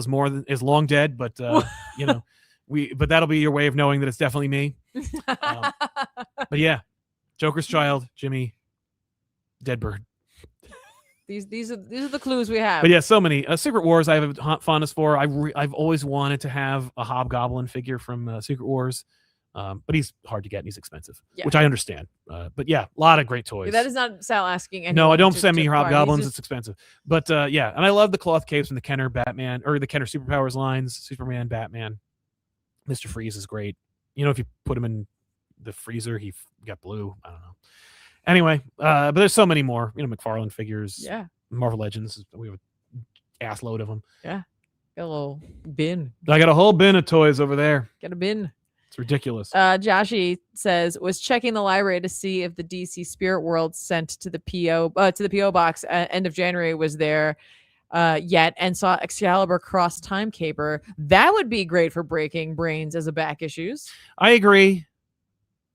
is long dead, but but that'll be your way of knowing that it's definitely me. But yeah, Joker's Child, Jimmy, dead bird. These are the clues we have. But yeah, so many Secret Wars I have a fondness for. I've always wanted to have a Hobgoblin figure from Secret Wars, but he's hard to get and he's expensive, which I understand. But yeah, a lot of great toys. That is not Sal asking. No, I don't send me your Hobgoblins. It's expensive. But yeah, and I love the cloth capes from the Kenner Batman or the Kenner Superpowers lines. Superman, Batman, Mr. Freeze is great. If you put him in the freezer, he got blue. I don't know. Anyway, but there's so many more. McFarlane figures. Yeah. Marvel Legends. We have an ass load of them. Yeah. Got a little bin. I got a whole bin of toys over there. Got a bin. It's ridiculous. Joshy says was checking the library to see if the DC Spirit World sent to the PO box end of January was there yet, and saw Excalibur Cross Time Caper. That would be great for breaking brains as a back issues. I agree.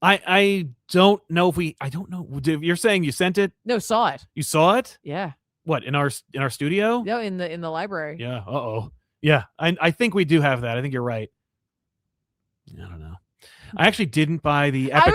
I don't know if I don't know. You're saying you sent it? No, saw it. You saw it? Yeah. What, in our studio? No, in the library. Yeah. Uh-oh. Yeah. I think we do have that. I think you're right. I don't know. I actually didn't buy the Epic.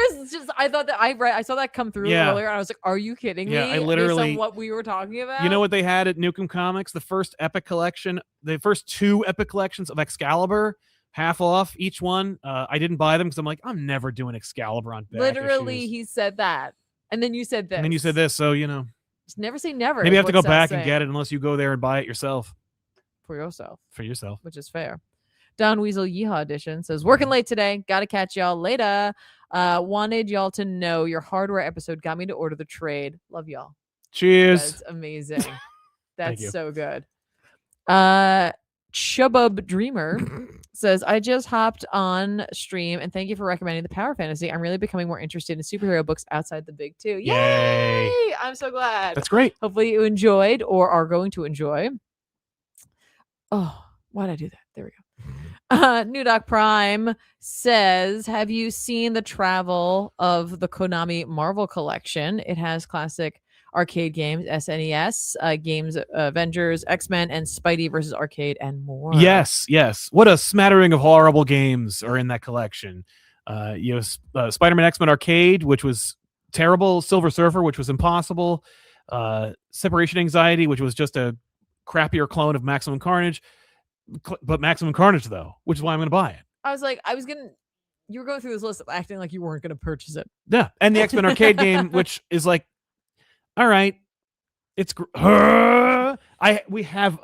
I thought that I saw that come through earlier, and I was like, are you kidding me? I literally, based on what we were talking about. You know what they had at Nukem Comics? The first Epic collection, the first 2 Epic collections of Excalibur, half off each one. I didn't buy them because I'm like, I'm never doing Excalibur on back Literally, issues. He said that, and then you said this, and then you said this. So just never say never. Maybe you have to go back and get it unless you go there and buy it yourself. For yourself, which is fair. Don Weasel Yeehaw Edition says, working late today. Got to catch y'all later. Wanted y'all to know your hardware episode got me to order the trade. Love y'all. Cheers. That's amazing. That's so good. Chubub Dreamer says, I just hopped on stream and thank you for recommending the Power Fantasy. I'm really becoming more interested in superhero books outside the big 2. Yay! I'm so glad. That's great. Hopefully you enjoyed or are going to enjoy. Oh, why'd I do that? There we go. New Doc Prime says, have you seen the travel of the Konami Marvel collection? It has classic arcade games, SNES games, Avengers, X-Men, and Spidey versus Arcade, and more. Yes. What a smattering of horrible games are in that collection. You have Spider-Man X-Men Arcade, which was terrible, Silver Surfer, which was impossible, Separation Anxiety, which was just a crappier clone of Maximum Carnage, but Maximum Carnage, though, which is why I'm going to buy it. You were going through this list acting like you weren't going to purchase it. Yeah, and the X-Men Arcade game, which is like, all right, it's we have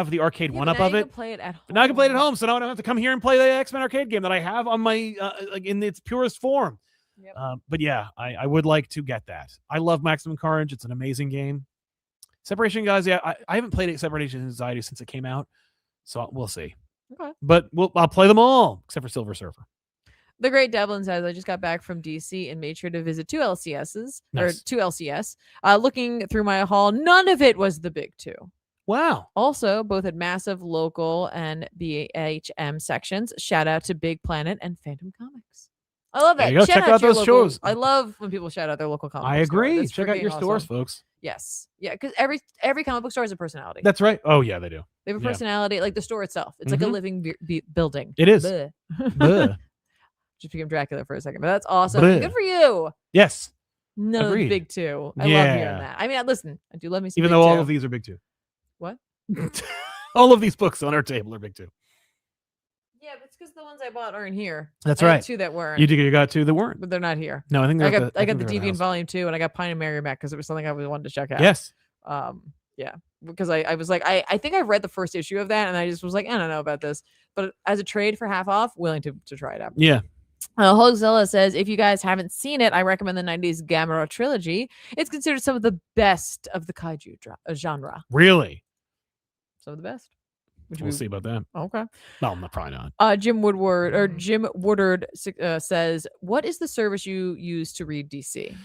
the arcade one-up of it. Play it at home. But now I can play it at home, so now I don't have to come here and play the X-Men Arcade game that I have on my in its purest form. Yep. But yeah, I would like to get that. I love Maximum Carnage. It's an amazing game. Separation Anxiety, I haven't played Separation Anxiety since it came out, so we'll see. Okay. But I'll play them all except for Silver Surfer. The Great Devlin says, I just got back from DC and made sure to visit 2 LCSs, nice. Or 2 LCS. Looking through my haul, none of it was the big 2. Wow. Also, both had massive local and BHM sections. Shout out to Big Planet and Phantom Comics. I love that. Check out those shows. I love when people shout out their local comic book I agree. Check out your stores, folks. Yes. Yeah, because every comic book store has a personality. That's right. Oh, yeah, they do. They have a personality, like the store itself. It's like a living building. It is. Bleh. Just became Dracula for a second, but that's awesome. Bleh. Good for you. Yes. None Agreed. of the big 2. I love hearing that. I mean, listen, I do love me some even big though 2. all of these are big 2. What? All of these books on our table are big 2. Yeah, but it's because the ones I bought aren't here. That's I right. had 2 that weren't. You got 2 that weren't, but they're not here. No, I think I got the Deviant Volume 2, and I got Pine and Merrimack because it was something I wanted to check out. Yes. Yeah, because I was like, I think I read the first issue of that, and I just was like, I don't know about this, but as a trade for half off, willing to try it out. Yeah. Hogzilla says, if you guys haven't seen it, I recommend the 90s Gamera trilogy. It's considered some of the best of the kaiju genre. Really? Some of the best. We'll see about that. Okay. No, probably not. Jim Woodward says, what is the service you use to read DC?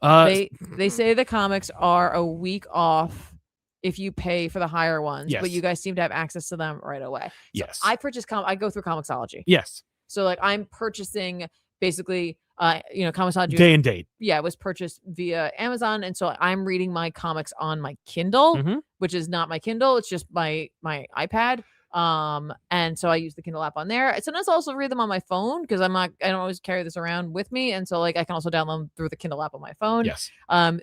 They say the comics are a week off if you pay for the higher ones, Yes. but you guys seem to have access to them right away. So Yes. I purchase I go through Comixology. Yes. So like I'm purchasing basically Comixology Day and date. Yeah, it was purchased via Amazon, and so I'm reading my comics on my Kindle, Mhm. which is not my Kindle, it's just my iPad. And so I use the Kindle app on there. Sometimes I also read them on my phone because I don't always carry this around with me, and so like I can also download them through the Kindle app on my phone. Yes.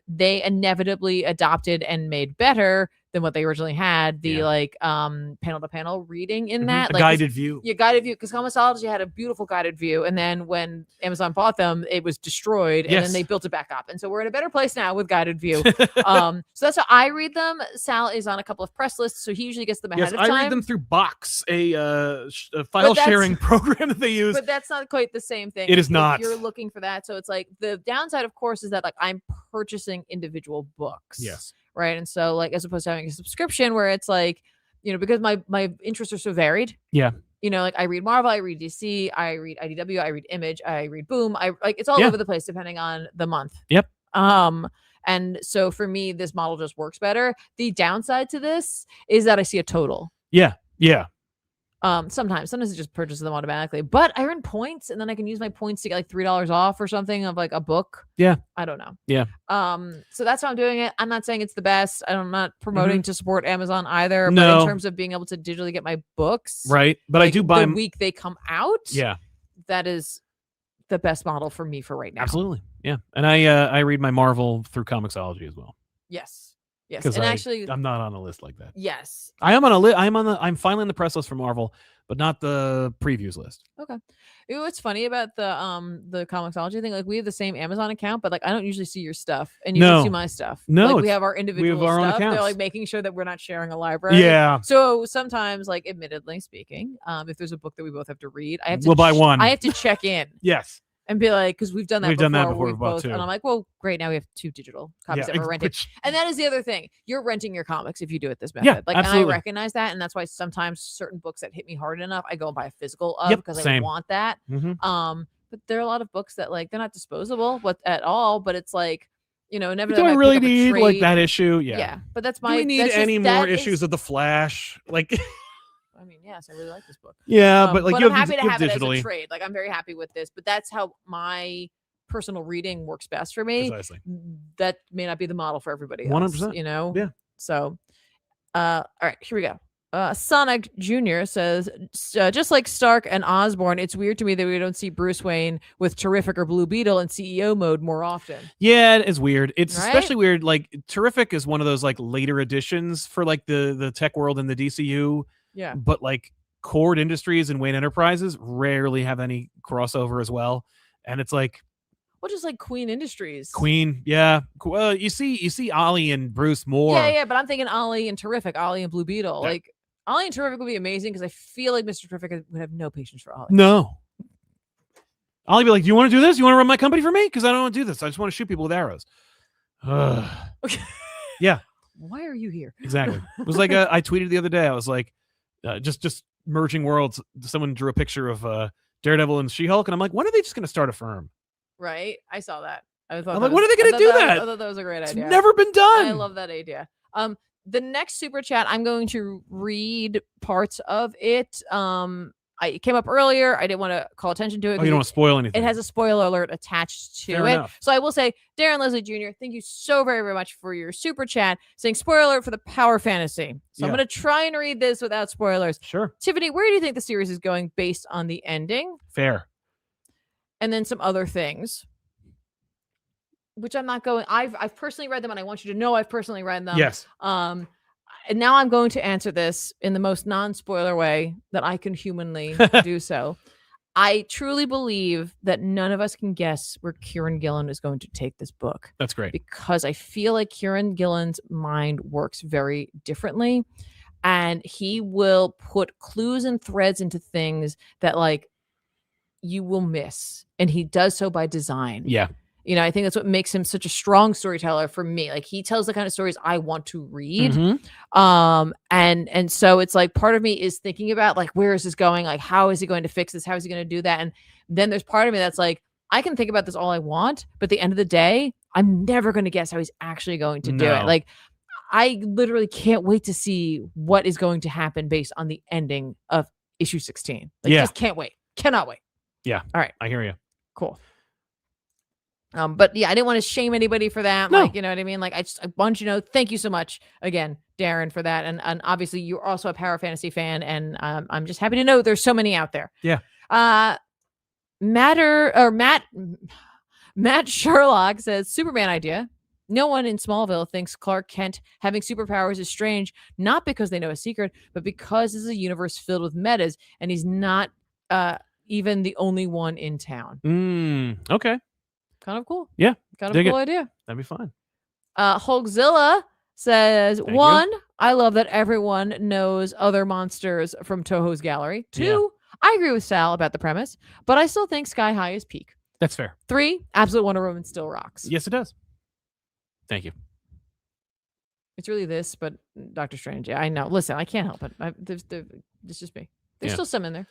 They inevitably adopted and made better than what they originally had. The panel to panel reading in that, like guided view. Yeah, guided view, because Comixology had a beautiful guided view, and then when Amazon bought them, it was destroyed, and then they built it back up, and so we're in a better place now with guided view. So that's how I read them. Sal is on a couple of press lists, so he usually gets them ahead of time. I read them through Box, a file sharing program that they use. But that's not quite the same thing. It is not. You're looking for that, so it's like the downside, of course, is that like I'm purchasing individual books. Yes. Right. And so like as opposed to having a subscription where it's like, because my interests are so varied. Yeah. Like I read Marvel, I read DC, I read IDW, I read Image, I read Boom. It's all over the place depending on the month. Yep. And so for me, this model just works better. The downside to this is that I see a total. Yeah. Yeah. Sometimes it just purchases them automatically, but I earn points and then I can use my points to get like $3 off or something of like a book. Yeah. I don't know. Yeah. So that's how I'm doing it. I'm not saying it's the best. I'm not promoting to support Amazon either, No. but in terms of being able to digitally get my books, right. But I do buy the week they come out. Yeah. That is the best model for me for right now. Absolutely. Yeah. And I read my Marvel through Comixology as well. Yes. Yes, and actually, I'm not on a list like that. Yes, I am on a list. I'm finally on the press list for Marvel, but not the previews list. Okay. What's funny about the Comixology thing? Like we have the same Amazon account, but like I don't usually see your stuff, and you don't see my stuff. No, like we have our individual our own stuff. accounts. They're like making sure that we're not sharing a library. Yeah. So sometimes, like admittedly speaking, if there's a book that we both have to read, I have to we'll buy one. I have to check in. Yes. And be like, because we've done that before. We've both, and I'm like, well, great. Now we have 2 digital copies that we're renting. And that is the other thing. You're renting your comics if you do it this method. Yeah, like, absolutely. and I recognize that. And that's why sometimes certain books that hit me hard enough, I go and buy a physical of because I want that. Mm-hmm. But there are a lot of books that like, they're not disposable at all. But it's like, never do I really need like that issue? Yeah. Yeah. But that's my. Do we need any more issues of The Flash? Like. I mean, yes, I really like this book. Yeah, but like I'm happy to have it digitally. as a trade. Like I'm very happy with this, but that's how my personal reading works best for me. Precisely. That may not be the model for everybody else. 100%. Yeah. So, all right, here we go. Sonic Jr. says, just like Stark and Osborn, it's weird to me that we don't see Bruce Wayne with Terrific or Blue Beetle in CEO mode more often. Yeah, it's weird. It's right? especially weird. Like Terrific is one of those like later additions for like the tech world and the DCU. Yeah. But like Cord Industries and Wayne Enterprises rarely have any crossover as well. And it's like, well, just like Queen Industries. Queen, yeah. Well, you see Ollie and Bruce more. Yeah, but I'm thinking Ollie and Terrific, Ollie and Blue Beetle. Yeah. Like Ollie and Terrific would be amazing because I feel like Mr. Terrific would have no patience for Ollie. No. Ollie be like, do you want to do this? You want to run my company for me? Because I don't want to do this. I just want to shoot people with arrows. Okay. Yeah. Why are you here? Exactly. It was like I tweeted the other day. I was like, just merging worlds. Someone drew a picture of Daredevil and She-Hulk, and I'm like, when are they just going to start a firm? Right. I saw that. I'm like, when are they going to do that? I thought that was a great idea. It's never been done. I love that idea. The next super chat, I'm going to read parts of it. It came up earlier. I didn't want to call attention to it. Oh, you don't want to spoil anything. It has a spoiler alert attached to Fair it. enough. So I will say, Darren Leslie Jr., thank you so very, very much for your super chat saying spoiler alert for the Power Fantasy. So I'm going to try and read this without spoilers. Sure. Tiffany, where do you think the series is going based on the ending? Fair. And then some other things, which I'm not going. I've personally read them, and I want you to know I've personally read them. Yes. And now I'm going to answer this in the most non-spoiler way that I can humanly do so. I truly believe that none of us can guess where Kieran Gillen is going to take this book. That's great. Because I feel like Kieran Gillen's mind works very differently, and he will put clues and threads into things that like you will miss, and he does so by design. Yeah. I think that's what makes him such a strong storyteller for me. Like he tells the kind of stories I want to read. Mm-hmm. And so it's like part of me is thinking about like, where is this going? Like, how is he going to fix this? How is he going to do that? And then there's part of me that's like, I can think about this all I want, but at the end of the day, I'm never going to guess how he's actually going to do it. Like I literally can't wait to see what is going to happen based on the ending of issue 16. Like, just can't wait. Cannot wait. Yeah. All right. I hear you. Cool. But yeah, I didn't want to shame anybody for that. No. Like, you know what I mean? Like, I want you to know, thank you so much again, Darren, for that. And obviously you're also a Power Fantasy fan. And I'm just happy to know there's so many out there. Yeah. Matt Sherlock says, Superman idea. No one in Smallville thinks Clark Kent having superpowers is strange, not because they know a secret, but because this is a universe filled with metas, and he's not even the only one in town. Okay. Kind of cool. Yeah. Kind of cool idea. That'd be fun. Hulkzilla says, Thank one, you. I love that everyone knows other monsters from Toho's gallery. Two, I agree with Sal about the premise, but I still think Sky High is peak. That's fair. 3, Absolute Wonder Woman still rocks. Yes, it does. Thank you. It's really this, but Doctor Strange. Yeah, I know. Listen, I can't help it. It's just me. There's still some in there.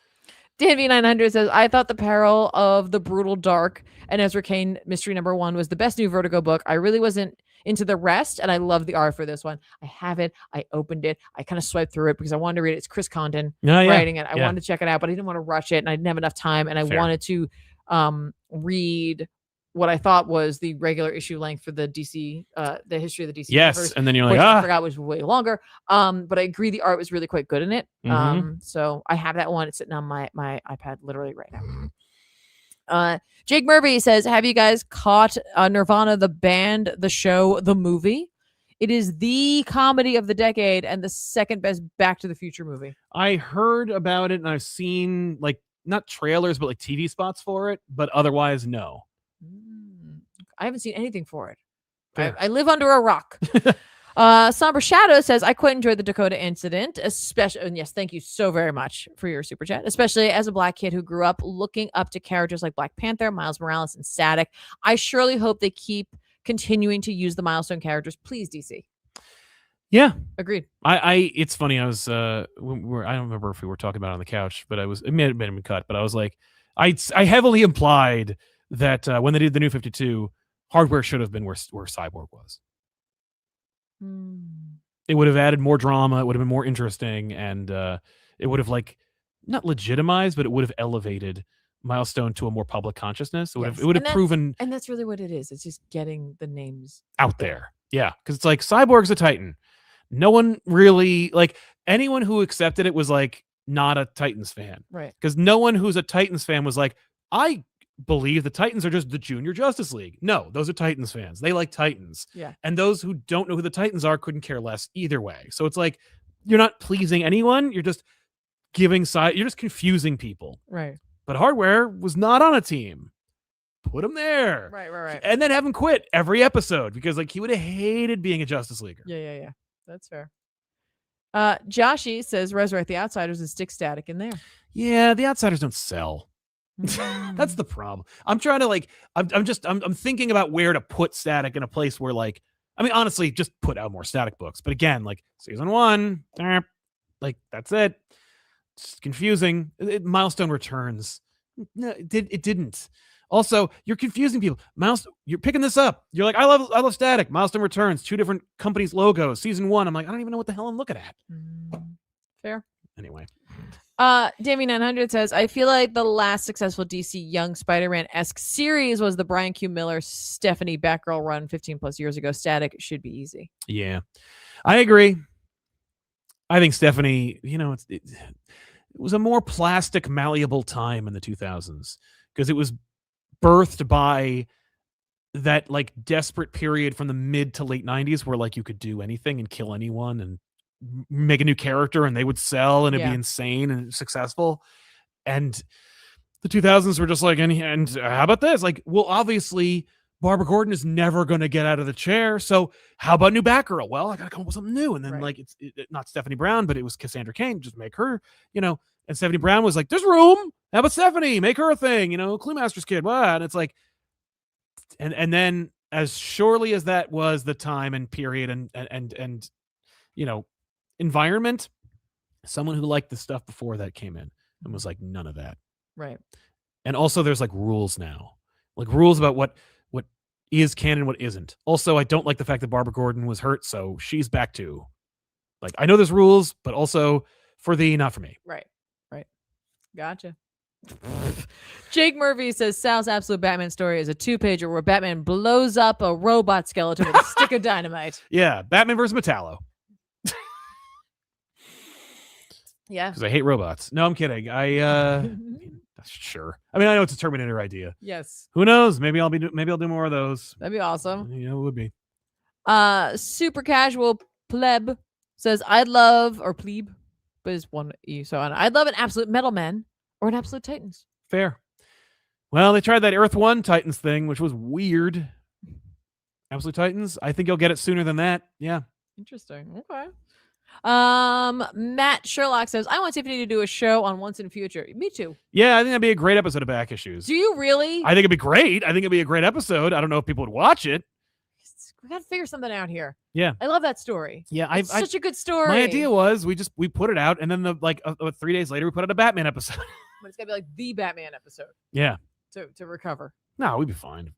DanV900 says, I thought The Peril of the Brutal Dark and Ezra Kane Mystery Number 1 was the best new Vertigo book. I really wasn't into the rest, and I love the art for this one. I have it. I opened it. I kind of swiped through it because I wanted to read it. It's Chris Condon writing it. I wanted to check it out, but I didn't want to rush it, and I didn't have enough time, and I wanted to read what I thought was the regular issue length for the DC, the history of the DC Universe. And then you're like, which I forgot was way longer. But I agree the art was really quite good in it. Mhm. So I have that one. It's sitting on my iPad literally right now. Jake Murphy says, have you guys caught Nirvana, the band, the show, the movie? It is the comedy of the decade and the second best Back to the Future movie. I heard about it and I've seen like not trailers, but like TV spots for it, but otherwise, no. I haven't seen anything for it. I live under a rock. Somber Shadow says, I quite enjoyed the Dakota incident, especially, and yes, thank you so very much for your super chat, especially as a black kid who grew up looking up to characters like Black Panther, Miles Morales, and Static. I surely hope they keep continuing to use the Milestone characters. Please, DC. Yeah. Agreed. It's funny. I was, I don't remember if we were talking about it on the couch, but it may have been cut, but I was like, I heavily implied that when they did the New 52, Hardware should have been where Cyborg was. It would have added more drama. It would have been more interesting, and it would have like not legitimized, but it would have elevated Milestone to a more public consciousness. It would have proven, and that's really what it is. It's just getting the names out there. Yeah, because it's like Cyborg's a Titan. No one really like anyone who accepted it was like not a Titans fan, right? Because no one who's a Titans fan was like, I believe the Titans are just the Junior Justice League. No, those are Titans fans. They like Titans. Yeah. And those who don't know who the Titans are couldn't care less either way. So it's like you're not pleasing anyone. You're just you're just confusing people. Right. But Hardware was not on a team. Put him there. Right. And then have him quit every episode because like he would have hated being a Justice Leaguer. Yeah. That's fair. Joshy says Resurrect the Outsiders and stick Static in there. Yeah, the Outsiders don't sell. That's the problem. I'm trying to like I'm thinking about where to put Static in a place where like I mean honestly just put out more Static books. But again, like season 1, like that's it. It's confusing. Milestone Returns. No, it didn't. Also, you're confusing people. You're picking this up. You're like, I love Static. Milestone Returns, 2 different companies' logos. Season 1. I'm like, I don't even know what the hell I'm looking at. Fair. Anyway. Damien900 says, I feel like the last successful DC Young Spider-Man-esque series was the Brian Q. Miller Stephanie Batgirl run 15 plus years ago. Static should be easy. Yeah, I agree. I think Stephanie, it was a more plastic, malleable time in the 2000s because it was birthed by that like desperate period from the mid to late 90s where like you could do anything and kill anyone and make a new character and they would sell and it'd be insane and successful. And the 2000s were just like, and how about this? Like, well, obviously Barbara Gordon is never going to get out of the chair. So how about new Batgirl? Well, I got to come up with something new. And then like, it's not Stephanie Brown, but it was Cassandra Cain. Just make her, and Stephanie Brown was like, there's room. How about Stephanie? Make her a thing, Cluemaster's kid. What? And it's like, and then as surely as that was the time and period and environment, someone who liked the stuff before that came in and was like, none of that. Right. And also there's like rules now, like rules about what is canon, what isn't. Also, I don't like the fact that Barbara Gordon was hurt, so she's back too. Like, I know there's rules, but also for thee, not for me. Right. Gotcha. Jake Murphy says Sal's absolute Batman story is a 2-pager where Batman blows up a robot skeleton with a stick of dynamite. Yeah, Batman versus Metallo. Yeah. Because I hate robots. No, I'm kidding. Sure. I mean, I know it's a Terminator idea. Yes. Who knows? Maybe I'll do more of those. That'd be awesome. Yeah, it would be. Super casual pleb says I'd love, or plebe, but it's one E. So I'd love an absolute Metal Man or an absolute Titans. Fair. Well, they tried that Earth 1 Titans thing, which was weird. Absolute Titans. I think you'll get it sooner than that. Yeah. Interesting. Okay. Matt Sherlock says I want Tiffany to do a show on Once in the Future. Me too. Yeah, I think that'd be a great episode of Back Issues. Do you really? I think it'd be great. I think it'd be a great episode. I don't know if people would watch it. We gotta figure something out here. Yeah, I love that story. Yeah, it's such a good story. My idea was we put it out, and then 3 days later we put out a Batman episode. But it's gotta be like the Batman episode. Yeah. To recover. No, we'd be fine.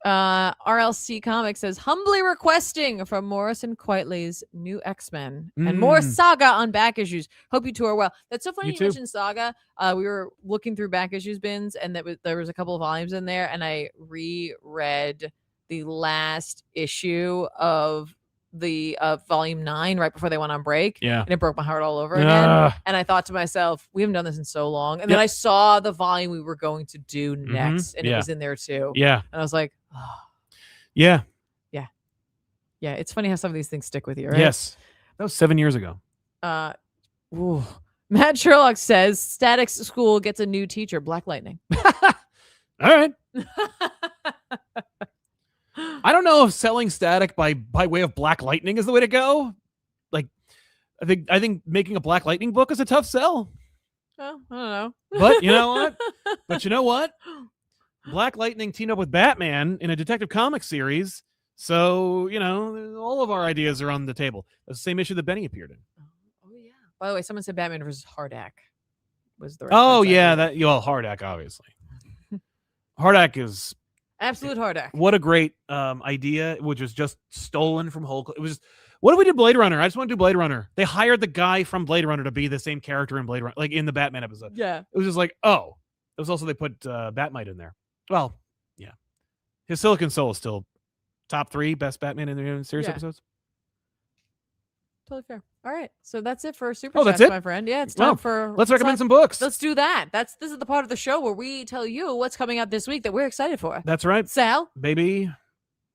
RLC Comics says humbly requesting from Morrison Quitely's new X-Men and more Saga on Back Issues. Hope you two are well. That's so funny you mentioned Saga. We were looking through Back Issues bins, and there was a couple of volumes in there, and I reread the last issue of the volume 9 right before they went on break. Yeah. And it broke my heart all over again. And I thought to myself, we haven't done this in so long. And then I saw the volume we were going to do next, and it was in there too. Yeah. And I was like, oh. Yeah. Yeah. It's funny how some of these things stick with you, right? Yes. That was 7 years ago. Matt Sherlock says Static's school gets a new teacher, Black Lightning. All right. I don't know if selling Static by way of Black Lightning is the way to go. Like, I think making a Black Lightning book is a tough sell. Oh, I don't know. But you know what? Black Lightning teamed up with Batman in a Detective Comics series. So, all of our ideas are on the table. That's the same issue that Benny appeared in. Oh yeah. By the way, someone said Batman versus Hardak was the Hardak, obviously. Hardak is absolute Hardak. What a great idea, which was just stolen from Hulk. It was just, what if we did Blade Runner? I just want to do Blade Runner. They hired the guy from Blade Runner to be the same character in Blade Runner, like in the Batman episode. Yeah. It was just like, oh. It was also they put Batmite in there. Well, yeah. His Silicon Soul is still top 3 best Batman in the series episodes. Totally fair. All right. So that's it for Super That's Chats, it? my friend. Yeah, it's time for... Let's recommend some books. Let's do that. This is the part of the show where we tell you what's coming out this week that we're excited for. That's right. Sal? Baby,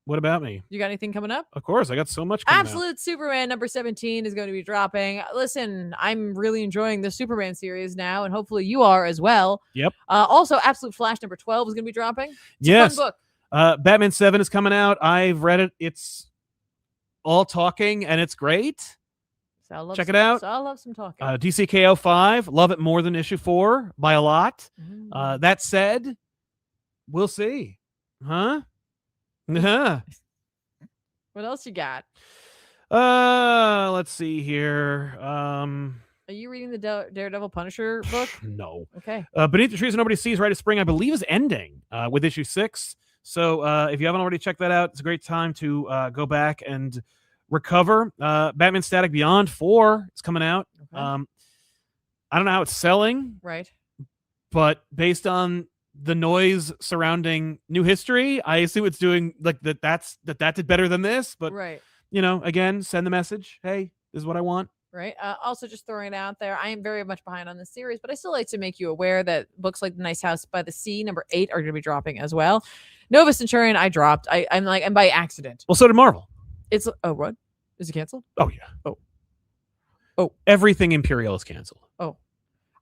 what about me? You got anything coming up? Of course. I got so much coming Absolute Superman number 17 is going to be dropping. Listen, I'm really enjoying the Superman series now, and hopefully you are as well. Yep. Also, Absolute Flash number 12 is going to be dropping. It's yes. a fun book. Batman 7 is coming out. I've read it. It's all talking, and it's great. Check it out. I love some talking. DCKO 5. Love it more than issue 4 by a lot. That said, we'll see. Huh? What else you got? Let's see here. Are you reading the Daredevil Punisher book? No. Okay. Beneath the Trees Nobody Sees, Rite of Spring, I believe, is ending with issue 6. So if you haven't already checked that out, it's a great time to go back and recover. Batman Static Beyond 4 is coming out. Okay. I don't know how it's selling. Right. But based on the noise surrounding New History, I assume it's doing like that did better than this. But right. Again, send the message. Hey, this is what I want. Right. Also, just throwing it out there, I am very much behind on this series, but I still like to make you aware that books like The Nice House by the Sea number 8 are going to be dropping as well. Nova Centurion, I dropped. I'm by accident. Well, so did Marvel. It's what? Is it canceled? Oh yeah. Oh. Everything Imperial is canceled. Oh.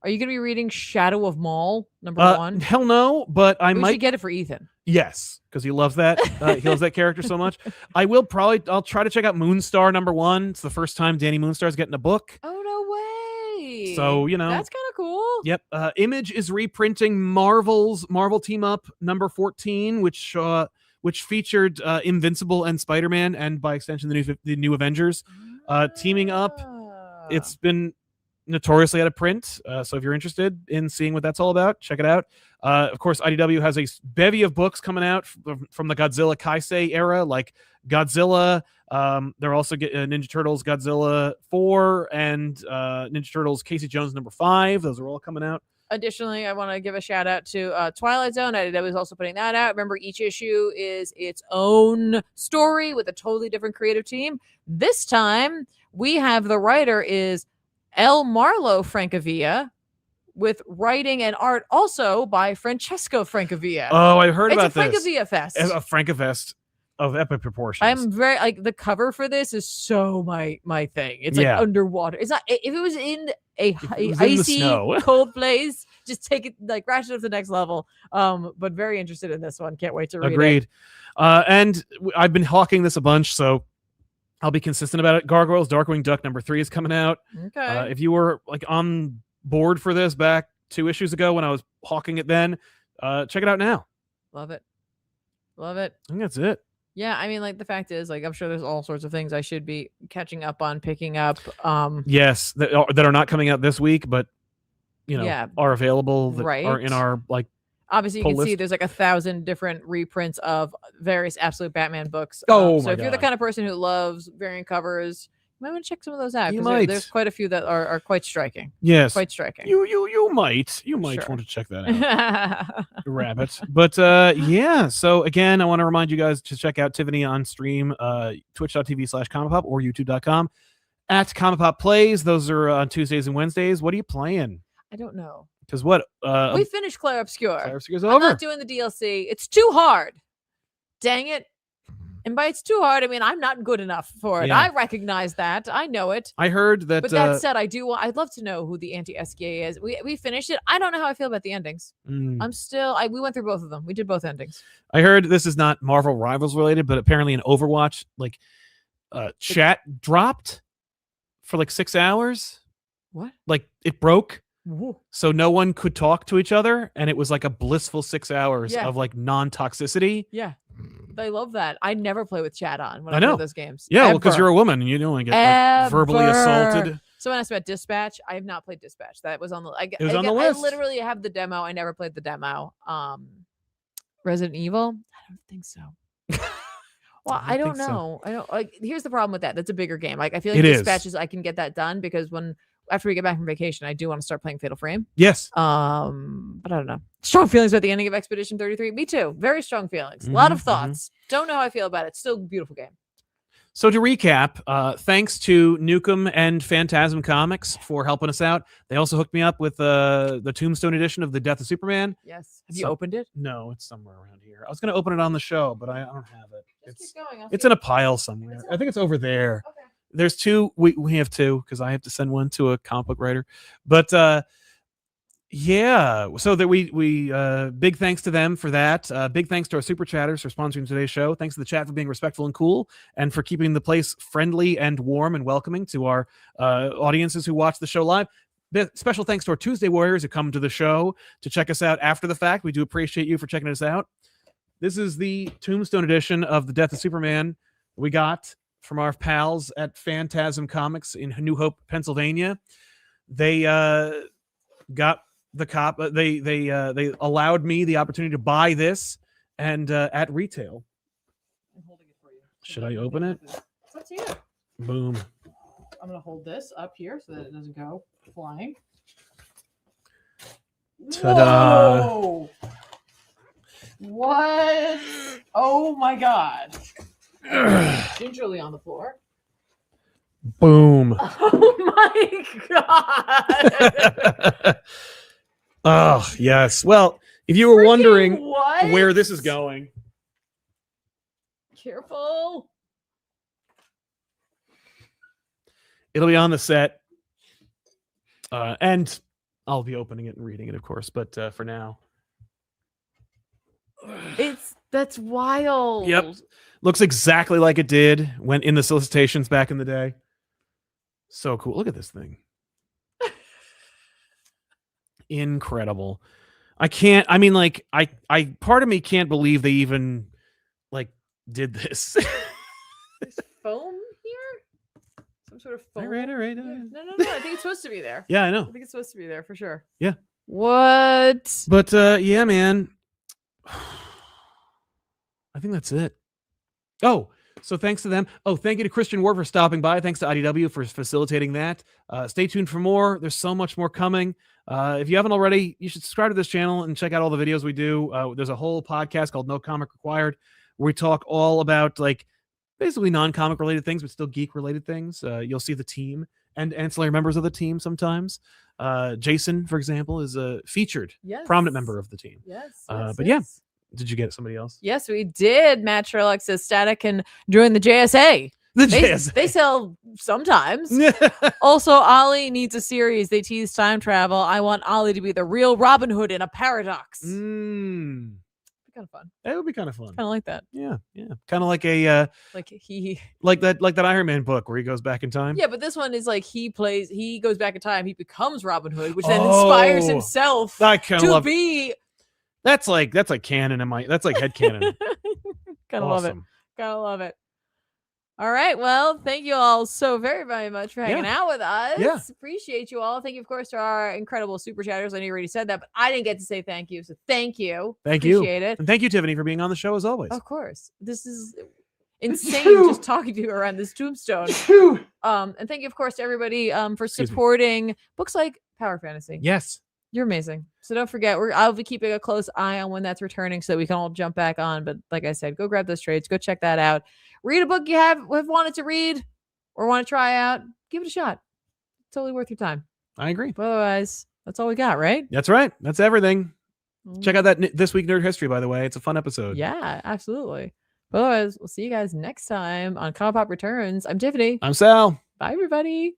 Are you going to be reading Shadow of Maul number 1? Hell no, but I might get it for Ethan. Yes, because he loves that. He loves that character so much. I'll try to check out Moonstar number 1. It's the first time Danny Moonstar's getting a book. Oh no way! So that's kind of cool. Yep. Image is reprinting Marvel Team Up number 14, which featured Invincible and Spider-Man, and by extension the new Avengers teaming up. It's been notoriously out of print, so if you're interested in seeing what that's all about, check it out. Of course, IDW has a bevy of books coming out from the Godzilla Kaisei era, like Godzilla. They're also getting Ninja Turtles Godzilla 4 and Ninja Turtles Casey Jones #5. Those are all coming out. Additionally, I want to give a shout out to Twilight Zone. IDW is also putting that out. Remember, each issue is its own story with a totally different creative team. This time, we have the writer is El Marlo Francavilla, with writing and art also by Francesco Francavilla. Oh, I heard about this. It's a Francavilla fest. A Francavest of epic proportions. I'm very like the cover for this is so my thing. It's like underwater. It's not if it was in a icy cold place, just take it like ratchet it to the next level. But very interested in this one. Can't wait to read it. Agreed. And I've been hawking this a bunch, so I'll be consistent about it. Gargoyles Darkwing Duck #3 is coming out. Okay. If you were like on board for this back 2 issues ago when I was hawking it then, check it out now. Love it. I think that's it. Yeah, I mean, like the fact is, like I'm sure there's all sorts of things I should be catching up on, picking up. Yes, that are not coming out this week, but are available that are in our like. Obviously, you can see there's like 1,000 different reprints of various Absolute Batman books. So if you're the kind of person who loves variant covers, you might want to check some of those out. You might. There's quite a few that are quite striking. Yes, quite striking. You might want to check that out. Rabbit. But so again, I want to remind you guys to check out Tiffany on stream, twitch.tv/ComicPop or youtube.com at ComicPop Plays. Those are on Tuesdays and Wednesdays. What are you playing? I don't know. Because what? We finished Claire Obscure. Claire Obscure's over. I'm not doing the DLC. It's too hard. Dang it. And by it's too hard, I mean I'm not good enough for it. Yeah. I recognize that. I know it. I heard that. But that said, I'd love to know who the anti-SKA is. We finished it. I don't know how I feel about the endings. I'm still. We went through both of them. We did both endings. I heard this is not Marvel Rivals related, but apparently in Overwatch, like, chat dropped for like 6 hours. What? Like it broke. Ooh. So no one could talk to each other, and it was like a blissful 6 hours of like non-toxicity. Yeah, I love that. I never play with chat on when I play those games. Yeah, well, because you're a woman and you don't want to get like, verbally assaulted. Someone asked about Dispatch. I have not played Dispatch. That was on the. It was on the list. I literally have the demo. I never played the demo. Resident Evil. I don't think so. Well, I don't know. So. I don't like. Here's the problem with that. That's a bigger game. Like I feel like Dispatches, I can get that done because after we get back from vacation, I do want to start playing Fatal Frame. Yes. But I don't know. Strong feelings about the ending of Expedition 33. Me too. Very strong feelings. A lot of thoughts. Don't know how I feel about it. Still a beautiful game. So to recap, thanks to Nukem and Phantasm Comics for helping us out. They also hooked me up with the Tombstone edition of The Death of Superman. Yes. Have you opened it? No, it's somewhere around here. I was going to open it on the show, but I don't have it. Just keep going. It's in a pile somewhere. I think it's over there. Okay. There's two. We have two because I have to send one to a comic book writer. But so that we big thanks to them for that. Big thanks to our super chatters for sponsoring today's show. Thanks to the chat for being respectful and cool, and for keeping the place friendly and warm and welcoming to our audiences who watch the show live. Special thanks to our Tuesday Warriors who come to the show to check us out after the fact. We do appreciate you for checking us out. This is the Tombstone edition of The Death of Superman we got from our pals at Phantasm Comics in New Hope, Pennsylvania. They got the they allowed me the opportunity to buy this and at retail. I'm holding it for you. Should I open it? It's up to you. Boom. I'm gonna hold this up here so that it doesn't go flying. Ta-da! Whoa! What? Oh my god! Gingerly on the floor. Boom. Oh my god. Oh, yes. Well, if you were wondering what? Where this is going. Careful. It'll be on the set. And I'll be opening it and reading it, of course. But for now. That's wild. Yep. Looks exactly like it did when in the solicitations back in the day. So cool. Look at this thing. Incredible. I part of me can't believe they even like did this. There's foam here? Some sort of foam. All right. No. I think it's supposed to be there. Yeah, I know. I think it's supposed to be there for sure. Yeah. What? But yeah, man. I think that's it. Oh, so thanks to them. Oh, thank you to Christian Ward for stopping by. Thanks to IDW for facilitating that. Stay tuned for more. There's so much more coming. If you haven't already, you should subscribe to this channel and check out all the videos we do. There's a whole podcast called No Comic Required, where we talk all about like basically non-comic related things, but still geek related things. You'll see the team and ancillary members of the team sometimes. Jason, for example, is a featured prominent member of the team. Yes. But yeah. Did you get somebody else? Yes, we did. Matt Sherlock says Static can join the JSA. They sell sometimes. Also, Ollie needs a series. They tease time travel. I want Ollie to be the real Robin Hood in a paradox. Kind of fun. That would be kind of fun. Kind of like that. Yeah. Kind of like a like that Iron Man book where he goes back in time. Yeah, but this one is like he goes back in time. He becomes Robin Hood, which then inspires himself to be. That's like canon in my. That's like head canon. Gotta love it. Gotta love it. All right. Well, thank you all so very, very much for hanging out with us. Yeah. Appreciate you all. Thank you, of course, to our incredible super chatters. I know you already said that, but I didn't get to say thank you. So thank you. Appreciate it. And thank you, Tiffany, for being on the show as always. Of course. This is insane just talking to you around this tombstone. And thank you, of course, to everybody for supporting books like Power Fantasy. Yes. You're amazing. So don't forget, I'll be keeping a close eye on when that's returning so that we can all jump back on. But like I said, go grab those trades. Go check that out. Read a book you have wanted to read or want to try out. Give it a shot. It's totally worth your time. I agree. But otherwise, that's all we got, right? That's right. That's everything. Check out that This Week Nerd History, by the way. It's a fun episode. Yeah, absolutely. But otherwise, we'll see you guys next time on ComicPop Returns. I'm Tiffany. I'm Sal. Bye, everybody.